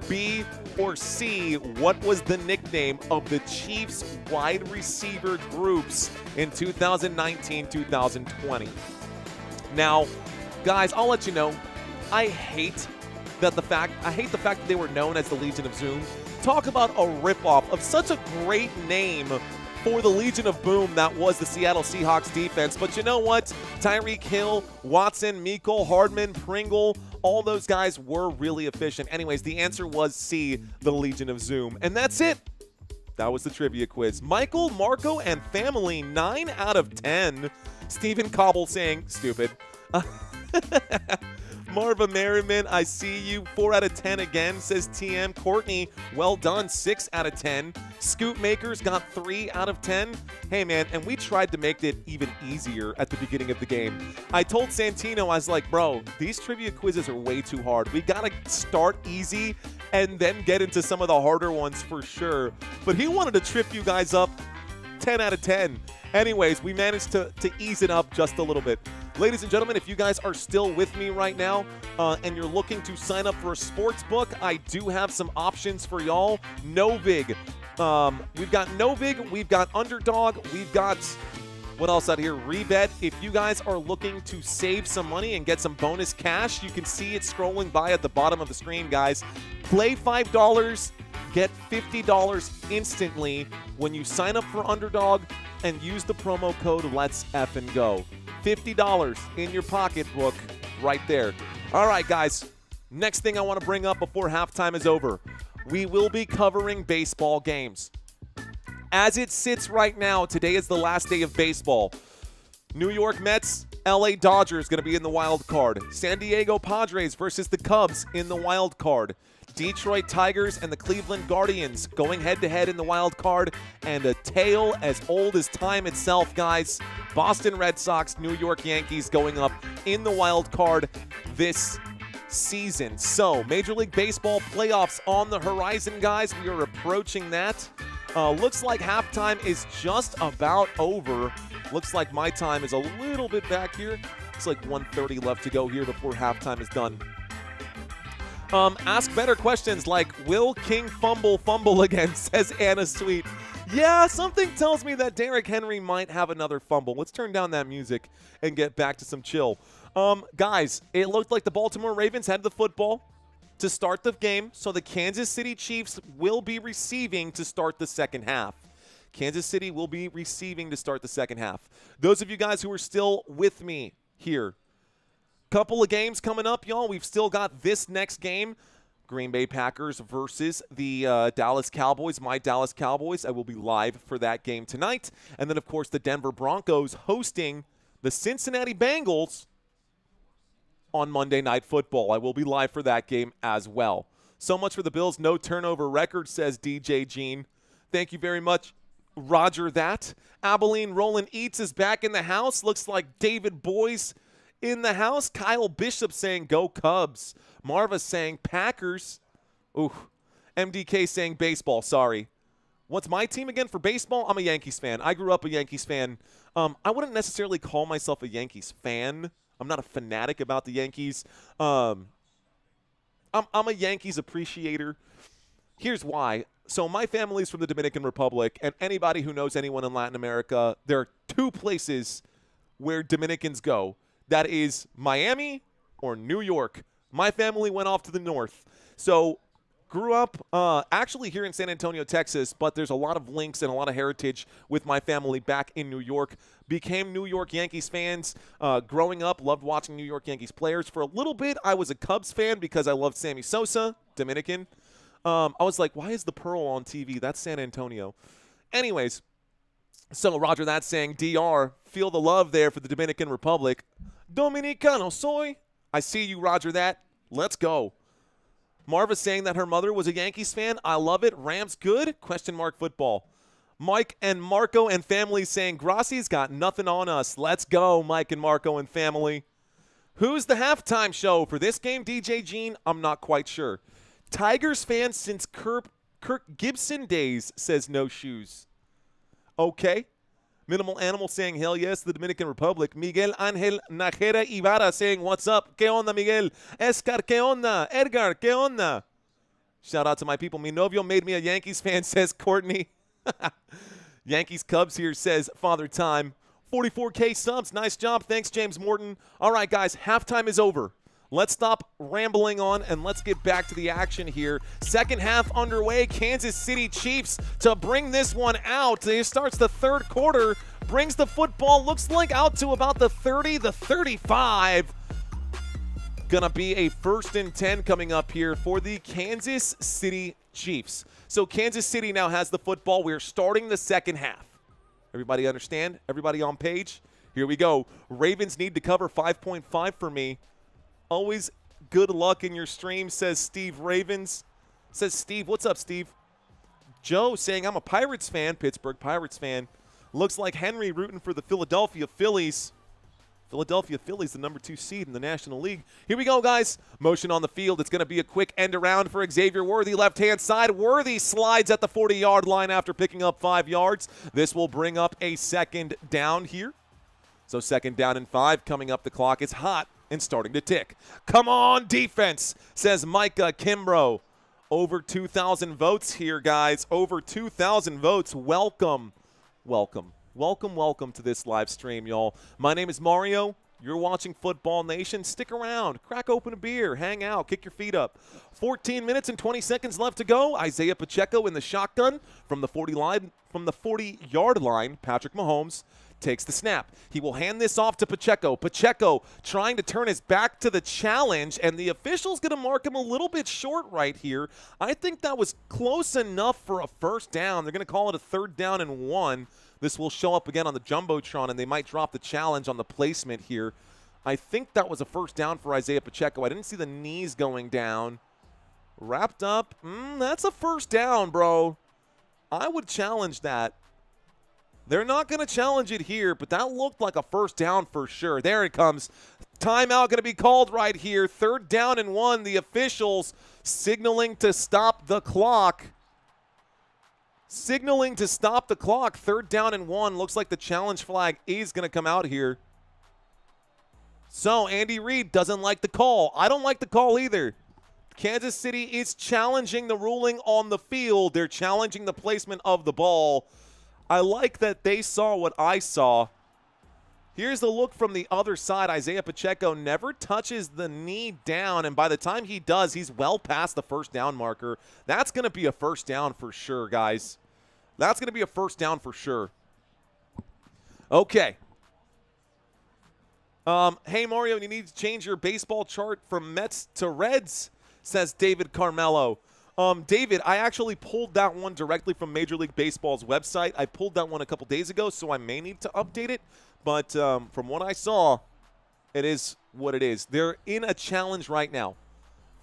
[SPEAKER 2] B, or C, what was the nickname of the Chiefs wide receiver groups in 2019-2020? Now, guys, I'll let you know, I hate the fact that they were known as the Legion of Zoom. Talk about a ripoff of such a great name for the Legion of Boom that was the Seattle Seahawks defense. But you know what? Tyreek Hill, Watson, Mecole Hardman, Pringle, all those guys were really efficient. Anyways, the answer was C, the Legion of Zoom. And that's it. That was the trivia quiz. Michael, Marco, and family, 9 out of 10. Stephen Cobble saying, stupid. Marva Merriman, I see you. 4 out of 10 again, says TM. Courtney, well done. 6 out of 10. Scoot Makers got 3 out of 10. Hey, man, and we tried to make it even easier at the beginning of the game. I told Santino, I was like, bro, these trivia quizzes are way too hard. We got to start easy and then get into some of the harder ones for sure. But he wanted to trip you guys up. 10 out of 10. Anyways, we managed to ease it up just a little bit. Ladies and gentlemen, if you guys are still with me right now and you're looking to sign up for a sports book, I do have some options for y'all. Novig. We've got Novig. We've got Underdog. We've got, what else out here? ReBet. If you guys are looking to save some money and get some bonus cash, you can see it scrolling by at the bottom of the screen, guys. Play $5. Get $50 instantly when you sign up for Underdog and use the promo code Let's Effin' Go. $50 in your pocketbook right there. All right, guys. Next thing I want to bring up before halftime is over. We will be covering baseball games. As it sits right now, today is the last day of baseball. New York Mets, LA Dodgers going to be in the wild card. San Diego Padres versus the Cubs in the wild card. Detroit Tigers and the Cleveland Guardians going head-to-head in the wild card, and a tale as old as time itself, guys. Boston Red Sox, New York Yankees going up in the wild card this season. So, Major League Baseball playoffs on the horizon, guys. We are approaching that. Looks like halftime is just about over. Looks like my time is a little bit back here. It's like 1:30 left to go here before halftime is done. Ask better questions like, will King fumble again, says Anna Sweet. Yeah, something tells me that Derrick Henry might have another fumble. Let's turn down that music and get back to some chill. Guys, it looked like the Baltimore Ravens had the football to start the game, so the Kansas City Chiefs will be receiving to start the second half. Kansas City will be receiving to start the second half. Those of you guys who are still with me here, couple of games coming up, y'all. We've still got this next game. Green Bay Packers versus the Dallas Cowboys, my Dallas Cowboys. I will be live for that game tonight. And then, of course, the Denver Broncos hosting the Cincinnati Bengals on Monday Night Football. I will be live for that game as well. So much for the Bills' no turnover record, says DJ Gene. Thank you very much. Roger that. Abilene Roland Eats is back in the house. Looks like David Boyes in the house. Kyle Bishop saying go Cubs. Marva saying Packers. Ooh. MDK saying baseball. Sorry. What's my team again for baseball? I'm a Yankees fan. I grew up a Yankees fan. I wouldn't necessarily call myself a Yankees fan. I'm not a fanatic about the Yankees. I'm a Yankees appreciator. Here's why. So my family's from the Dominican Republic, and anybody who knows anyone in Latin America, there are two places where Dominicans go. That is Miami or New York. My family went off to the north. So grew up actually here in San Antonio, Texas, but there's a lot of links and a lot of heritage with my family back in New York. Became New York Yankees fans. Growing up, loved watching New York Yankees players. For a little bit, I was a Cubs fan because I loved Sammy Sosa, Dominican. I was like, why is the Pearl on TV? That's San Antonio. Anyways, so Roger, that's saying DR, feel the love there for the Dominican Republic. Dominicano soy. I see you, Roger, that. Let's go. Marva saying that her mother was a Yankees fan. I love it. Rams good? Question mark football. Mike and Marco and family saying Grassi's got nothing on us. Let's go, Mike and Marco and family. Who's the halftime show for this game, DJ Gene? I'm not quite sure. Tigers fan since Kirk Gibson days, says no shoes. Okay. Minimal Animal saying hell yes, the Dominican Republic. Miguel Angel Najera Ibarra saying what's up? ¿Qué onda, Miguel? Escar, ¿qué onda? Edgar, ¿qué onda? Shout out to my people. Mi novio made me a Yankees fan, says Courtney. Yankees Cubs here, says Father Time. 44K subs. Nice job. Thanks, James Morton. All right, guys, halftime is over. Let's stop rambling on and let's get back to the action here. Second half underway. Kansas City Chiefs to bring this one out. It starts the third quarter, brings the football, looks like out to about the 30, the 35. Gonna be a 1st and 10 coming up here for the Kansas City Chiefs. So Kansas City now has the football. We're starting the second half. Everybody understand? Everybody on page? Here we go. Ravens need to cover 5.5 for me. Always good luck in your stream, says Steve Ravens. Says Steve, what's up, Steve? Joe saying I'm a Pirates fan, Pittsburgh Pirates fan. Looks like Henry rooting for the Philadelphia Phillies. Philadelphia Phillies, the number 2 seed in the National League. Here we go, guys. Motion on the field. It's going to be a quick end around for Xavier Worthy. Left-hand side. Worthy slides at the 40-yard line after picking up 5 yards. This will bring up a second down here. So 2nd down and 5 coming up the clock. It's hot and starting to tick. Come on, defense, says Micah Kimbrough. Over 2,000 votes here, guys. Over 2,000 votes. Welcome. Welcome. Welcome, welcome to this live stream, y'all. My name is Mario. You're watching Football Nation. Stick around. Crack open a beer. Hang out. Kick your feet up. 14 minutes and 20 seconds left to go. Isaiah Pacheco in the shotgun from the 40-yard line. Patrick Mahomes takes the snap. He will hand this off to Pacheco. Pacheco trying to turn his back to the challenge, and the official's going to mark him a little bit short right here. I think that was close enough for a first down. They're going to call it a 3rd down and 1. This will show up again on the Jumbotron, and they might drop the challenge on the placement here. I think that was a first down for Isaiah Pacheco. I didn't see the knees going down. Wrapped up. That's a first down, bro. I would challenge that. They're not going to challenge it here, but that looked like a first down for sure. There it comes. Timeout going to be called right here. 3rd down and 1. The officials signaling to stop the clock. Signaling to stop the clock. 3rd down and 1. Looks like the challenge flag is going to come out here. So Andy Reid doesn't like the call. I don't like the call either. Kansas City is challenging the ruling on the field. They're challenging the placement of the ball. I like that they saw what I saw. Here's the look from the other side. Isaiah Pacheco never touches the knee down, and by the time he does, he's well past the first down marker. That's going to be a first down for sure, guys. That's going to be a first down for sure. Okay. Hey, Mario, you need to change your baseball chart from Mets to Reds, says David Carmelo. David, I actually pulled that one directly from Major League Baseball's website. I pulled that one a couple days ago, so I may need to update it. But from what I saw, it is what it is. They're in a challenge right now.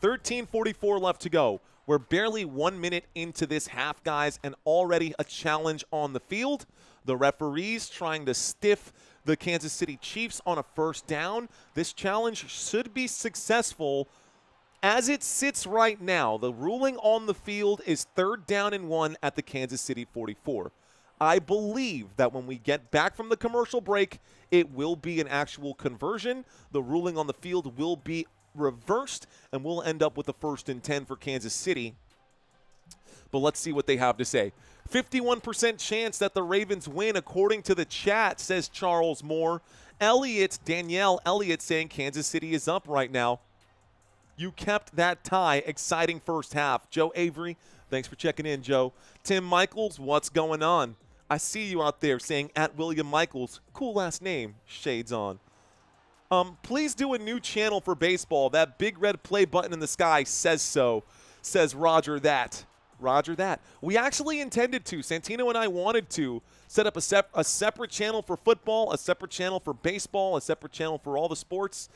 [SPEAKER 2] 13:44 left to go. We're barely 1 minute into this half, guys, and already a challenge on the field. The referees trying to stiff the Kansas City Chiefs on a first down. This challenge should be successful. As it sits right now, the ruling on the field is 3rd down and 1 at the Kansas City 44. I believe that when we get back from the commercial break, it will be an actual conversion. The ruling on the field will be reversed, and we'll end up with a 1st and 10 for Kansas City. But let's see what they have to say. 51% chance that the Ravens win, according to the chat, says Charles Moore. Danielle Elliott saying Kansas City is up right now. You kept that tie. Exciting first half. Joe Avery, thanks for checking in, Joe. Tim Michaels, what's going on? I see you out there saying @William Michaels. Cool last name. Shades on. Please do a new channel for baseball. That big red play button in the sky says so. Says Roger that. Roger that. We actually intended to. Santino and I wanted to set up a separate channel for football, a separate channel for baseball, a separate channel for all the sports.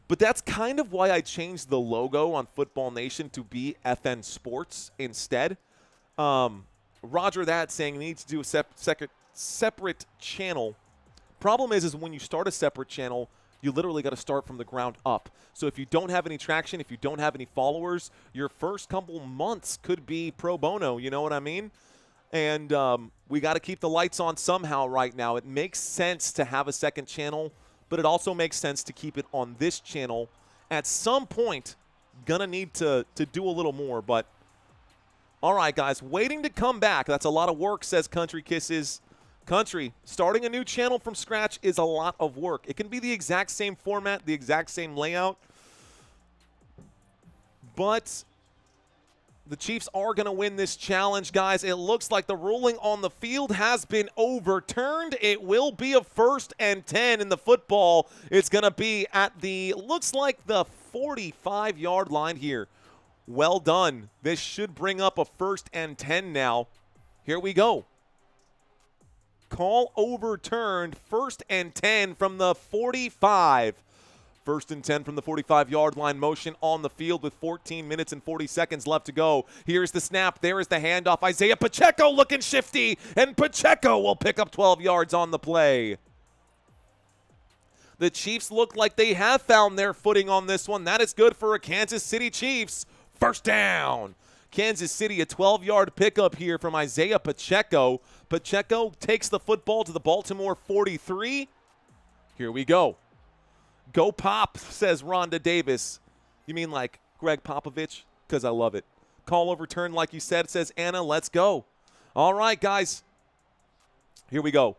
[SPEAKER 2] But that's kind of why I changed the logo on Football Nation to be FN Sports instead. Roger that saying needs to do a separate channel. Problem is when you start a separate channel, you literally got to start from the ground up. So if you don't have any traction, if you don't have any followers, your first couple months could be pro bono, you know what I mean? And we got to keep the lights on somehow right now. It makes sense to have a second channel, but it also makes sense to keep it on this channel. At some point, gonna need to do a little more, but all right, guys, waiting to come back. That's a lot of work, says Country Kisses. Country, starting a new channel from scratch is a lot of work. It can be the exact same format, the exact same layout, but the Chiefs are going to win this challenge, guys. It looks like the ruling on the field has been overturned. It will be a 1st and 10 in the football. It's going to be at looks like the 45-yard line here. Well done. This should bring up a 1st and 10 now. Here we go. Call overturned. 1st and 10 from the 45. 1st and 10 from the 45-yard line. Motion on the field with 14 minutes and 40 seconds left to go. Here's the snap. There is the handoff. Isaiah Pacheco looking shifty, and Pacheco will pick up 12 yards on the play. The Chiefs look like they have found their footing on this one. That is good for a Kansas City Chiefs. 1st down. Kansas City, a 12-yard pickup here from Isaiah Pacheco. Pacheco takes the football to the Baltimore 43. Here we go. Go Pop, says Rhonda Davis. You mean like Greg Popovich? Because I love it. Call overturned, like you said, says Anna. Let's go. All right, guys. Here we go.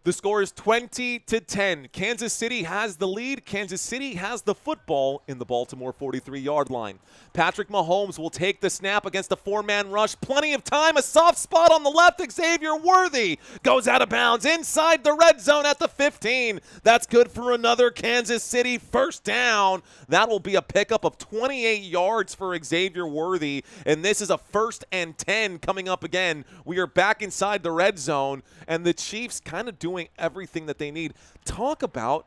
[SPEAKER 2] The score is 20-10. Kansas City has the lead. Kansas City has the football in the Baltimore 43-yard line. Patrick Mahomes will take the snap against a 4-man rush. Plenty of time. A soft spot on the left. Xavier Worthy goes out of bounds inside the red zone at the 15. That's good for another Kansas City 1st down. That will be a pickup of 28 yards for Xavier Worthy. And this is a 1st and 10 coming up again. We are back inside the red zone, and the Chiefs kind of doing everything that they need. Talk about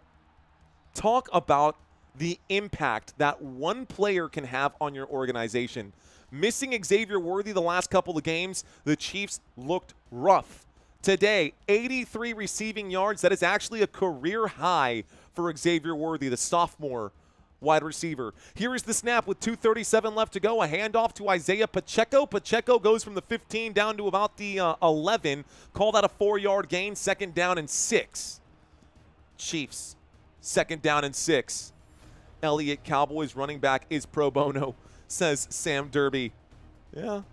[SPEAKER 2] the impact that one player can have on your organization. Missing Xavier Worthy the last couple of games, the Chiefs looked rough. Today, 83 receiving yards. That is actually a career high for Xavier Worthy, the sophomore wide receiver. Here is the snap with 2:37 left to go. A handoff to Isaiah Pacheco. Pacheco goes from the 15 down to about the 11. Call that a 4-yard gain. 2nd down and 6. Chiefs, 2nd down and 6. Elliott, Cowboys running back, is pro bono, says Sam Derby. Yeah.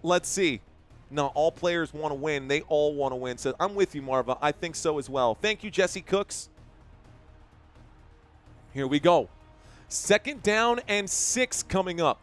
[SPEAKER 2] Let's see. No, all players want to win. They all want to win. So I'm with you, Marva. I think so as well. Thank you, Jesse Cooks. Here we go. 2nd down and 6 coming up.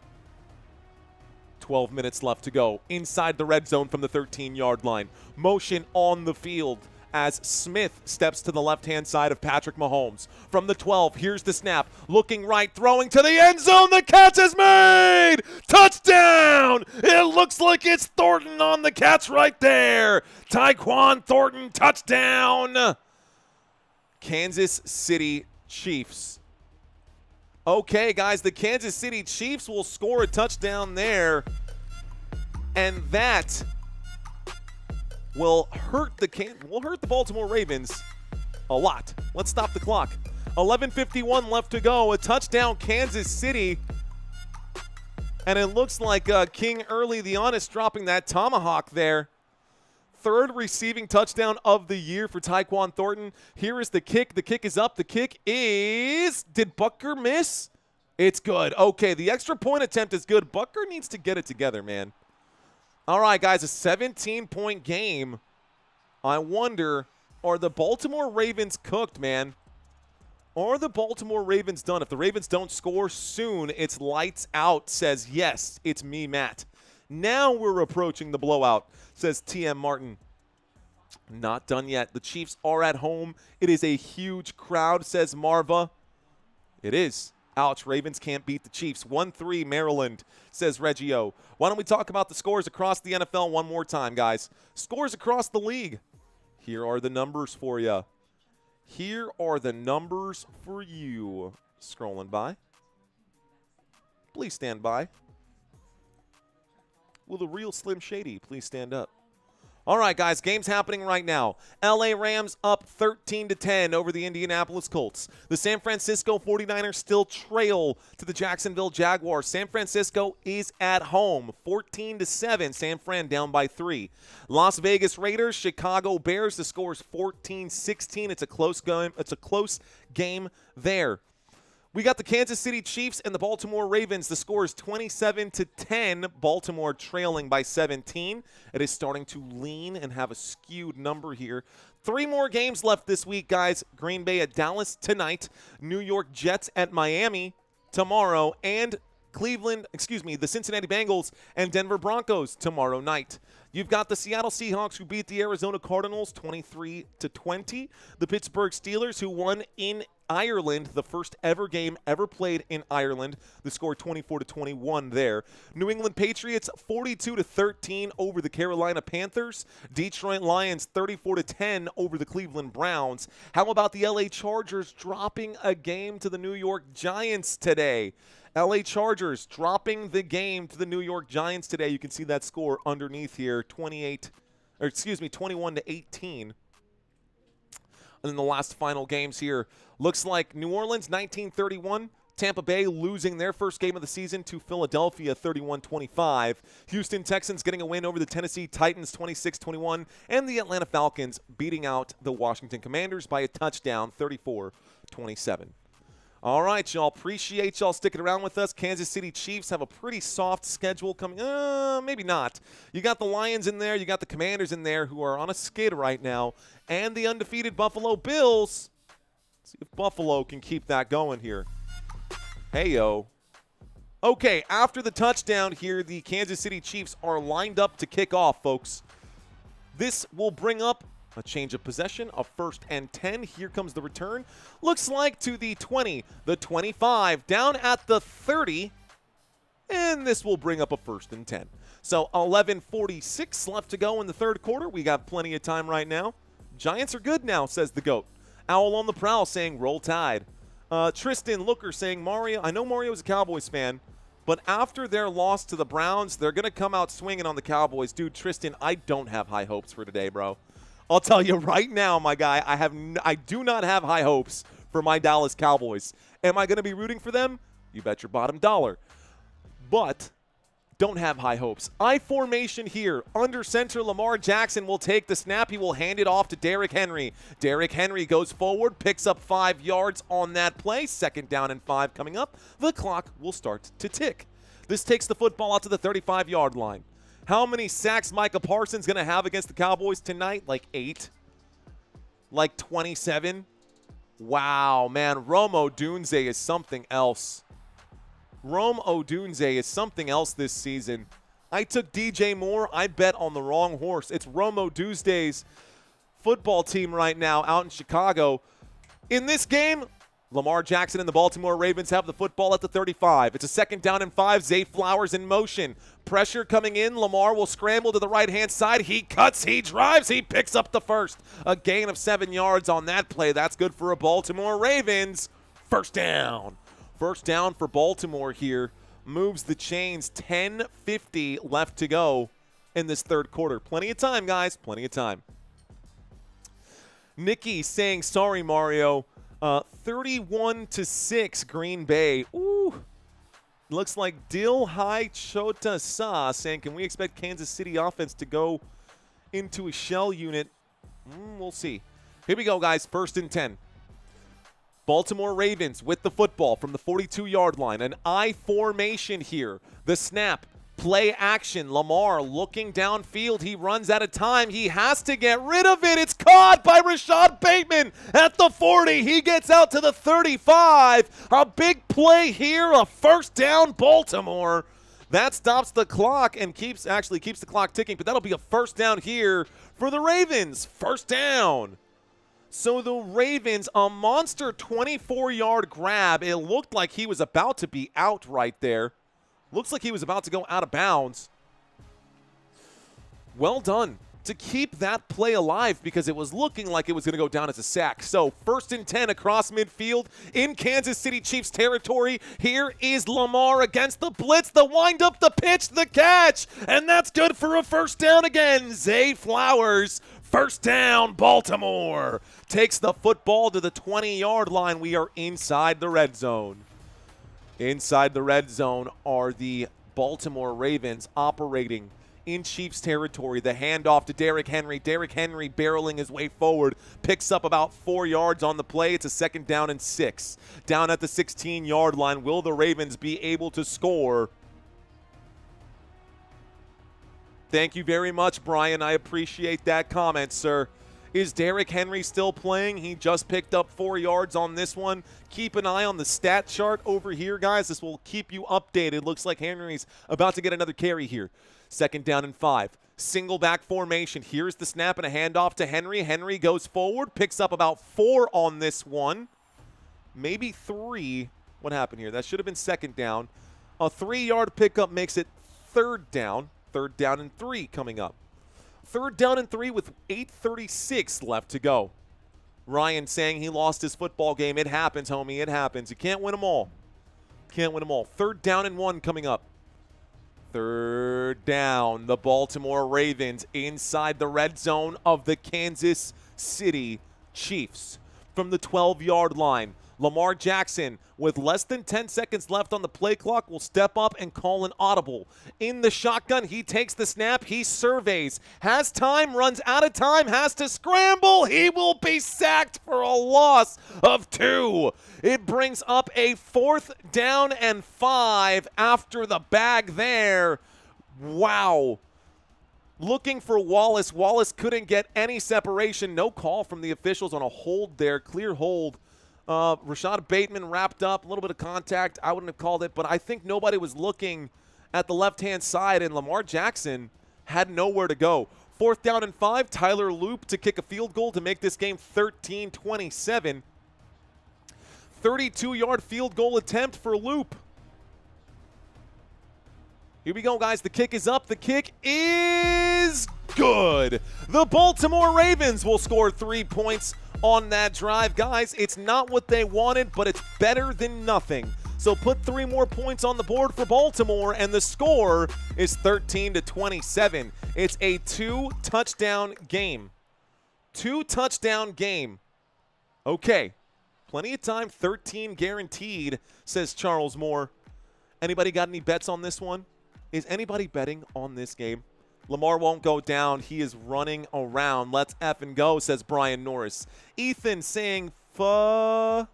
[SPEAKER 2] 12 minutes left to go. Inside the red zone from the 13-yard line. Motion on the field as Smith steps to the left-hand side of Patrick Mahomes. From the 12, here's the snap. Looking right, throwing to the end zone. The catch is made! Touchdown! It looks like it's Thornton on the catch right there. Tyquan Thornton, touchdown! Kansas City Chiefs. Okay, guys, the Kansas City Chiefs will score a touchdown there, and that will hurt the Baltimore Ravens A lot. Let's stop the clock. 11:51 left to go. A touchdown, Kansas City. And it looks like King Early the Honest dropping that tomahawk there. Third receiving touchdown of the year for Tyquan Thornton. Here is the kick. The kick is up. The kick is... Did Butker miss? It's good. Okay, the extra point attempt is good. Butker needs to get it together, man. All right, guys, a 17-point game. I wonder, are the Baltimore Ravens cooked, man? Are the Baltimore Ravens done? If the Ravens don't score soon, it's lights out, says yes, it's me, Matt. Now we're approaching the blowout, says TM Martin. Not done yet. The Chiefs are at home. It is a huge crowd, says Marva. It is. Ouch, Ravens can't beat the Chiefs. 1-3 Maryland, says Reggio. Why don't we talk about the scores across the NFL one more time, guys? Scores across the league. Here are the numbers for you. Here are the numbers for you. Scrolling by. Please stand by. Will the real Slim Shady please stand up? All right, guys, game's happening right now. LA Rams up 13-10 over the Indianapolis Colts. The San Francisco 49ers still trail to the Jacksonville Jaguars. San Francisco is at home, 14-7. San Fran down by 3. Las Vegas Raiders, Chicago Bears. The score is 14-16. It's a close game. It's a close game there. We got the Kansas City Chiefs and the Baltimore Ravens. The score is 27-10. Baltimore trailing by 17. It is starting to lean and have a skewed number here. 3 more games left this week, guys. Green Bay at Dallas tonight. New York Jets at Miami tomorrow. And the Cincinnati Bengals and Denver Broncos tomorrow night. You've got the Seattle Seahawks who beat the Arizona Cardinals 23-20. The Pittsburgh Steelers who won in Ireland, the first ever game ever played in Ireland. The score 24-21 there. New England Patriots 42-13 over the Carolina Panthers. Detroit Lions 34-10 over the Cleveland Browns. How about the LA Chargers dropping a game to the New York Giants today? LA Chargers dropping the game to the New York Giants today. You can see that score underneath here, 21-18. And then the last final games here. Looks like New Orleans 19-31. Tampa Bay losing their first game of the season to Philadelphia 31-25. Houston Texans getting a win over the Tennessee Titans 26-21. And the Atlanta Falcons beating out the Washington Commanders by a touchdown 34-27. All right, y'all. Appreciate y'all sticking around with us. Kansas City Chiefs have a pretty soft schedule coming. Maybe not. You got the Lions in there. You got the Commanders in there who are on a skid right now. And the undefeated Buffalo Bills. Let's see if Buffalo can keep that going here. Hey-yo. Okay, after the touchdown here, the Kansas City Chiefs are lined up to kick off, folks. This will bring up a change of possession, a 1st and 10. Here comes the return. Looks like to the 20, the 25, down at the 30. And this will bring up a 1st and 10. So 11:46 left to go in the third quarter. We got plenty of time right now. Giants are good now, says the GOAT. Owl on the Prowl saying roll tide. Tristan Looker saying Mario. I know Mario's a Cowboys fan, but after their loss to the Browns, they're going to come out swinging on the Cowboys. Dude, Tristan, I don't have high hopes for today, bro. I'll tell you right now, my guy, I do not have high hopes for my Dallas Cowboys. Am I going to be rooting for them? You bet your bottom dollar. But don't have high hopes. I formation here. Under center, Lamar Jackson will take the snap. He will hand it off to Derrick Henry. Derrick Henry goes forward, picks up 5 yards on that play. 2nd down and 5 coming up. The clock will start to tick. This takes the football out to the 35-yard line. How many sacks Micah Parsons going to have against the Cowboys tonight? Like 8? Like 27? Wow, man. Rome Odunze is something else. Rome Odunze is something else this season. I took DJ Moore. I bet on the wrong horse. It's Rome Odunze's football team right now out in Chicago. In this game, Lamar Jackson and the Baltimore Ravens have the football at the 35. It's a 2nd down and 5. Zay Flowers in motion. Pressure coming in. Lamar will scramble to the right-hand side. He cuts. He drives. He picks up the 1st. A gain of 7 yards on that play. That's good for a Baltimore Ravens. 1st down. 1st down for Baltimore here. Moves the chains. 10:50 left to go in this third quarter. Plenty of time, guys. Plenty of time. Nikki saying, sorry, Mario. 31-6, Green Bay. Ooh. Looks like Dil Hai Chota Sa saying, can we expect Kansas City offense to go into a shell unit? We'll see. Here we go, guys. 1st and 10. Baltimore Ravens with the football from the 42-yard line. An I formation here. The snap. Play action. Lamar looking downfield. He runs out of time. He has to get rid of it. It's caught by Rashad Bateman at the 40. He gets out to the 35. A big play here. A 1st down, Baltimore. That stops the clock and keeps the clock ticking, but that'll be a 1st down here for the Ravens. 1st down. So the Ravens, a monster 24-yard grab. It looked like he was about to be out right there. Looks like he was about to go out of bounds. Well done to keep that play alive because it was looking like it was going to go down as a sack. So 1st and 10 across midfield in Kansas City Chiefs territory. Here is Lamar against the blitz, the wind-up, the pitch, the catch. And that's good for a 1st down again. Zay Flowers, 1st down, Baltimore. Takes the football to the 20-yard line. We are inside the red zone. Inside the red zone are the Baltimore Ravens operating in Chiefs territory. The handoff to Derrick Henry. Derrick Henry barreling his way forward. Picks up about 4 yards on the play. It's a 2nd down and 6. Down at the 16-yard line. Will the Ravens be able to score? Thank you very much, Brian. I appreciate that comment, sir. Is Derrick Henry still playing? He just picked up 4 yards on this one. Keep an eye on the stat chart over here, guys. This will keep you updated. Looks like Henry's about to get another carry here. 2nd down and 5. Single back formation. Here's the snap and a handoff to Henry. Henry goes forward, picks up about 4 on this one. Maybe 3. What happened here? That should have been 2nd down. A 3-yard pickup makes it 3rd down. 3rd down and 3 coming up. 3rd down and 3 with 8:36 left to go. Ryan saying he lost his football game. It happens, homie. It happens. You can't win them all. Can't win them all. 3rd down and 1 coming up. 3rd down. The Baltimore Ravens inside the red zone of the Kansas City Chiefs. From the 12-yard line, Lamar Jackson, with less than 10 seconds left on the play clock, will step up and call an audible. In the shotgun, he takes the snap, he surveys, has time, runs out of time, has to scramble. He will be sacked for a loss of 2. It brings up a 4th down and 5 after the bag there. Wow. Looking for Wallace. Wallace couldn't get any separation. No call from the officials on a hold there. Clear hold. Rashad Bateman wrapped up, a little bit of contact. I wouldn't have called it, but I think nobody was looking at the left-hand side, and Lamar Jackson had nowhere to go. 4th down and 5, Tyler Loop to kick a field goal to make this game 13-27. 32-yard field goal attempt for Loop. Here we go, guys. The kick is up. The kick is good. The Baltimore Ravens will score 3 points on that drive. Guys, it's not what they wanted, but it's better than nothing. So put 3 more points on the board for Baltimore, and the score is 13-27. It's a 2-touchdown game. 2-touchdown game. Okay. Plenty of time. 13 guaranteed, says Charles Moore. Anybody got any bets on this one? Is anybody betting on this game? Lamar won't go down. He is running around. Let's effing go, says Brian Norris. Ethan saying F-U-H,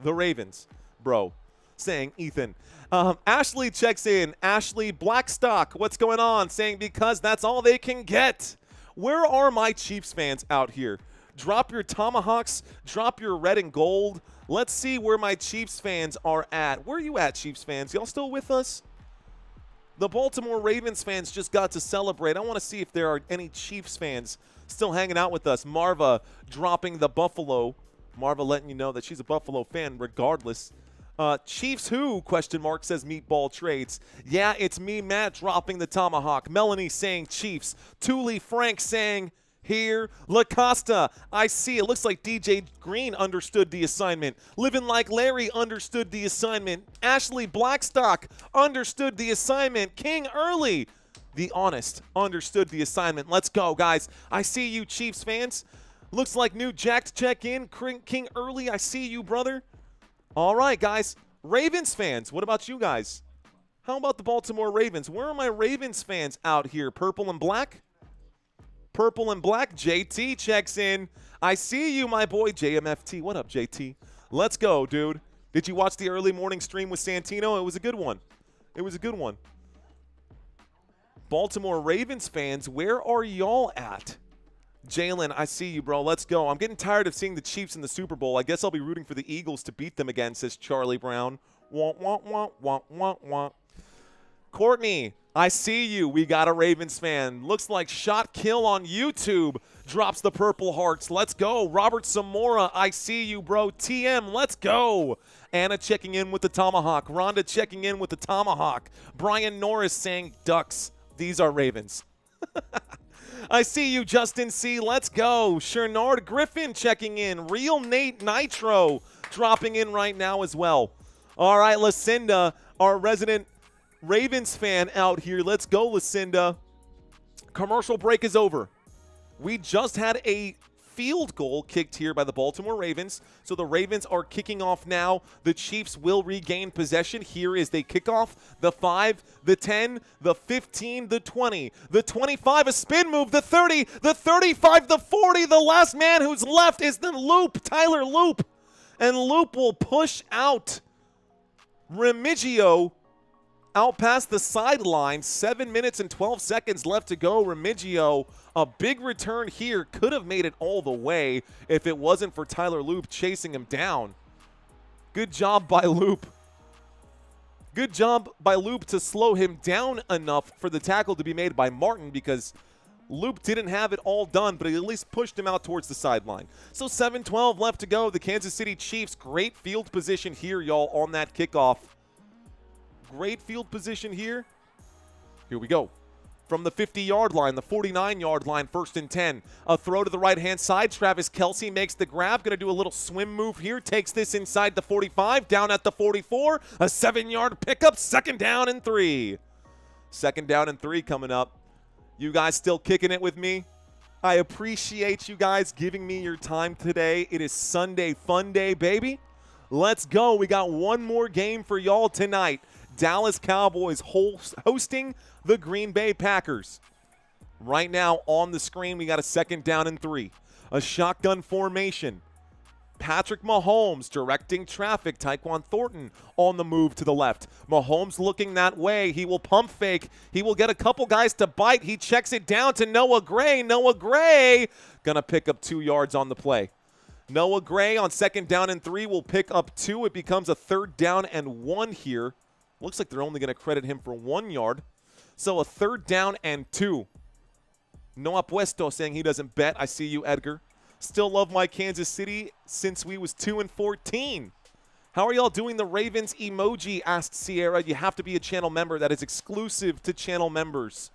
[SPEAKER 2] the Ravens. Bro, saying Ethan. Ashley checks in. Ashley Blackstock, what's going on? Saying because that's all they can get. Where are my Chiefs fans out here? Drop your tomahawks. Drop your red and gold. Let's see where my Chiefs fans are at. Where are you at, Chiefs fans? Y'all still with us? The Baltimore Ravens fans just got to celebrate. I want to see if there are any Chiefs fans still hanging out with us. Marva dropping the Buffalo. Marva letting you know that she's a Buffalo fan regardless. Chiefs who? Question mark, says Meatball Trades. Yeah, it's me, Matt, dropping the tomahawk. Melanie saying Chiefs. Thule Frank saying here. LaCosta, I see. It looks like DJ Green understood the assignment. Living Like Larry understood the assignment. Ashley Blackstock understood the assignment. King Early, the honest, understood the assignment. Let's go, guys. I see you, Chiefs fans. Looks like new Jack to check in. King Early, I see you, brother. All right, guys. Ravens fans, what about you guys? How about the Baltimore Ravens? Where are my Ravens fans out here? Purple and black? Purple and black. JT checks in. I see you, my boy. JMFT. What up, JT? Let's go, dude. Did you watch the early morning stream with Santino? It was a good one. It was a good one. Baltimore Ravens fans, where are y'all at? Jalen, I see you, bro. Let's go. I'm getting tired of seeing the Chiefs in the Super Bowl. I guess I'll be rooting for the Eagles to beat them again, says Charlie Brown. Wah, wah, wah, wah, wah, wah. Courtney, I see you. We got a Ravens fan. Looks like Shot Kill on YouTube drops the purple hearts. Let's go. Robert Zamora, I see you, bro. TM, let's go. Anna checking in with the tomahawk. Rhonda checking in with the tomahawk. Brian Norris saying ducks. These are Ravens. I see you, Justin C. Let's go. Shernard Griffin checking in. Real Nate Nitro dropping in right now as well. All right, Lucinda, our resident Ravens fan out here. Let's go, Lucinda. Commercial break is over. We just had a field goal kicked here by the Baltimore Ravens. So the Ravens are kicking off now. The Chiefs will regain possession. Here is the kickoff. The 5, the 10, the 15, the 20, the 25, a spin move, the 30, the 35, the 40. The last man who's left is the Loop, Tyler Loop. And Loop will push out Remigio out past the sideline. 7 minutes and 12 seconds left to go. Remigio, a big return here, could have made it all the way if it wasn't for Tyler Loop chasing him down. Good job by Loop. Good job by Loop to slow him down enough for the tackle to be made by Martin, because Loop didn't have it all done, but he at least pushed him out towards the sideline. So 7:12 left to go. The Kansas City Chiefs, great field position here, y'all, on that kickoff. Great field position here. Here we go. From the 50-yard line, the 49-yard line, 1st and 10. A throw to the right-hand side. Travis Kelce makes the grab. Going to do a little swim move here. Takes this inside the 45, down at the 44. A 7-yard pickup, 2nd down and 3. 2nd down and 3 coming up. You guys still kicking it with me? I appreciate you guys giving me your time today. It is Sunday Fun Day, baby. Let's go. We got one more game for y'all tonight. Dallas Cowboys hosting the Green Bay Packers. Right now on the screen, we got a 2nd down and 3. A shotgun formation. Patrick Mahomes directing traffic. Tyquan Thornton on the move to the left. Mahomes looking that way. He will pump fake. He will get a couple guys to bite. He checks it down to Noah Gray. Noah Gray gonna pick up 2 yards on the play. Noah Gray on 2nd down and 3 will pick up 2. It becomes a 3rd down and 1 here. Looks like they're only going to credit him for 1 yard. So a 3rd down and 2. No apuesto saying he doesn't bet. I see you, Edgar. Still love my Kansas City since we was 2-14. How are y'all doing? The Ravens emoji, asked Sierra. You have to be a channel member. That is exclusive to channel members.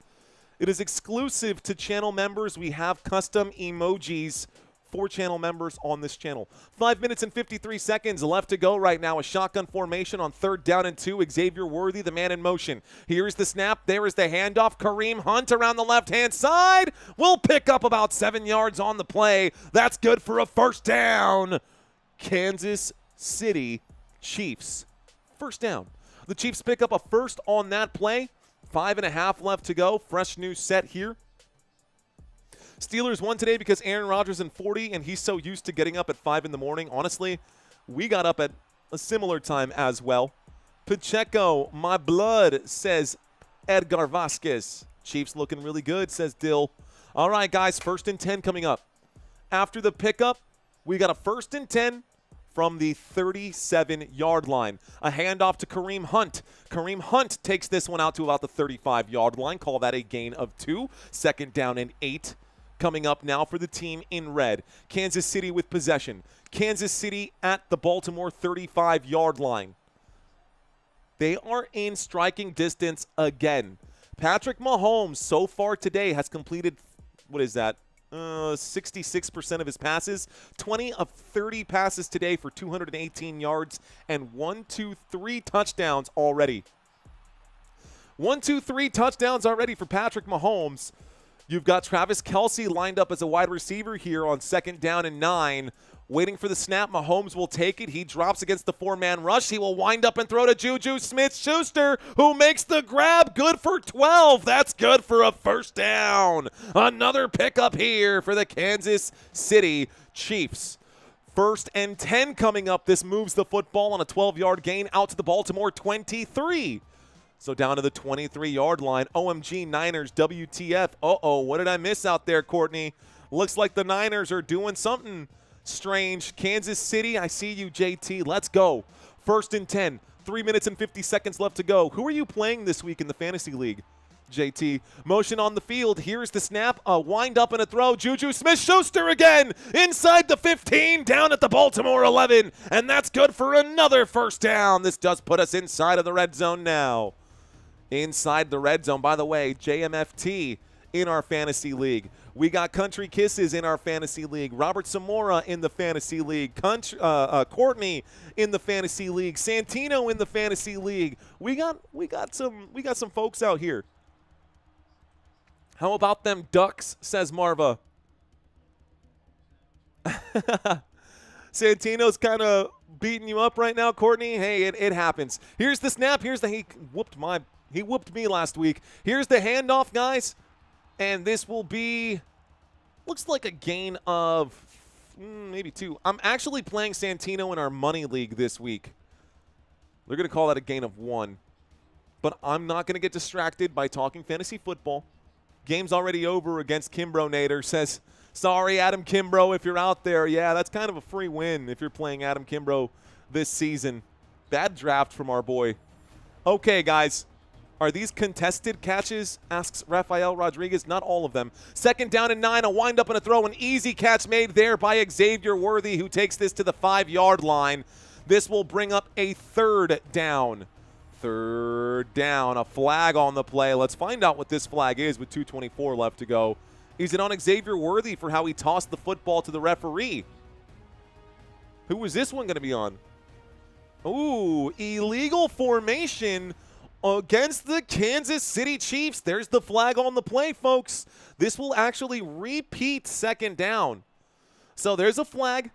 [SPEAKER 2] It is exclusive to channel members. We have custom emojis for channel members on this channel. 5 minutes and 53 seconds left to go right now. A shotgun formation on 3rd down and 2. Xavier Worthy, the man in motion. Here's the snap. There is the handoff. Kareem Hunt around the left-hand side will pick up about 7 yards on the play. That's good for a 1st down. Kansas City Chiefs. 1st down. The Chiefs pick up a 1st on that play. 5.5 left to go. Fresh new set here. Steelers won today because Aaron Rodgers in 40, and he's so used to getting up at 5 in the morning. Honestly, we got up at a similar time as well. Pacheco, my blood, says Edgar Vasquez. Chiefs looking really good, says Dill. All right, guys, 1st and 10 coming up. After the pickup, we got a 1st and 10 from the 37-yard line. A handoff to Kareem Hunt. Kareem Hunt takes this one out to about the 35-yard line. Call that a gain of 2. 2nd down and 8. Coming up now for the team in red. Kansas City with possession. Kansas City at the Baltimore 35-yard line. They are in striking distance again. Patrick Mahomes so far today has completed, 66% of his passes. 20 of 30 passes today for 218 yards and 3 touchdowns already. 3 touchdowns already for Patrick Mahomes. You've got Travis Kelce lined up as a wide receiver here on 2nd down and 9. Waiting for the snap. Mahomes will take it. He drops against the 4-man rush. He will wind up and throw to Juju Smith-Schuster, who makes the grab. Good for 12. That's good for a first down. Another pickup here for the Kansas City Chiefs. 1st and 10 coming up. This moves the football on a 12-yard gain out to the Baltimore 23. So down to the 23-yard line. OMG Niners, WTF. Uh-oh, what did I miss out there, Courtney? Looks like the Niners are doing something strange. Kansas City, I see you, JT. Let's go. 1st and 10. 3 minutes and 50 seconds left to go. Who are you playing this week in the fantasy league, JT? Motion on the field. Here's the snap. A wind up and a throw. Juju Smith-Schuster again. Inside the 15. Down at the Baltimore 11. And that's good for another first down. This does put us inside of the red zone now. Inside the red zone. By the way, JMFT in our fantasy league. We got Country Kisses in our fantasy league. Robert Zamora in the fantasy league. Courtney in the fantasy league. Santino in the fantasy league. We got some folks out here. How about them Ducks, says Marva. Santino's kind of beating you up right now, Courtney. Hey, it happens. Here's the snap. He whooped me last week. Here's the handoff, guys. And this will be, looks like a gain of maybe 2. I'm actually playing Santino in our money league this week. They're going to call that a gain of 1. But I'm not going to get distracted by talking fantasy football. Game's already over against Kimbrough Nader. Says, sorry, Adam Kimbrough, if you're out there. Yeah, that's kind of a free win if you're playing Adam Kimbrough this season. Bad draft from our boy. Okay, guys. Are these contested catches? Asks Rafael Rodriguez. Not all of them. 2nd down and 9. A wind up and a throw. An easy catch made there by Xavier Worthy, who takes this to the 5-yard line. This will bring up a 3rd down. 3rd down. A flag on the play. Let's find out what this flag is with 2:24 left to go. Is it on Xavier Worthy for how he tossed the football to the referee? Who was this one going to be on? Ooh, illegal formation against the Kansas City Chiefs. There's the flag on the play, folks. This will actually repeat 2nd down. So there's a flag.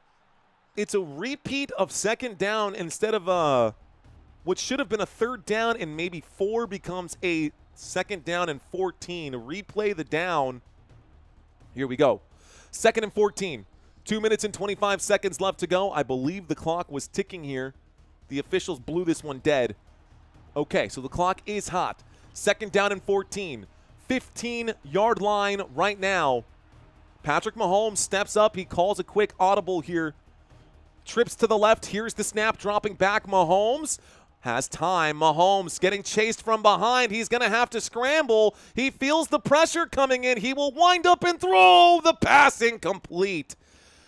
[SPEAKER 2] It's a repeat of 2nd down instead of what should have been a 3rd down and maybe 4 becomes a 2nd down and 14. Replay the down. Here we go. 2nd and 14. 2 minutes and 25 seconds left to go. I believe the clock was ticking here. The officials blew this one dead. Okay, so the clock is hot. 2nd down and 14. 15-yard line right now. Patrick Mahomes steps up. He calls a quick audible here. Trips to the left. Here's the snap. Dropping back. Mahomes has time. Mahomes getting chased from behind. He's going to have to scramble. He feels the pressure coming in. He will wind up and throw. The pass incomplete.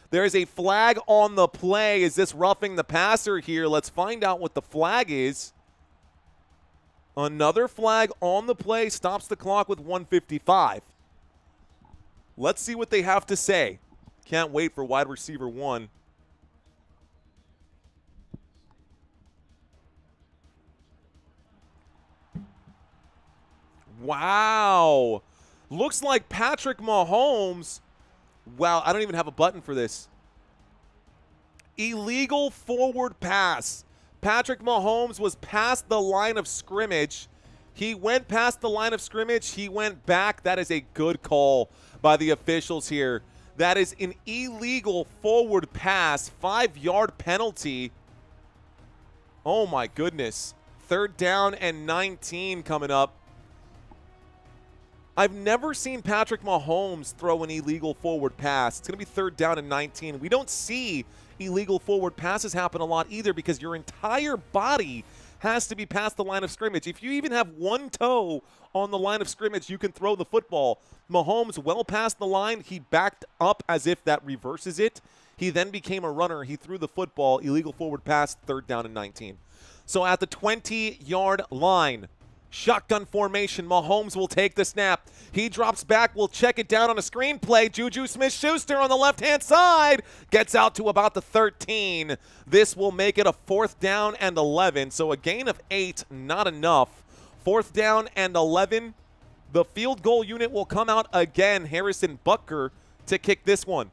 [SPEAKER 2] There is a flag on the play. Is this roughing the passer here? Let's find out what the flag is. Another flag on the play stops the clock with 1:55. Let's see what they have to say. Can't wait for wide receiver 1. Wow. Looks like Patrick Mahomes. Wow, I don't even have a button for this. Illegal forward pass. Patrick Mahomes was past the line of scrimmage. He went past the line of scrimmage. He went back. That is a good call by the officials here. That is an illegal forward pass. 5-yard penalty. Oh, my goodness. 3rd down and 19 coming up. I've never seen Patrick Mahomes throw an illegal forward pass. It's going to be 3rd down and 19. We don't see illegal forward passes happen a lot either because your entire body has to be past the line of scrimmage. If you even have one toe on the line of scrimmage, you can throw the football. Mahomes well past the line. He backed up as if that reverses it. He then became a runner. He threw the football. Illegal forward pass, 3rd down and 19. So at the 20-yard line, shotgun formation. Mahomes will take the snap. He drops back. Will check it down on a screen play. Juju Smith-Schuster on the left-hand side gets out to about the 13. This will make it a 4th down and 11. So a gain of 8, not enough. 4th down and 11. The field goal unit will come out again. Harrison Butker to kick this one.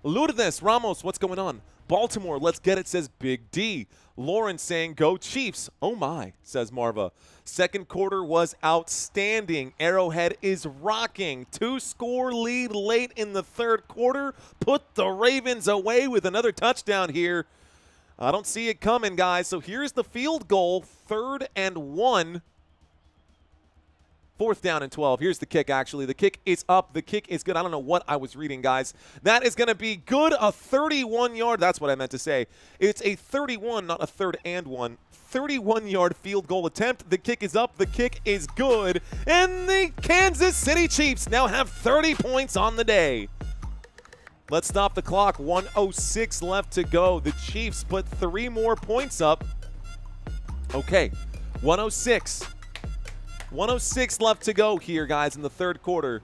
[SPEAKER 2] Lourdes Ramos, what's going on? Baltimore, let's get it, says Big D. Lauren saying, go Chiefs. Oh my, says Marva. Second quarter was outstanding. Arrowhead is rocking. 2-score lead late in the third quarter. Put the Ravens away with another touchdown here. I don't see it coming, guys. So here's the field goal, 3rd and 1. 4th down and 12. Here's the kick, actually. The kick is up. The kick is good. I don't know what I was reading, guys. That is going to be good. A 31-yard. That's what I meant to say. It's a 31, not a 3rd and 1. 31-yard field goal attempt. The kick is up. The kick is good. And the Kansas City Chiefs now have 30 points on the day. Let's stop the clock. 1:06 left to go. The Chiefs put 3 more points up. Okay, 1:06. 1:06 left to go here, guys, in the third quarter.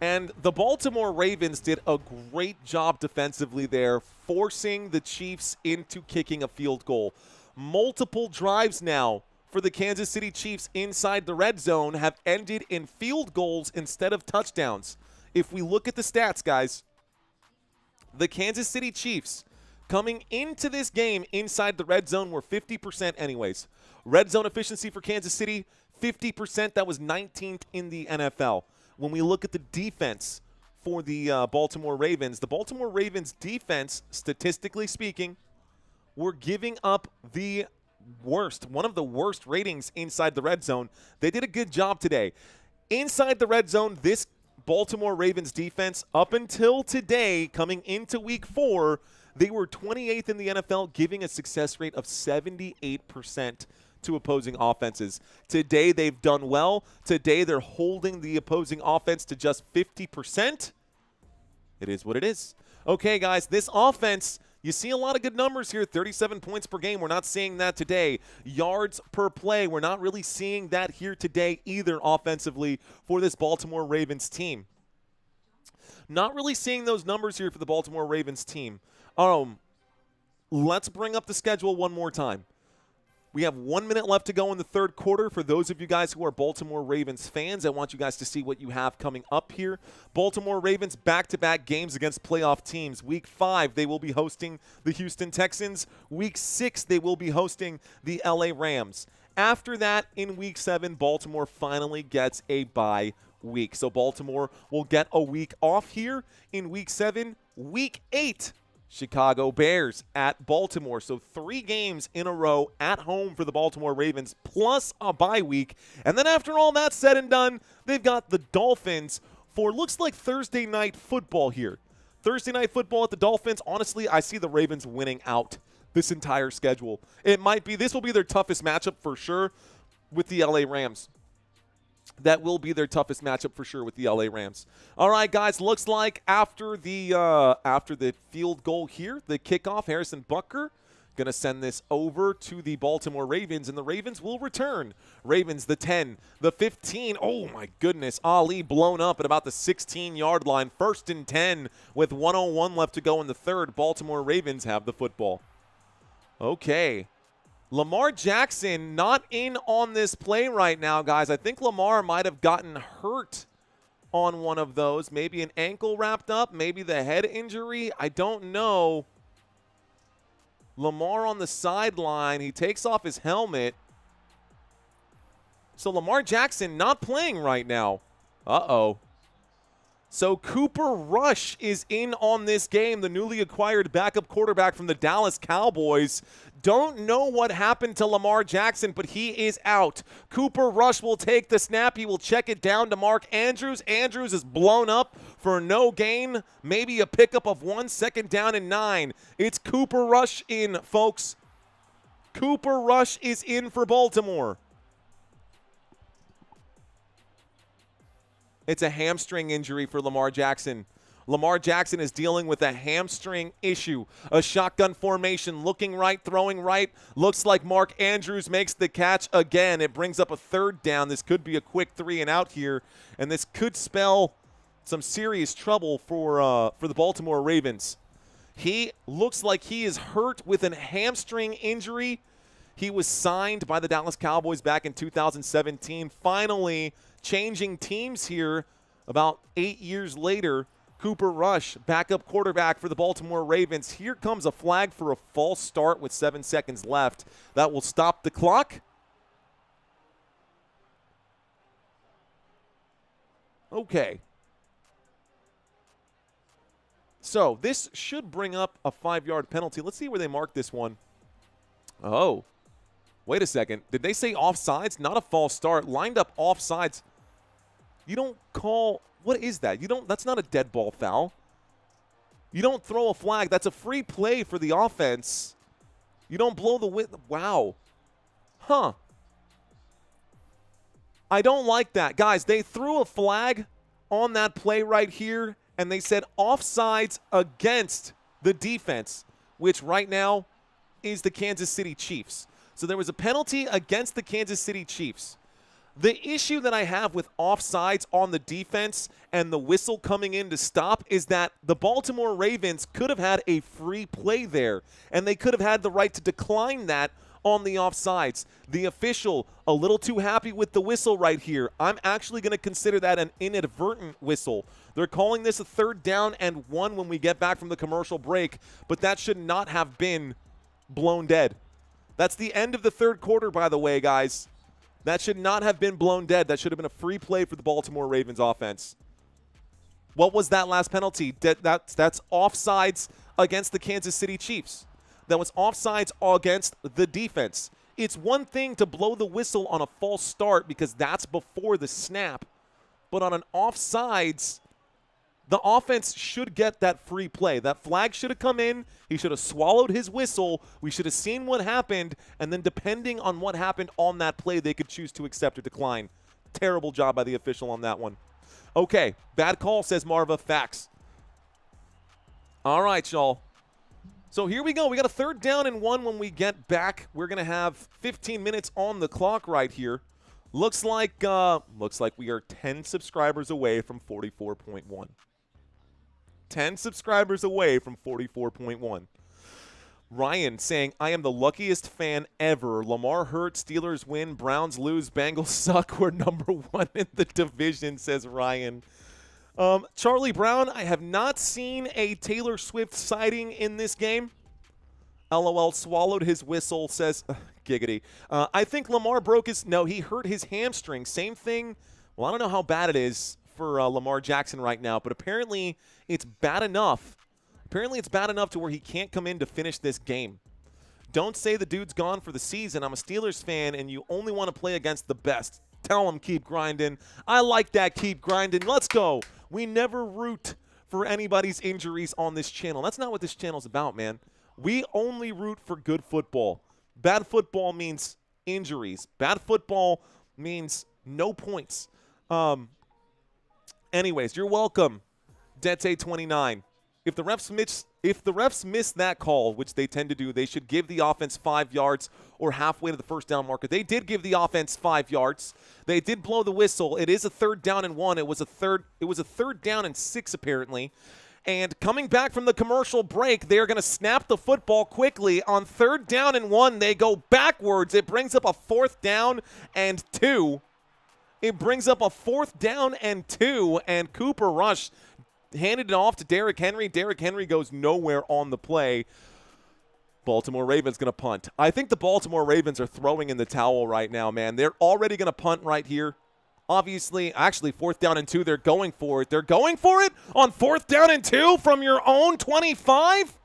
[SPEAKER 2] And the Baltimore Ravens did a great job defensively there, forcing the Chiefs into kicking a field goal. Multiple drives now for the Kansas City Chiefs inside the red zone have ended in field goals instead of touchdowns. If we look at the stats, guys, the Kansas City Chiefs coming into this game inside the red zone were 50% anyways. Red zone efficiency for Kansas City, 50%. That was 19th in the NFL. When we look at the defense for the Baltimore Ravens defense, statistically speaking, were giving up the worst, one of the worst ratings inside the red zone. They did a good job today. Inside the red zone, this Baltimore Ravens defense, up until today, coming into week 4, they were 28th in the NFL, giving a success rate of 78% to opposing offenses. Today, they've done well. Today, they're holding the opposing offense to just 50%. It is what it is. Okay, guys, this offense, you see a lot of good numbers here. 37 points per game. We're not seeing that today. Yards per play. We're not really seeing that here today either offensively for this Baltimore Ravens team. Not really seeing those numbers here for the Baltimore Ravens team. Let's bring up the schedule one more time. We have 1 minute left to go in the third quarter. For those of you guys who are Baltimore Ravens fans, I want you guys to see what you have coming up here. Baltimore Ravens back-to-back games against playoff teams. Week 5, they will be hosting the Houston Texans. Week 6, they will be hosting the LA Rams. After that, in Week 7, Baltimore finally gets a bye week. So Baltimore will get a week off here in Week 7. Week 8, Chicago Bears at Baltimore. So 3 games in a row at home for the Baltimore Ravens, plus a bye week. And then after all that's said and done, they've got the Dolphins for looks like Thursday night football here. Thursday night football at the Dolphins. Honestly, I see the Ravens winning out this entire schedule. This will be their toughest matchup for sure with the LA Rams. That will be their toughest matchup for sure with the LA Rams. All right, guys, looks like after the field goal here, the kickoff, Harrison Butker going to send this over to the Baltimore Ravens, and the Ravens will return. Ravens, the 10, the 15. Oh, my goodness. Ali blown up at about the 16-yard line. 1st and 10 with 1:01 left to go in the third. Baltimore Ravens have the football. Okay. Lamar Jackson not in on this play right now, guys. I think Lamar might have gotten hurt on one of those. Maybe an ankle wrapped up, maybe the head injury. I don't know. Lamar on the sideline. He takes off his helmet. So Lamar Jackson not playing right now. Uh-oh. So Cooper Rush is in on this game, the newly acquired backup quarterback from the Dallas Cowboys. Don't know what happened to Lamar Jackson, but he is out. Cooper Rush will take the snap. He will check it down to Mark Andrews. Andrews is blown up for no gain, maybe a pickup of 1, 2nd down and 9. It's Cooper Rush in, folks. Cooper Rush is in for Baltimore. It's a hamstring injury for Lamar Jackson. Lamar Jackson is dealing with a hamstring issue. A shotgun formation, looking right, throwing right. Looks like Mark Andrews makes the catch again. It brings up a 3rd down. This could be a quick 3 and out here, and this could spell some serious trouble for the Baltimore Ravens. He looks like he is hurt with a hamstring injury. He was signed by the Dallas Cowboys back in 2017, finally changing teams here about 8 years later. Cooper Rush, backup quarterback for the Baltimore Ravens. Here comes a flag for a false start with 7 seconds left. That will stop the clock. Okay. So this should bring up a 5-yard penalty. Let's see where they mark this one. Oh, wait a second. Did they say offsides? Not a false start. Lined up offsides. You don't call. What is that? You don't. That's not a dead ball foul. You don't throw a flag. That's a free play for the offense. You don't blow the wind. Wow. Huh. I don't like that. Guys, they threw a flag on that play right here, and they said offsides against the defense, which right now is the Kansas City Chiefs. So there was a penalty against the Kansas City Chiefs. The issue that I have with offsides on the defense and the whistle coming in to stop is that the Baltimore Ravens could have had a free play there, and they could have had the right to decline that on the offsides. The official, a little too happy with the whistle right here. I'm actually going to consider that an inadvertent whistle. They're calling this a 3rd down and 1 when we get back from the commercial break, but that should not have been blown dead. That's the end of the 3rd quarter, by the way, guys. That should not have been blown dead. That should have been a free play for the Baltimore Ravens offense. What was that last penalty? That's offsides against the Kansas City Chiefs. That was offsides against the defense. It's one thing to blow the whistle on a false start because that's before the snap. But on an offsides, the offense should get that free play. That flag should have come in. He should have swallowed his whistle. We should have seen what happened. And then depending on what happened on that play, they could choose to accept or decline. Terrible job by the official on that one. Okay, bad call, says Marva. Facts. All right, y'all. So here we go. We got a 3rd down and 1 when we get back. We're going to have 15 minutes on the clock right here. Looks like we are 10 subscribers away from 44.1. 10 subscribers away from 44.1. Ryan saying, I am the luckiest fan ever. Lamar hurt, Steelers win, Browns lose, Bengals suck. We're number 1 in the division, says Ryan. Charlie Brown, I have not seen a Taylor Swift sighting in this game. LOL swallowed his whistle, says giggity. I think Lamar broke his, no, he hurt his hamstring. Same thing. Well, I don't know how bad it is for Lamar Jackson right now, but apparently it's bad enough. Apparently it's bad enough to where he can't come in to finish this game. Don't say the dude's gone for the season. I'm a Steelers fan, and you only want to play against the best. Tell him keep grinding. I like that, keep grinding. Let's go. We never root for anybody's injuries on this channel. That's not what this channel's about, man. We only root for good football. Bad football means injuries. Bad football means no points. Anyways, you're welcome, Dete29. If the refs miss that call, which they tend to do, they should give the offense 5 yards or halfway to the 1st down marker. They did give the offense 5 yards. They did blow the whistle. It is a 3rd down and 1. It was a 3rd down and 6 apparently. And coming back from the commercial break, they're going to snap the football quickly. On 3rd down and 1, they go backwards. It brings up a 4th down and 2. It brings up a 4th down and 2, and Cooper Rush handed it off to Derrick Henry. Derrick Henry goes nowhere on the play. Baltimore Ravens going to punt. I think the Baltimore Ravens are throwing in the towel right now, man. They're already going to punt right here. Obviously, actually, 4th down and 2, they're going for it. They're going for it on 4th down and 2 from your own 25?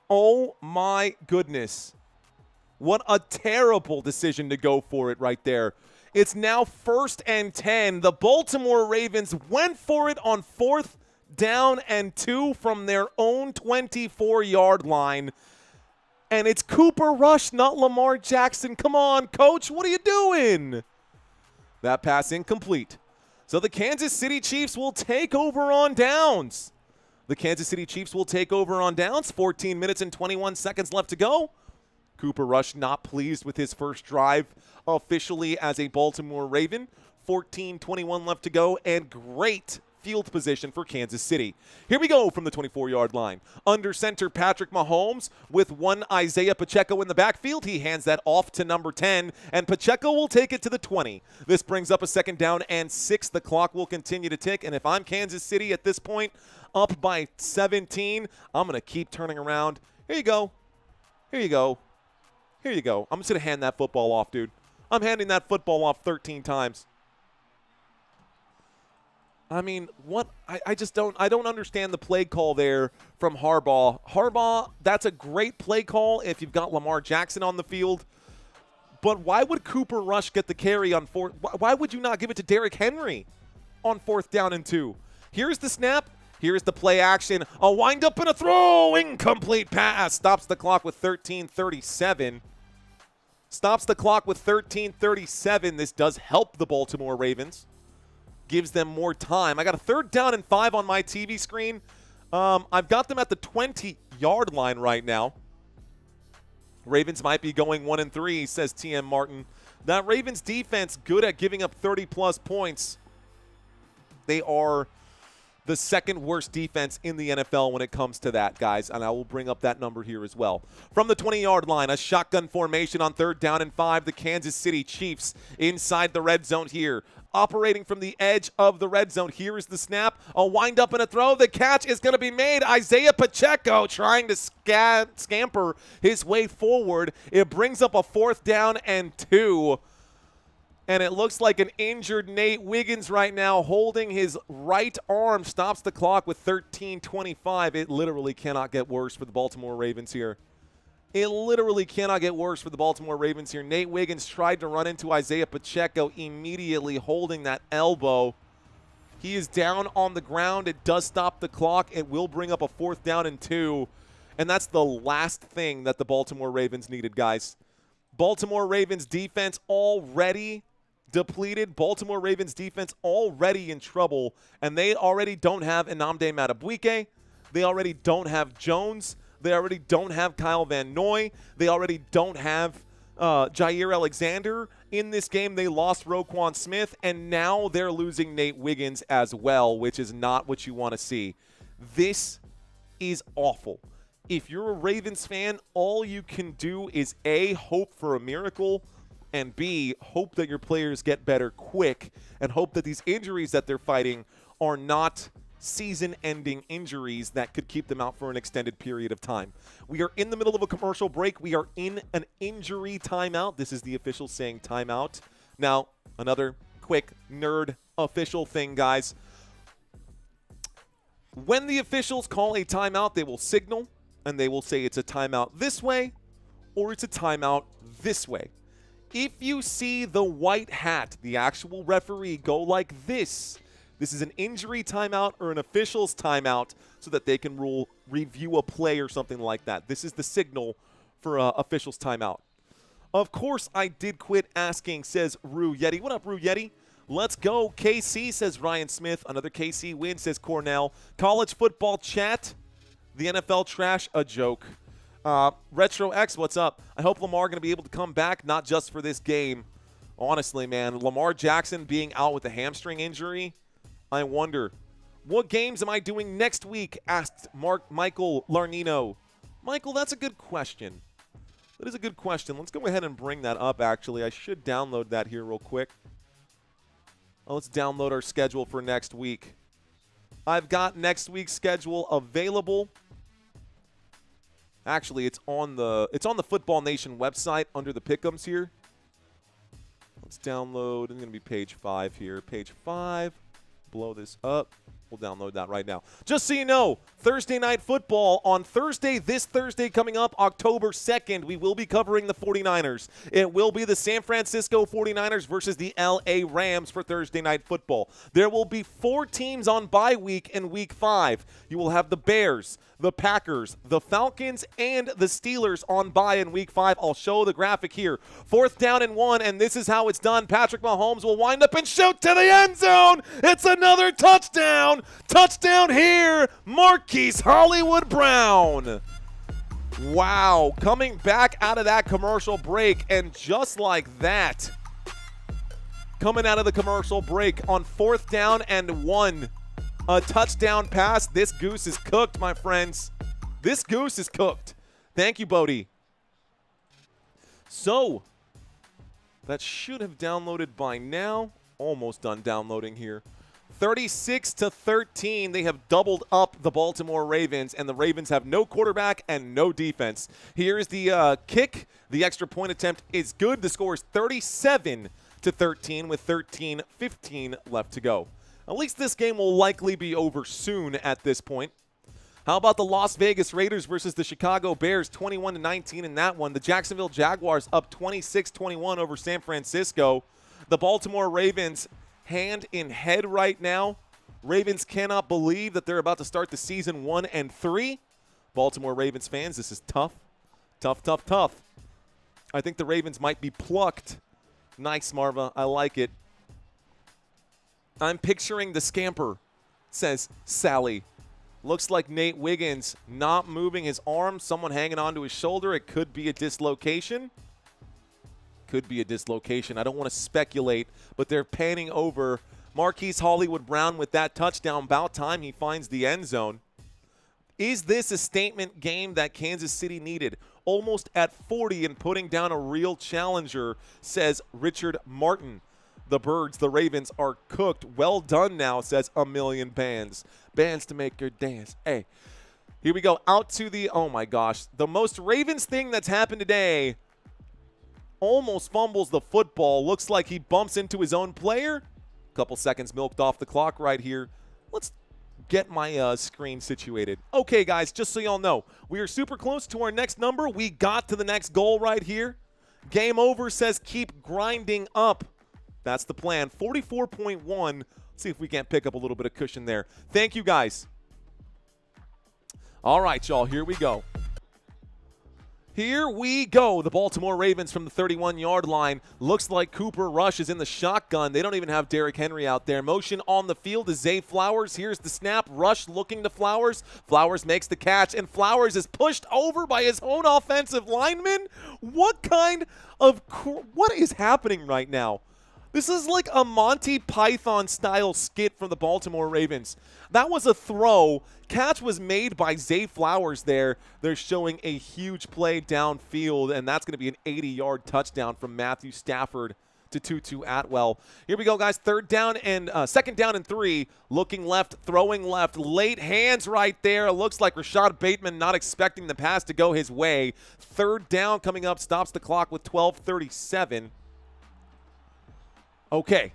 [SPEAKER 2] Oh, my goodness. What a terrible decision to go for it right there. It's now 1st and 10. The Baltimore Ravens went for it on 4th down and 2 from their own 24-yard line. And it's Cooper Rush, not Lamar Jackson. Come on, coach. What are you doing? That pass incomplete. So the Kansas City Chiefs will take over on downs. The Kansas City Chiefs will take over on downs. 14 minutes and 21 seconds left to go. Cooper Rush not pleased with his first drive officially as a Baltimore Raven. 14:21 left to go, and great field position for Kansas City. Here we go from the 24-yard line. Under center, Patrick Mahomes with one Isaiah Pacheco in the backfield. He hands that off to number 10, and Pacheco will take it to the 20. This brings up a 2nd down and 6. The clock will continue to tick, and if I'm Kansas City at this point, up by 17, I'm going to keep turning around. Here you go. Here you go. Here you go. I'm just going to hand that football off, dude. I'm handing that football off 13 times. I mean, what? I just don't understand the play call there from Harbaugh. Harbaugh, that's a great play call if you've got Lamar Jackson on the field. But why would Cooper Rush get the carry on 4th? Why would you not give it to Derrick Henry on 4th down and 2? Here's the snap. Here's the play action. A wind up and a throw. Incomplete pass. Stops the clock with 13:37. Stops the clock with 13:37. This does help the Baltimore Ravens. Gives them more time. I got a 3rd down and 5 on my TV screen. I've got them at the 20-yard line right now. Ravens might be going 1-3, says TM Martin. That Ravens defense good at giving up 30-plus points. They are the 2nd worst defense in the NFL when it comes to that, guys, and I will bring up that number here as well. From the 20-yard line, a shotgun formation on 3rd down and 5. The Kansas City Chiefs inside the red zone here. Operating from the edge of the red zone. Here is the snap. A wind up and a throw. The catch is going to be made. Isaiah Pacheco trying to scamper his way forward. It brings up a 4th down and 2. And it looks like an injured Nate Wiggins right now holding his right arm. Stops the clock with 13:25. It literally cannot get worse for the Baltimore Ravens here. It literally cannot get worse for the Baltimore Ravens here. Nate Wiggins tried to run into Isaiah Pacheco, immediately holding that elbow. He is down on the ground. It does stop the clock. It will bring up a 4th down and 2. And that's the last thing that the Baltimore Ravens needed, guys. Baltimore Ravens defense already depleted. Baltimore Ravens defense already in trouble. And they already don't have Nnamdi Madubuike. They already don't have Jones. They already don't have Kyle Van Noy. They already don't have Jair Alexander. In this game, they lost Roquan Smith, and now they're losing Nate Wiggins as well, which is not what you want to see. This is awful. If you're a Ravens fan, all you can do is A, hope for a miracle, and B, hope that your players get better quick, and hope that these injuries that they're fighting are not season-ending injuries that could keep them out for an extended period of time. We are in the middle of a commercial break. We are in an injury timeout. This is the official saying timeout. Now, another quick nerd official thing, guys. When the officials call a timeout, they will signal, and they will say it's a timeout this way or it's a timeout this way. If you see the white hat, the actual referee, go like this is an injury timeout or an official's timeout so that they can review a play or something like that. This is the signal for official's timeout. Of course, I did quit asking, says Rue Yeti. What up, Rue Yeti? Let's go. KC, says Ryan Smith. Another KC win, says Cornell. College football chat. The NFL trash, a joke. Retro X, what's up? I hope Lamar going to be able to come back, not just for this game. Honestly, man, Lamar Jackson being out with a hamstring injury, I wonder. What games am I doing next week? Asked Michael Larnino. Michael, that's a good question. That is a good question. Let's go ahead and bring that up, actually. I should download that here real quick. Let's download our schedule for next week. I've got next week's schedule available. Actually, it's on the Football Nation website under the pick'ems here. Let's download. It's going to be page 5 here. Page 5. Blow this up. We'll download that right now. Just so you know, Thursday Night Football on Thursday, this Thursday coming up, October 2nd, we will be covering the 49ers. It will be the San Francisco 49ers versus the LA Rams for Thursday Night Football. There will be 4 teams on bye week in Week 5. You will have the Bears, the Packers, the Falcons, and the Steelers on bye in Week 5. I'll show the graphic here. 4th down and 1, and this is how it's done. Patrick Mahomes will wind up and shoot to the end zone. It's another touchdown. Touchdown here, Marquise Hollywood Brown. Wow, coming back out of that commercial break, and just like that, coming out of the commercial break on 4th down and 1, A touchdown pass. This goose is cooked, my friends. This goose is cooked. Thank you, Bodie. So, that should have downloaded by now. Almost done downloading here. 36-13. They have doubled up the Baltimore Ravens, and the Ravens have no quarterback and no defense. Here's the kick. The extra point attempt is good. The score is 37-13 with 13:15 left to go. At least this game will likely be over soon at this point. How about the Las Vegas Raiders versus the Chicago Bears, 21-19 in that one. The Jacksonville Jaguars up 26-21 over San Francisco. The Baltimore Ravens hand in head right now. Ravens cannot believe that they're about to start the season 1-3. Baltimore Ravens fans, this is tough. Tough, tough, tough. I think the Ravens might be plucked. Nice, Marva. I like it. I'm picturing the scamper, says Sally. Looks like Nate Wiggins not moving his arm. Someone hanging onto his shoulder. It could be a dislocation. Could be a dislocation. I don't want to speculate, but they're panning over Marquise Hollywood Brown with that touchdown. About time he finds the end zone. Is this a statement game that Kansas City needed? Almost at 40 and putting down a real challenger, says Richard Martin. The Birds, the Ravens, are cooked. Well done now, says A Million Bands. Bands to make your dance. Hey, here we go. Out to the, oh my gosh, the most Ravens thing that's happened today. Almost fumbles the football. Looks like he bumps into his own player. Couple seconds milked off the clock right here. Let's get my screen situated. Okay, guys, just so y'all know, we are super close to our next number. We got to the next goal right here. Game over, says keep grinding up. That's the plan. 44.1. Let's see if we can't pick up a little bit of cushion there. Thank you, guys. All right, y'all, here we go. Here we go. The Baltimore Ravens from the 31-yard line. Looks like Cooper Rush is in the shotgun. They don't even have Derrick Henry out there. Motion on the field is Zay Flowers. Here's the snap. Rush looking to Flowers. Flowers makes the catch, and Flowers is pushed over by his own offensive lineman. What is happening right now? This is like a Monty Python-style skit from the Baltimore Ravens. That was a throw. Catch was made by Zay Flowers there. They're showing a huge play downfield, and that's going to be an 80-yard touchdown from Matthew Stafford to Tutu Atwell. Here we go, guys. Second down and 3. Looking left, throwing left. Late hands right there. It looks like Rashad Bateman not expecting the pass to go his way. Third down coming up. Stops the clock with 12:37. Okay,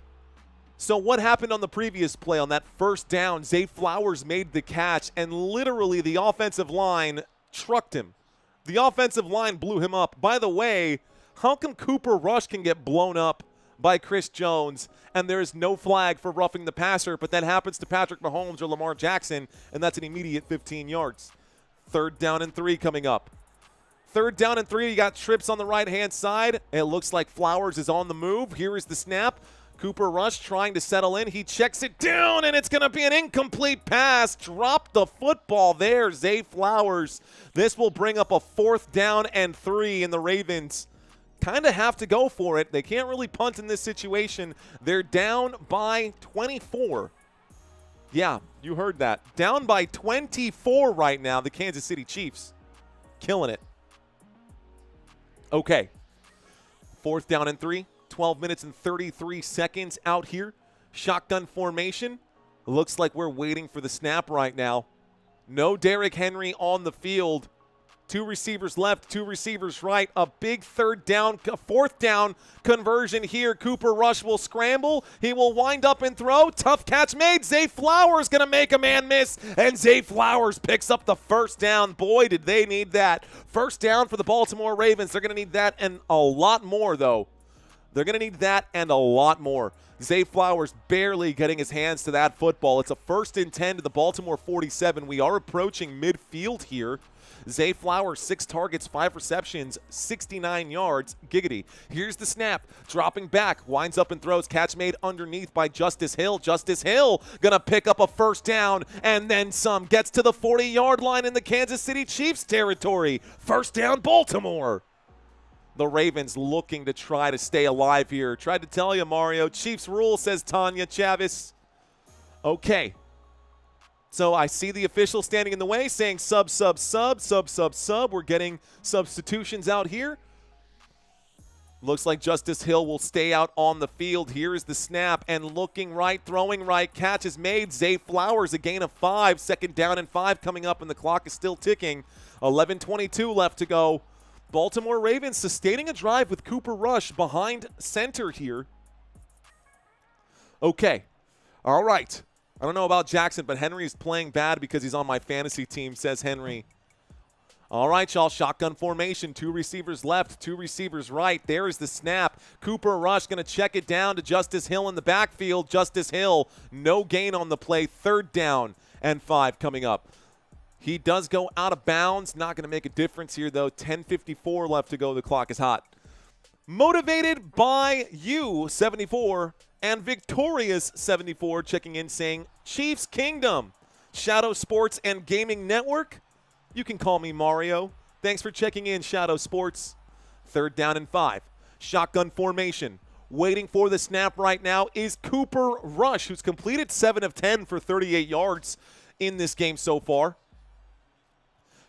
[SPEAKER 2] so what happened on the previous play on that first down? Zay Flowers made the catch, and literally the offensive line trucked him. The offensive line blew him up. By the way, how come Cooper Rush can get blown up by Chris Jones, and there is no flag for roughing the passer, but that happens to Patrick Mahomes or Lamar Jackson, and that's an immediate 15 yards. Third down and 3 coming up. Third down and 3, you got trips on the right-hand side. It looks like Flowers is on the move. Here is the snap. Cooper Rush trying to settle in. He checks it down, and it's going to be an incomplete pass. Drop the football there, Zay Flowers. This will bring up a 4th down and 3, and the Ravens kind of have to go for it. They can't really punt in this situation. They're down by 24. Yeah, you heard that. Down by 24 right now, the Kansas City Chiefs. Killing it. Okay, 4th down and 3, 12 minutes and 33 seconds out here. Shotgun formation. Looks like we're waiting for the snap right now. No Derrick Henry on the field. 2 receivers left, 2 receivers right. A big 4th down conversion here. Cooper Rush will scramble. He will wind up and throw. Tough catch made. Zay Flowers going to make a man miss, and Zay Flowers picks up the 1st down. Boy, did they need that. 1st down for the Baltimore Ravens. They're going to need that and a lot more, though. They're going to need that and a lot more. Zay Flowers barely getting his hands to that football. It's a 1st and 10 to the Baltimore 47. We are approaching midfield here. Zay Flowers, 6 targets, 5 receptions, 69 yards. Giggity. Here's the snap. Dropping back. Winds up and throws. Catch made underneath by Justice Hill. Justice Hill going to pick up a 1st down and then some. Gets to the 40-yard line in the Kansas City Chiefs territory. 1st down, Baltimore. The Ravens looking to try to stay alive here. Tried to tell you, Mario. Chiefs rule, says Tanya Chavis. Okay. So I see the official standing in the way saying sub, sub, sub, sub, sub, sub. We're getting substitutions out here. Looks like Justice Hill will stay out on the field. Here is the snap, and looking right, throwing right, catch is made. Zay Flowers, a gain of 5. 2nd down and 5 coming up, and the clock is still ticking. 11:22 left to go. Baltimore Ravens sustaining a drive with Cooper Rush behind center here. Okay. All right. I don't know about Jackson, but Henry is playing bad because he's on my fantasy team, says Henry. All right, y'all, shotgun formation. 2 receivers left, 2 receivers right. There is the snap. Cooper Rush going to check it down to Justice Hill in the backfield. Justice Hill, no gain on the play. 3rd down and 5 coming up. He does go out of bounds. Not going to make a difference here, though. 10:54 left to go. The clock is hot. Motivated by you, 74, and Victorious 74 checking in saying, Chiefs Kingdom, Shadow Sports and Gaming Network. You can call me Mario. Thanks for checking in, Shadow Sports. 3rd down and 5. Shotgun formation. Waiting for the snap right now is Cooper Rush, who's completed 7 of 10 for 38 yards in this game so far.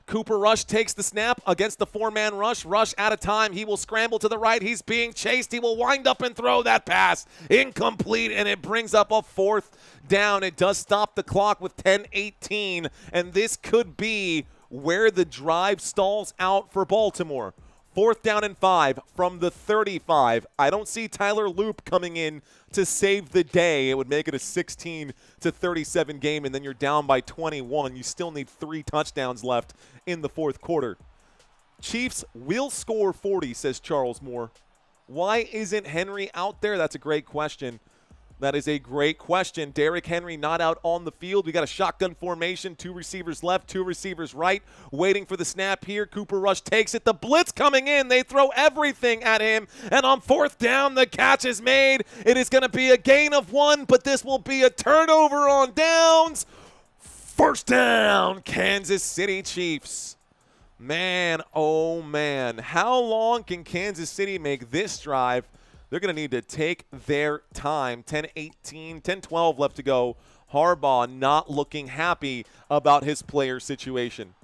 [SPEAKER 2] Cooper Rush takes the snap against the 4-man rush. Rush out of time. He will scramble to the right. He's being chased. He will wind up and throw that pass. Incomplete, and it brings up a 4th down. It does stop the clock with 10:18, and this could be where the drive stalls out for Baltimore. 4th down and 5 from the 35. I don't see Tyler Loop coming in to save the day. It would make it a 16-37 game, and then you're down by 21. You still need 3 touchdowns left in the 4th quarter. Chiefs will score 40, says Charles Moore. Why isn't Henry out there? That's a great question. That is a great question. Derrick Henry not out on the field. We got a shotgun formation. 2 receivers left, 2 receivers right. Waiting for the snap here. Cooper Rush takes it. The blitz coming in. They throw everything at him. And on 4th down, the catch is made. It is going to be a gain of 1, but this will be a turnover on downs. 1st down, Kansas City Chiefs. Man, oh man. How long can Kansas City make this drive? They're going to need to take their time. 10-18, 10-12 left to go. Harbaugh not looking happy about his player situation.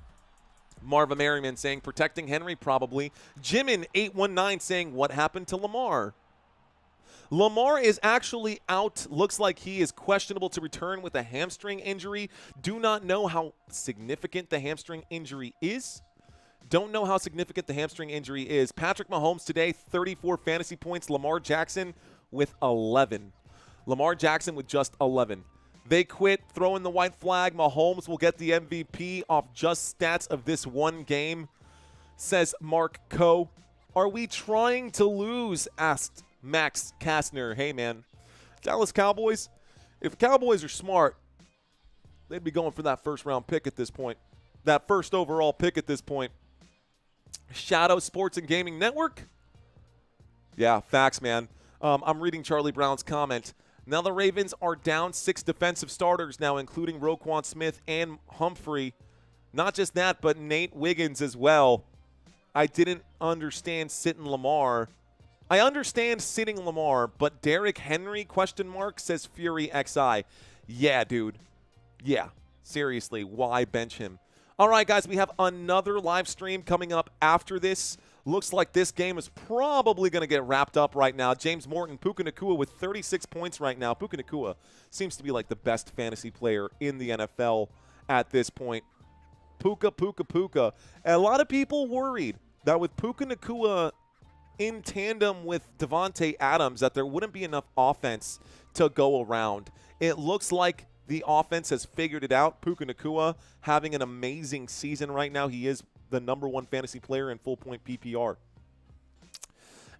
[SPEAKER 2] Marva Merriman saying protecting Henry probably. Jimin 819 saying what happened to Lamar? Lamar is actually out. Looks like he is questionable to return with a hamstring injury. Do not know how significant the hamstring injury is. Don't know how significant the hamstring injury is. Patrick Mahomes today, 34 fantasy points. Lamar Jackson with 11. Lamar Jackson with just 11. They quit throwing the white flag. Mahomes will get the MVP off just stats of this one game, says Mark Coe. Are we trying to lose? Asked Max Kastner. Hey, man, Dallas Cowboys, if Cowboys are smart, they'd be going for that 1st-round pick at this point. That 1st overall pick at this point. Shadow Sports and Gaming Network. Yeah, facts, man. I'm reading Charlie Brown's comment. Now the Ravens are down 6 defensive starters now, including Roquan Smith and Humphrey. Not just that, but Nate Wiggins as well. I didn't understand sitting Lamar. I understand sitting Lamar, but Derrick Henry, question mark, says Fury XI. Yeah, dude. Yeah, seriously, why bench him? All right, guys, we have another live stream coming up after this. Looks like this game is probably going to get wrapped up right now. James Morton, Puka Nacua with 36 points right now. Puka Nacua seems to be like the best fantasy player in the NFL at this point. Puka. And a lot of people worried that with Puka Nacua in tandem with Devontae Adams that there wouldn't be enough offense to go around. It looks like the offense has figured it out. Puka Nacua having an amazing season right now. He is the #1 fantasy player in full-point PPR.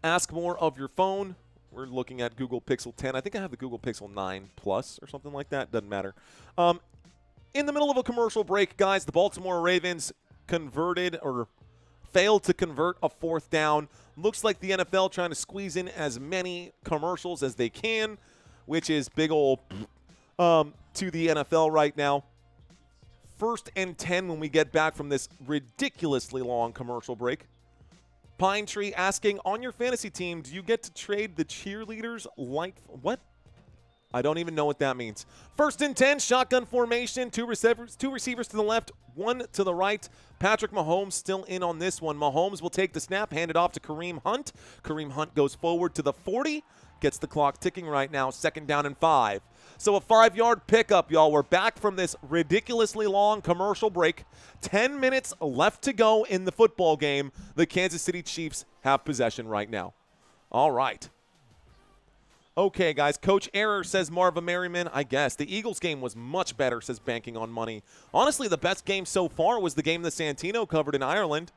[SPEAKER 2] Ask more of your phone. We're looking at Google Pixel 10. I think I have the Google Pixel 9 Plus or something like that. Doesn't matter. In the middle of a commercial break, guys, the Baltimore Ravens converted or failed to convert a 4th down. Looks like the NFL trying to squeeze in as many commercials as they can, which is big old to the NFL right now. 1st and 10 when we get back from this ridiculously long commercial break. Pine Tree asking, on your fantasy team, do you get to trade the cheerleaders like what? I don't even know what that means. 1st and 10, shotgun formation, two receivers to the left, one to the right. Patrick Mahomes still in on this one. Mahomes will take the snap, hand it off to Kareem Hunt. Kareem Hunt goes forward to the 40, gets the clock ticking right now, 2nd down and 5. So a 5-yard pickup, y'all. We're back from this ridiculously long commercial break. 10 minutes left to go in the football game. The Kansas City Chiefs have possession right now. All right. Okay, guys, Coach Error, says Marva Merriman. I guess. The Eagles game was much better, says Banking on Money. Honestly, the best game so far was the game that Santino covered in Ireland.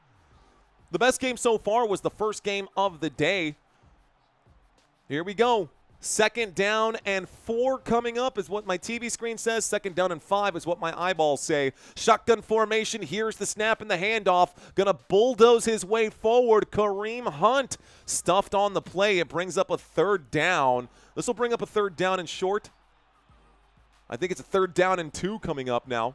[SPEAKER 2] The best game so far was the first game of the day. Here we go. 2nd down and 4 coming up is what my TV screen says. 2nd down and 5 is what my eyeballs say. Shotgun formation. Here's the snap and the handoff. Gonna bulldoze his way forward. Kareem Hunt stuffed on the play. It brings up a 3rd down. This will bring up a 3rd down and short. I think it's a 3rd down and 2 coming up now.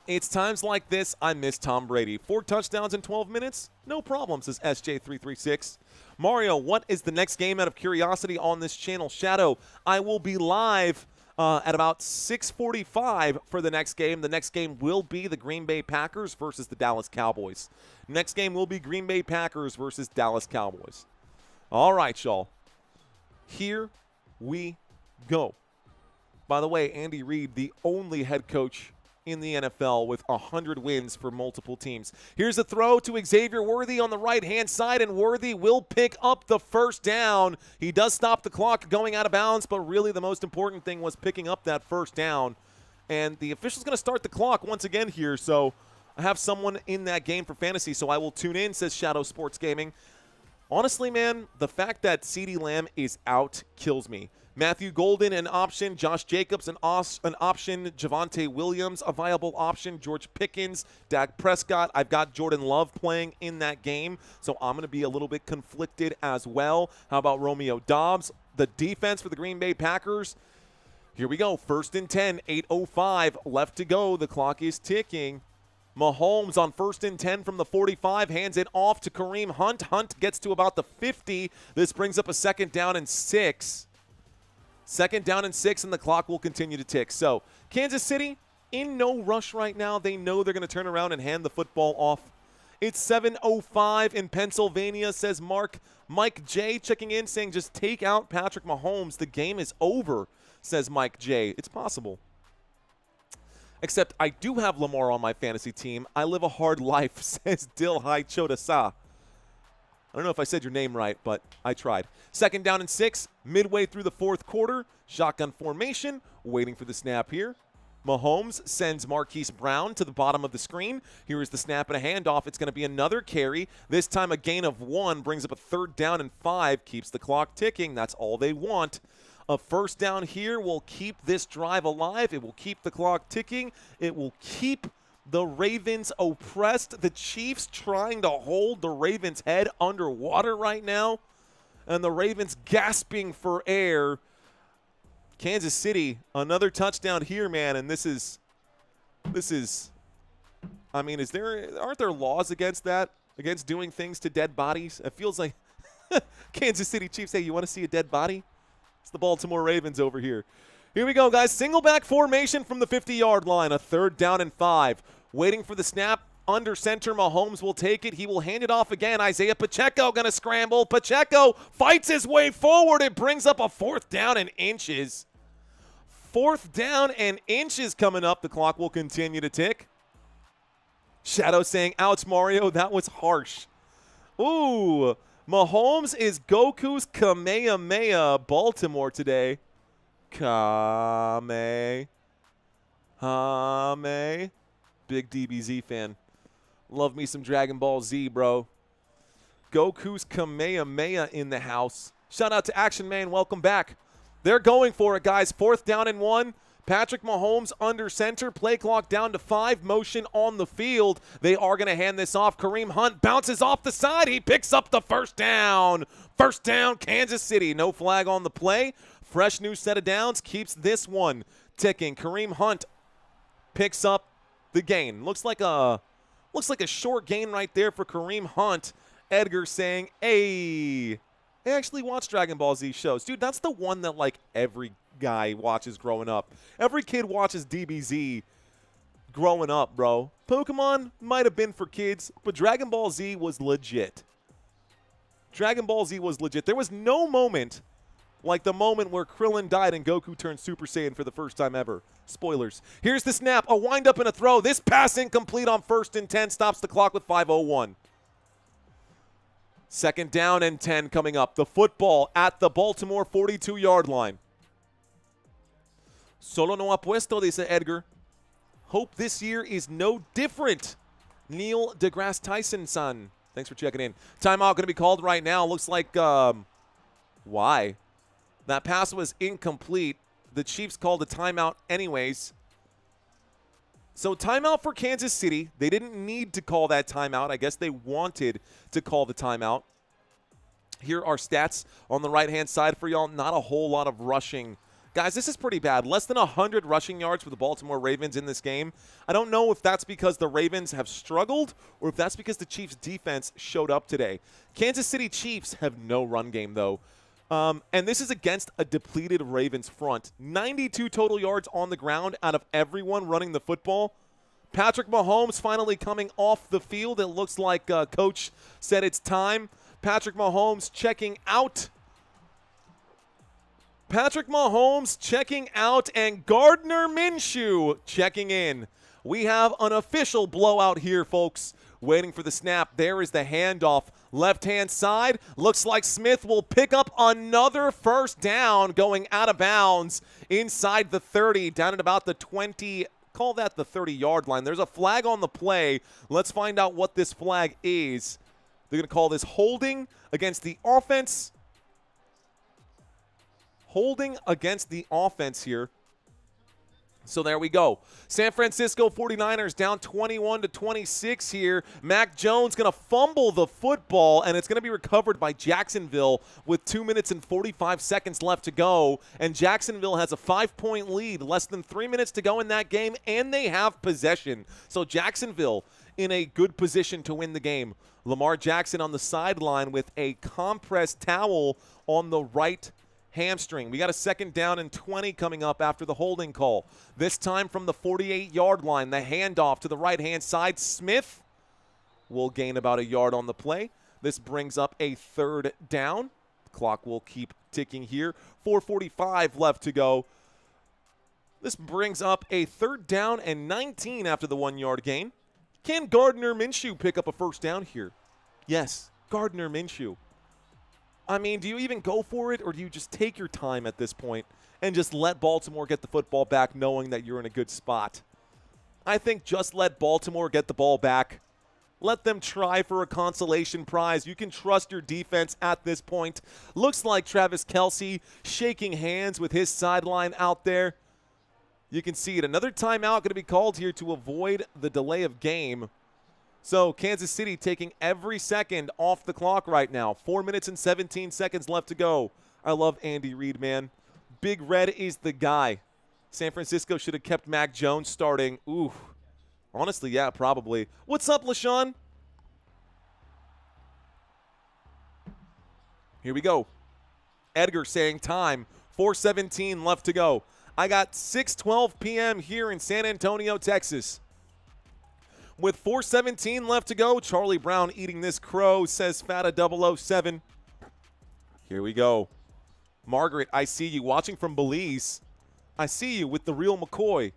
[SPEAKER 2] It's times like this I miss Tom Brady. 4 touchdowns in 12 minutes? No problem, says SJ336. Mario, what is the next game out of curiosity on this channel? Shadow, I will be live at about 6:45 for the next game. The next game will be the Green Bay Packers versus the Dallas Cowboys. Next game will be Green Bay Packers versus Dallas Cowboys. All right, y'all. Here we go. By the way, Andy Reid, the only head coach in the NFL with 100 wins for multiple teams. Here's a throw to Xavier Worthy on the right-hand side, and Worthy will pick up the 1st down. He does stop the clock going out of bounds, but really the most important thing was picking up that 1st down. And the official's going to start the clock once again here, so I have someone in that game for fantasy, so I will tune in, says Shadow Sports Gaming. Honestly, man, the fact that CeeDee Lamb is out kills me. Matthew Golden, an option. Josh Jacobs, an option. Javonte Williams, a viable option. George Pickens, Dak Prescott. I've got Jordan Love playing in that game, so I'm going to be a little bit conflicted as well. How about Romeo Doubs? The defense for the Green Bay Packers. Here we go. 1st and 10, 8:05 left to go. The clock is ticking. Mahomes on 1st and 10 from the 45, hands it off to Kareem Hunt. Hunt gets to about the 50. This brings up a 2nd down and 6. 2nd down and 6, and the clock will continue to tick. So, Kansas City, in no rush right now. They know they're going to turn around and hand the football off. It's 7:05 in Pennsylvania, says Mike J checking in, saying just take out Patrick Mahomes. The game is over, says Mike J. It's possible. Except I do have Lamar on my fantasy team. I live a hard life, says Dilhai Chodasa. I don't know if I said your name right, but I tried. 2nd down and 6, midway through the 4th quarter. Shotgun formation, waiting for the snap here. Mahomes sends Marquise Brown to the bottom of the screen. Here is the snap and a handoff. It's going to be another carry. This time a gain of 1 brings up a 3rd down and 5, keeps the clock ticking. That's all they want. A 1st down here will keep this drive alive. It will keep the clock ticking. It will keep the Ravens oppressed. The Chiefs trying to hold the Ravens' head underwater right now. And the Ravens gasping for air. Kansas City, another touchdown here, man. And this is, I mean, aren't there laws against that? Against doing things to dead bodies? It feels like Kansas City Chiefs, hey, you want to see a dead body? It's the Baltimore Ravens over here. Here we go, guys. Single back formation from the 50-yard line. A 3rd down and 5. Waiting for the snap. Under center, Mahomes will take it. He will hand it off again. Isaiah Pacheco going to scramble. Pacheco fights his way forward. It brings up a 4th down and inches. 4th down and inches coming up. The clock will continue to tick. Shadow saying, ouch, Mario. That was harsh. Ooh. Mahomes is Goku's Kamehameha Baltimore today. Kame. Big DBZ fan. Love me some Dragon Ball Z, bro. Goku's Kamehameha in the house. Shout out to Action Man. Welcome back. They're going for it, guys. 4th down and 1. Patrick Mahomes under center. Play clock down to 5. Motion on the field. They are going to hand this off. Kareem Hunt bounces off the side. He picks up the 1st down. 1st down, Kansas City. No flag on the play. Fresh new set of downs. Keeps this one ticking. Kareem Hunt picks up the gain. Looks like a short gain right there for Kareem Hunt. Edgar saying, hey, I actually watch Dragon Ball Z shows. Dude, that's the one that, like, every guy watches growing up. Every kid watches DBZ growing up, bro. Pokemon might have been for kids, but Dragon Ball Z was legit. Dragon Ball Z was legit. There was no moment like the moment where Krillin died and Goku turned Super Saiyan for the first time ever. Spoilers. Here's the snap, a wind-up and a throw. This pass incomplete on 1st and 10, stops the clock with 5:01. 2nd down and 10 coming up. The football at the Baltimore 42-yard line. Solo no apuesto, dice Edgar. Hope this year is no different. Neil deGrasse Tyson-san. Thanks for checking in. Timeout going to be called right now. Looks like, why? That pass was incomplete. The Chiefs called a timeout anyways. So timeout for Kansas City. They didn't need to call that timeout. I guess they wanted to call the timeout. Here are stats on the right-hand side for y'all. Not a whole lot of rushing. Guys, this is pretty bad. Less than 100 rushing yards for the Baltimore Ravens in this game. I don't know if that's because the Ravens have struggled or if that's because the Chiefs' defense showed up today. Kansas City Chiefs have no run game, though. And this is against a depleted Ravens front. 92 total yards on the ground out of everyone running the football. Patrick Mahomes finally coming off the field. It looks like Coach said it's time. Patrick Mahomes checking out. Patrick Mahomes checking out, and Gardner Minshew checking in. We have an official blowout here, folks. Waiting for the snap. There is the handoff. Left-hand side. Looks like Smith will pick up another 1st down going out of bounds inside the 30, down at about the 20. Call that the 30-yard line. There's a flag on the play. Let's find out what this flag is. They're going to call this holding against the offense. Holding against the offense here. So there we go. San Francisco 49ers down 21-26 here. Mac Jones going to fumble the football, and it's going to be recovered by Jacksonville with 2 minutes and 45 seconds left to go. And Jacksonville has a 5-point lead, less than 3 minutes to go in that game, and they have possession. So Jacksonville in a good position to win the game. Lamar Jackson on the sideline with a compressed towel on the right hamstring. We got a 2nd down and 20 coming up after the holding call. This time from the 48-yard line. The handoff to the right-hand side. Smith will gain about a yard on the play. This brings up a 3rd down. The clock will keep ticking here. 4:45 left to go. This brings up a 3rd down and 19 after the 1-yard gain. Can Gardner Minshew pick up a 1st down here? Yes, Gardner Minshew. I mean, do you even go for it, or do you just take your time at this point and just let Baltimore get the football back knowing that you're in a good spot? I think just let Baltimore get the ball back. Let them try for a consolation prize. You can trust your defense at this point. Looks like Travis Kelce shaking hands with his sideline out there. You can see it. Another timeout going to be called here to avoid the delay of game. So Kansas City taking every second off the clock right now. 4 minutes and 17 seconds left to go. I love Andy Reid, man. Big Red is the guy. San Francisco should have kept Mac Jones starting. Ooh. Honestly, yeah, probably. What's up, LaShawn? Here we go. Edgar saying time. 4:17 left to go. I got 6:12 p.m. here in San Antonio, Texas. With 4:17 left to go, Charlie Brown eating this crow, says Fata 007. Here we go. Margaret, I see you watching from Belize. I see you with the real McCoy.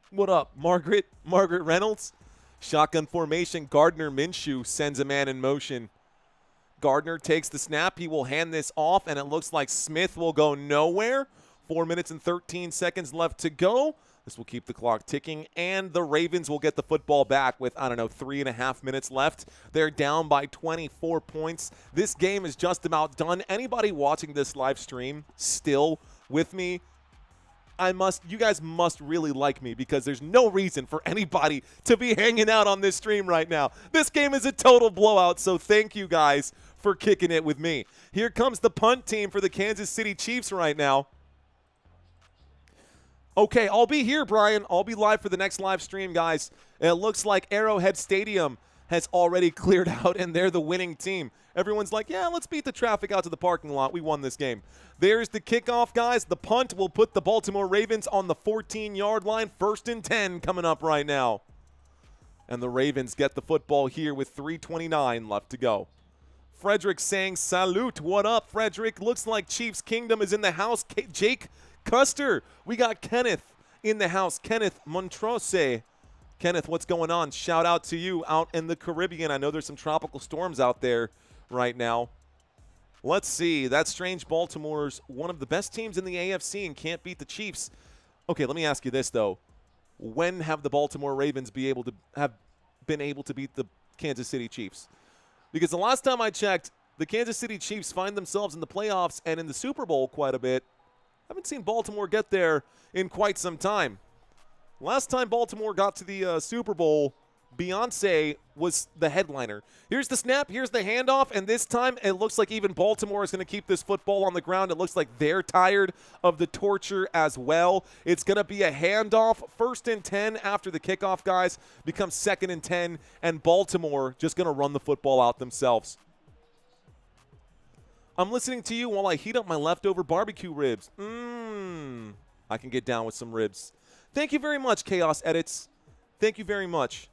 [SPEAKER 2] What up, Margaret? Margaret Reynolds? Shotgun formation, Gardner Minshew sends a man in motion. Gardner takes the snap. He will hand this off, and it looks like Smith will go nowhere. 4 minutes and 13 seconds left to go. This will keep the clock ticking, and the Ravens will get the football back with, 3.5 minutes left. They're down by 24 points. This game is just about done. Anybody watching this live stream still with me, you guys must really like me, because there's no reason for anybody to be hanging out on this stream right now. This game is a total blowout, so thank you guys for kicking it with me. Here comes the punt team for the Kansas City Chiefs right now. Okay, I'll be here, Brian. I'll be live for the next live stream, guys. It looks like Arrowhead Stadium has already cleared out, and they're the winning team. Everyone's like, yeah, let's beat the traffic out to the parking lot. We won this game. There's the kickoff, guys. The punt will put the Baltimore Ravens on the 14-yard line. 1st and 10 coming up right now. And the Ravens get the football here with 3:29 left to go. Frederick saying salute. What up, Frederick? Looks like Chiefs Kingdom is in the house. Jake Custer. We got Kenneth in the house. Kenneth Montrose. Kenneth, what's going on? Shout out to you out in the Caribbean. I know there's some tropical storms out there right now. Let's see. That strange Baltimore's one of the best teams in the AFC and can't beat the Chiefs. Okay, let me ask you this, though. When have the Baltimore Ravens been able to beat the Kansas City Chiefs? Because the last time I checked, the Kansas City Chiefs find themselves in the playoffs and in the Super Bowl quite a bit. I haven't seen Baltimore get there in quite some time. Last time Baltimore got to the Super Bowl, Beyonce was the headliner. Here's the snap, here's the handoff, and this time it looks like even Baltimore is going to keep this football on the ground. It looks like they're tired of the torture as well. It's going to be a handoff. 1st and 10 after the kickoff, guys. Becomes 2nd and 10, and Baltimore just going to run the football out themselves. I'm listening to you while I heat up my leftover barbecue ribs. I can get down with some ribs. Thank you very much, Chaos Edits. Thank you very much.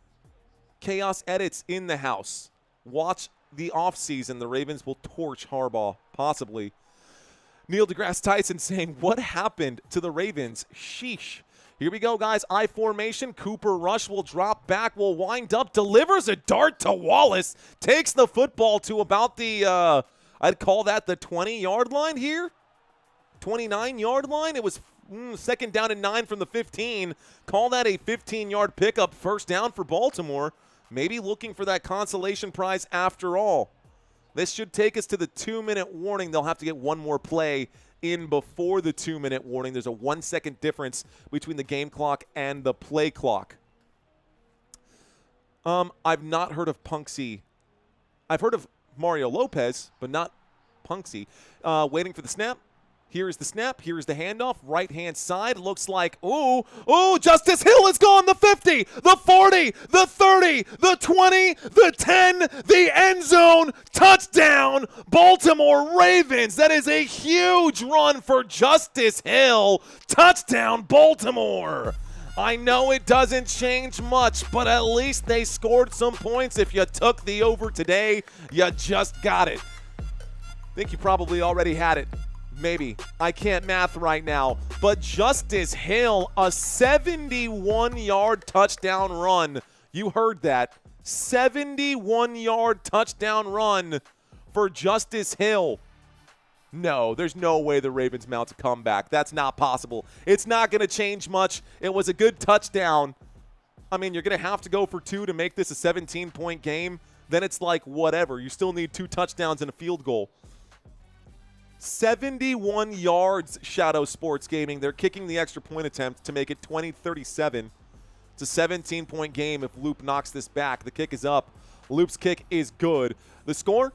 [SPEAKER 2] Chaos Edits in the house. Watch the offseason. The Ravens will torch Harbaugh, possibly. Neil deGrasse Tyson saying, what happened to the Ravens? Sheesh. Here we go, guys. I formation. Cooper Rush will drop back, will wind up, delivers a dart to Wallace, takes the football to about the, I'd call that the 20-yard line here. 29-yard line. It was 2nd down and 9 from the 15. Call that a 15-yard pickup. 1st down for Baltimore. Maybe looking for that consolation prize after all. This should take us to the 2-minute warning. They'll have to get one more play in before the 2-minute warning. There's a 1-second difference between the game clock and the play clock. I've not heard of Punksy. I've heard of Mario Lopez, but not Punksy. Waiting for the snap. Here is the snap. Here is the handoff. Right-hand side. Looks like, ooh, Justice Hill is gone. The 50, the 40, the 30, the 20, the 10, the end zone. Touchdown, Baltimore Ravens. That is a huge run for Justice Hill. Touchdown, Baltimore. I know it doesn't change much, but at least they scored some points. If you took the over today, you just got it. I think you probably already had it. Maybe. I can't math right now. But Justice Hill, a 71-yard touchdown run. You heard that. 71-yard touchdown run for Justice Hill. No, there's no way the Ravens mount a comeback. That's not possible. It's not going to change much. It was a good touchdown. I mean, you're going to have to go for 2 to make this a 17-point game. Then it's like whatever. You still need 2 touchdowns and a field goal. 71 yards, Shadow Sports Gaming. They're kicking the extra point attempt to make it 20-37. It's a 17-point game if Loop knocks this back. The kick is up. Loop's kick is good. The score,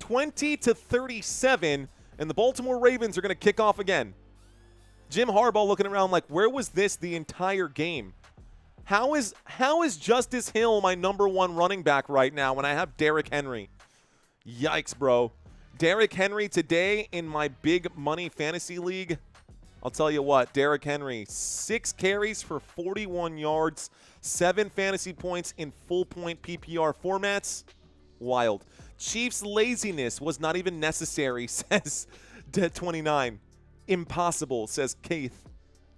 [SPEAKER 2] 20-37, and the Baltimore Ravens are going to kick off again. Jim Harbaugh looking around like, where was this the entire game? How is Justice Hill my #1 running back right now when I have Derrick Henry? Yikes, bro. Derrick Henry today in my big money fantasy league. I'll tell you what, Derrick Henry, 6 carries for 41 yards, 7 fantasy points in full-point PPR formats. Wild. Chiefs' laziness was not even necessary, says Dead 29. Impossible, says Keith.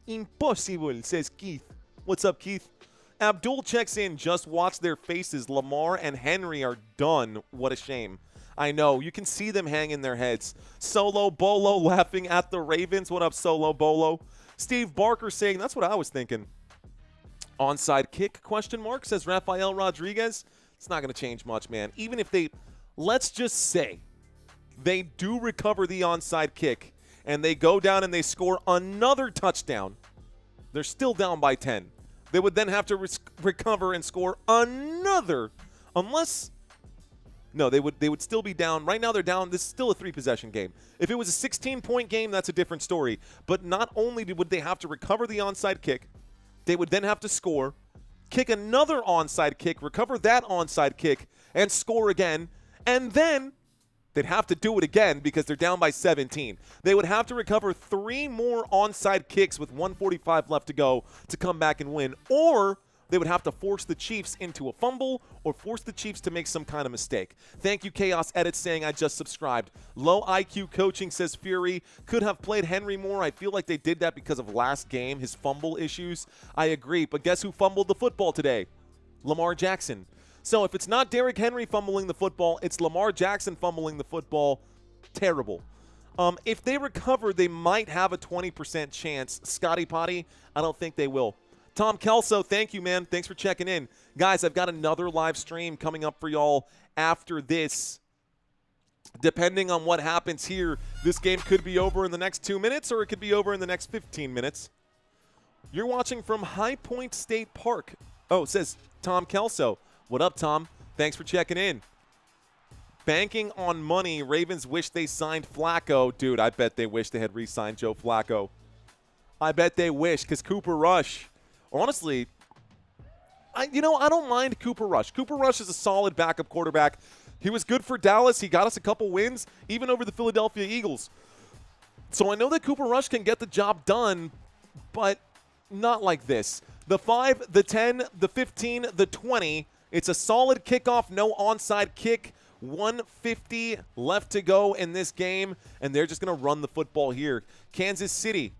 [SPEAKER 2] Impossible, says Keith. What's up, Keith? Abdul checks in. Just watch their faces. Lamar and Henry are done. What a shame. I know. You can see them hanging their heads. Solo Bolo laughing at the Ravens. What up, Solo Bolo? Steve Barker saying, that's what I was thinking. Onside kick, question mark, says Rafael Rodriguez. It's not going to change much, man. Even if they, let's just say, they do recover the onside kick, and they go down and they score another touchdown, they're still down by 10. They would then have to recover and score another, unless... No, they would still be down. Right now they're down. This is still a 3-possession game. If it was a 16-point game, that's a different story. But not only would they have to recover the onside kick, they would then have to score, kick another onside kick, recover that onside kick, and score again, and then they'd have to do it again because they're down by 17. They would have to recover 3 more onside kicks with 1:45 left to go to come back and win, or they would have to force the Chiefs into a fumble or force the Chiefs to make some kind of mistake. Thank you, Chaos Edit, saying I just subscribed. Low IQ coaching, says Fury. Could have played Henry more. I feel like they did that because of last game, his fumble issues. I agree, but guess who fumbled the football today? Lamar Jackson. So if it's not Derrick Henry fumbling the football, it's Lamar Jackson fumbling the football. Terrible. If they recover, they might have a 20% chance. Scotty Potty, I don't think they will. Tom Kelso, thank you, man. Thanks for checking in. Guys, I've got another live stream coming up for y'all after this. Depending on what happens here, this game could be over in the next 2 minutes or it could be over in the next 15 minutes. You're watching from High Point State Park. Oh, it says Tom Kelso. What up, Tom? Thanks for checking in. Banking on money, Ravens wish they signed Flacco. Dude, I bet they wish they had re-signed Joe Flacco. I bet they wish, because Cooper Rush. Honestly, I don't mind Cooper Rush. Cooper Rush is a solid backup quarterback. He was good for Dallas. He got us a couple wins, even over the Philadelphia Eagles. So I know that Cooper Rush can get the job done, but not like this. The 5, the 10, the 15, the 20. It's a solid kickoff, no onside kick. 150 left to go in this game, and they're just going to run the football here. Kansas City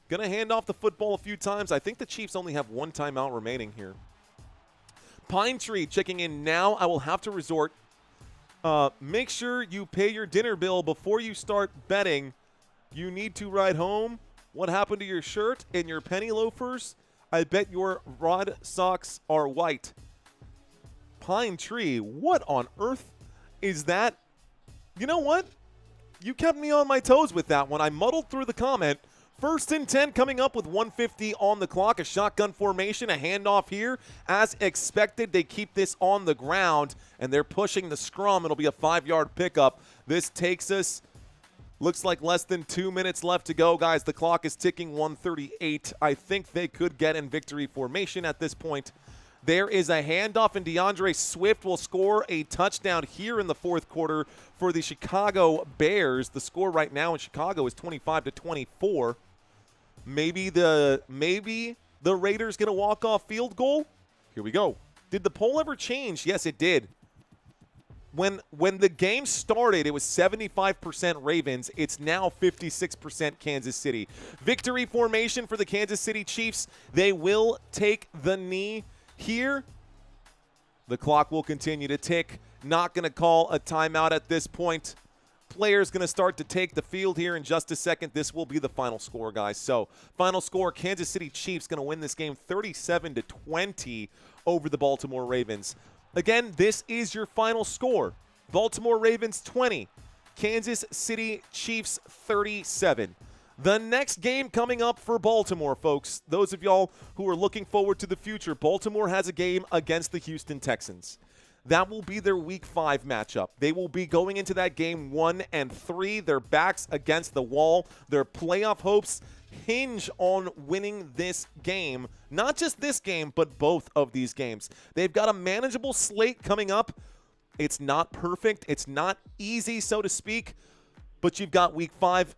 [SPEAKER 2] going to hand off the football a few times. I think the Chiefs only have 1 timeout remaining here. Pine Tree checking in now. I will have to resort. Make sure you pay your dinner bill before you start betting. You need to ride home. What happened to your shirt and your penny loafers? I bet your rod socks are white. Pine Tree, what on earth is that? You know what? You kept me on my toes with that one. I muddled through the comment. 1st and 10 coming up with 150 on the clock. A shotgun formation, a handoff here. As expected, they keep this on the ground, and they're pushing the scrum. It'll be a 5-yard pickup. This takes us, looks like less than 2 minutes left to go, guys. The clock is ticking, 1:38. I think they could get in victory formation at this point. There is a handoff, and DeAndre Swift will score a touchdown here in the 4th quarter for the Chicago Bears. The score right now in Chicago is 25-24. Maybe the Raiders get a walk-off field goal? Here we go. Did the poll ever change? Yes, it did. When the game started, it was 75% Ravens. It's now 56% Kansas City. Victory formation for the Kansas City Chiefs. They will take the knee here. The clock will continue to tick. Not going to call a timeout at this point. Players going to start to take the field here in just a second. This will be the final score, guys. So, final score, Kansas City Chiefs going to win this game 37-20 over the Baltimore Ravens. Again, this is your final score. Baltimore Ravens 20, Kansas City Chiefs 37. The next game coming up for Baltimore, folks, those of y'all who are looking forward to the future, Baltimore has a game against the Houston Texans. That will be their Week 5 matchup. They will be going into that game 1-3. Their backs against the wall. Their playoff hopes hinge on winning this game. Not just this game, but both of these games. They've got a manageable slate coming up. It's not perfect. It's not easy, so to speak. But you've got Week 5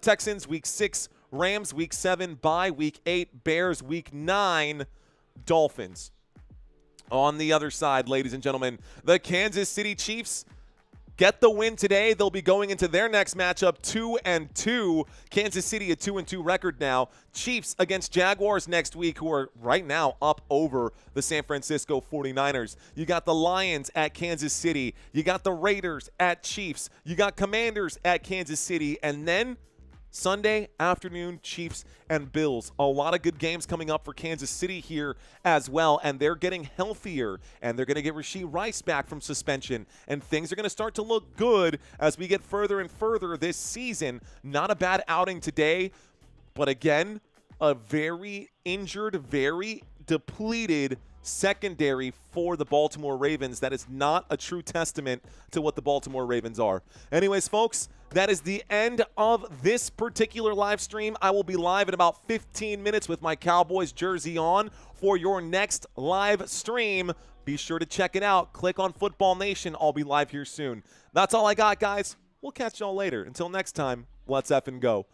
[SPEAKER 2] Texans, Week 6 Rams, Week 7 bye, Week 8 Bears, Week 9 Dolphins. On the other side, ladies and gentlemen, the Kansas City Chiefs get the win today. They'll be going into their next matchup 2-2. Kansas City a 2-2 record now. Chiefs against Jaguars next week, who are right now up over the San Francisco 49ers. You got the Lions at Kansas City. You got the Raiders at Chiefs. You got Commanders at Kansas City. And then Sunday afternoon, Chiefs and Bills. A lot of good games coming up for Kansas City here as well, and they're getting healthier, and they're going to get Rashee Rice back from suspension, and things are going to start to look good as we get further and further this season. Not a bad outing today, but again, a very injured, very depleted secondary for the Baltimore Ravens. That is not a true testament to what the Baltimore Ravens are. Anyways, folks, that is the end of this particular live stream. I will be live in about 15 minutes with my Cowboys jersey on for your next live stream. Be sure to check it out. Click on Football Nation. I'll be live here soon. That's all I got, guys. We'll catch y'all later. Until next time, let's effing go.